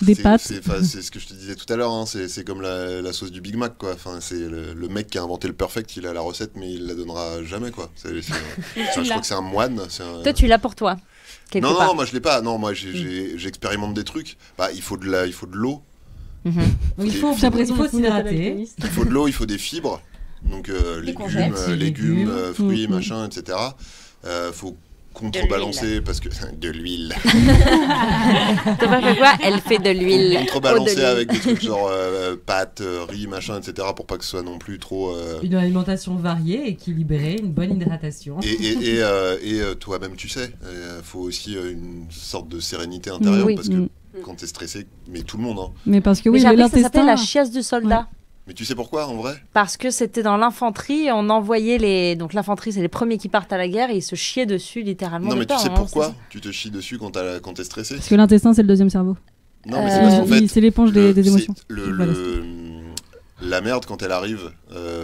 Des pâtes. C'est ce que je te disais tout à l'heure, hein, c'est comme la sauce du Big Mac, quoi. Enfin, c'est le mec qui a inventé le perfect, il a la recette, mais il la donnera jamais, quoi. Je crois que c'est un moine. Toi, tu l'as pour toi. Quelque Non, part. non, moi je l'ai pas. Non, moi j'expérimente des trucs. Bah, il faut de l'eau, Mhm. Il faut J'ai l'impression d'être s'hydrater. il faut de l'eau, il faut des fibres. Donc courgettes. légumes, fruits, Mhm. machin, etc. Faut contrebalancer parce que de l'huile. T'as pas fait quoi? Elle fait de l'huile. Contrebalancer Eau de avec des trucs genre pâtes, riz, machin, etc. Pour pas que ce soit non plus trop. Une alimentation variée, équilibrée, une bonne hydratation. Et toi-même, tu sais, faut aussi une sorte de sérénité intérieure Oui. parce que Mm. quand t'es stressé, mais tout le monde, hein. Mais parce que Mais oui, j'ai appris que ça s'appelait l'intestin. la chiasse du soldat. Mais tu sais pourquoi en vrai? Parce que c'était dans l'infanterie, on envoyait les. Donc l'infanterie, c'est les premiers qui partent à la guerre et ils se chiaient dessus littéralement. Non, de mais tu peur, sais hein, pourquoi c'est ça. tu te chies dessus quand t'es stressé? Parce que l'intestin, c'est le deuxième cerveau. Non, mais c'est parce qu'en fait. Oui, c'est l'éponge des c'est émotions. le- la merde, quand elle arrive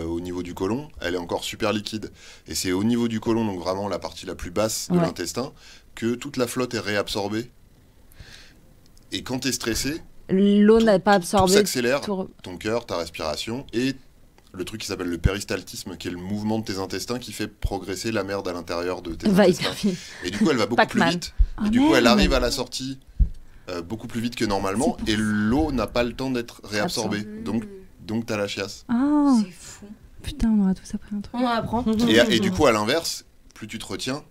au niveau du côlon, elle est encore super liquide. Et c'est au niveau du côlon, donc vraiment la partie la plus basse de Ouais. l'intestin, que toute la flotte est réabsorbée. Et quand t'es stressé, L'eau n'a pas tout absorbé. s'accélère, tout- ton cœur, ta respiration, et le truc qui s'appelle le péristaltisme, qui est le mouvement de tes intestins qui fait progresser la merde à l'intérieur de tes Va intestins. hyper vite. Et du coup, elle va beaucoup Pac-Man. plus vite. Ah, Et du coup, elle merde. arrive à la sortie beaucoup plus vite que normalement, et l'eau n'a pas le temps d'être réabsorbée. Donc t'as la chiasse. Ah, C'est fou. putain, on aura tous appris un truc. On en apprend. Et du coup, à l'inverse, plus tu te retiens,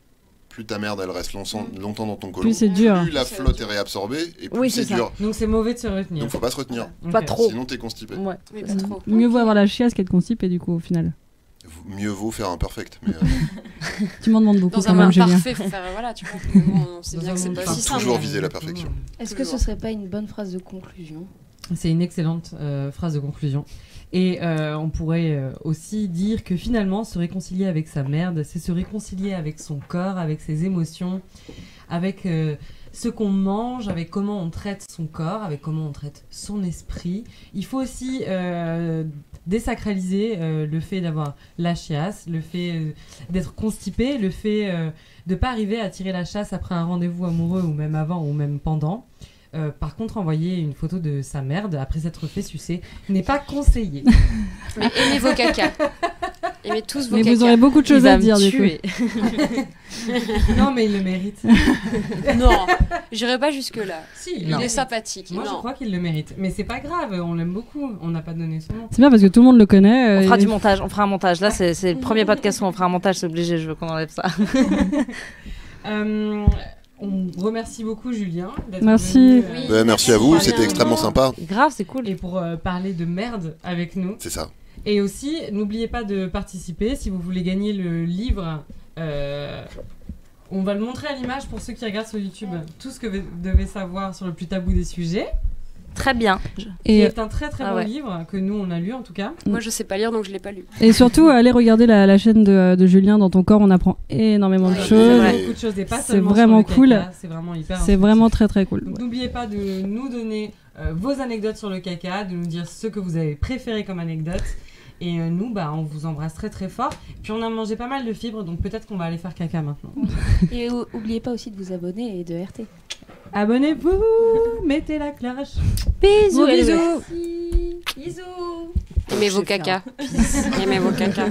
plus ta merde elle reste longtemps dans ton côlon. Plus c'est dur. Plus la flotte est réabsorbée et plus Oui, c'est c'est ça. dur. Donc c'est mauvais de se retenir. Donc faut pas se retenir. Ok. Pas trop. Sinon t'es constipé. Ouais. Mais pas trop. Mieux vaut avoir la chiasse qu'être constipé, du coup, au final. Mieux vaut faire un perfect. Mais Tu m'en demandes beaucoup Dans quand un même, monde Julien. parfait, faut faire. Voilà, tu vois. Mais bon, on sait bien que c'est pas Faut si simple. toujours viser la perfection. Est-ce que ce serait pas une bonne phrase de conclusion? C'est une excellente phrase de conclusion. Et on pourrait aussi dire que finalement, se réconcilier avec sa merde, c'est se réconcilier avec son corps, avec ses émotions, avec ce qu'on mange, avec comment on traite son corps, avec comment on traite son esprit. Il faut aussi désacraliser le fait d'avoir la chiasse, le fait d'être constipé, le fait de ne pas arriver à tirer la chasse après un rendez-vous amoureux ou même avant ou même pendant. Par contre, envoyer une photo de sa merde après s'être fait sucer n'est pas conseillé. Mais aimez vos cacas. Aimez tous vos Mais cacas. vous aurez beaucoup de Il choses va à me dire, du coup. tuer. Non, mais il le mérite. Non, j'irai pas jusque-là. Si, Il est sympathique. Moi, je non. crois qu'il le mérite. Mais c'est pas grave, on l'aime beaucoup. On n'a pas donné son nom. C'est bien parce que tout le monde le connaît. On fera et- du montage, on fera un montage. Là, c'est le premier podcast où on fera un montage, c'est obligé, je veux qu'on enlève ça. On remercie beaucoup Julien d'être Merci. venu, Oui. Ouais, merci à vous, parler c'était un extrêmement moment sympa. Grave, c'est cool. Et pour parler de merde avec nous. C'est ça. Et aussi, n'oubliez pas de participer si vous voulez gagner le livre. On va le montrer à l'image pour ceux qui regardent sur YouTube. Tout ce que vous devez savoir sur le plus tabou des sujets. Très bien. Qui Et, est un très très Ah bon ouais. livre que nous on a lu en tout cas. Moi, je sais pas lire, donc je l'ai pas lu. et surtout, allez regarder la chaîne de Julien dans ton corps. On apprend énormément de Ouais, c'est choses. vrai. Beaucoup de choses et pas C'est seulement vraiment sur le cool. caca, c'est vraiment hyper C'est instructif. vraiment très très cool. Donc n'oubliez pas de nous donner vos anecdotes sur le caca, de nous dire ce que vous avez préféré comme anecdote. Et nous, bah, on vous embrasse très très fort. Puis on a mangé pas mal de fibres, donc peut-être qu'on va aller faire caca maintenant. Et oubliez pas aussi de vous abonner et de RT. Abonnez-vous, mettez la cloche. Bisous, Gros les bisous. amis. Bisous. Aimez vos cacas. Aimez vos cacas.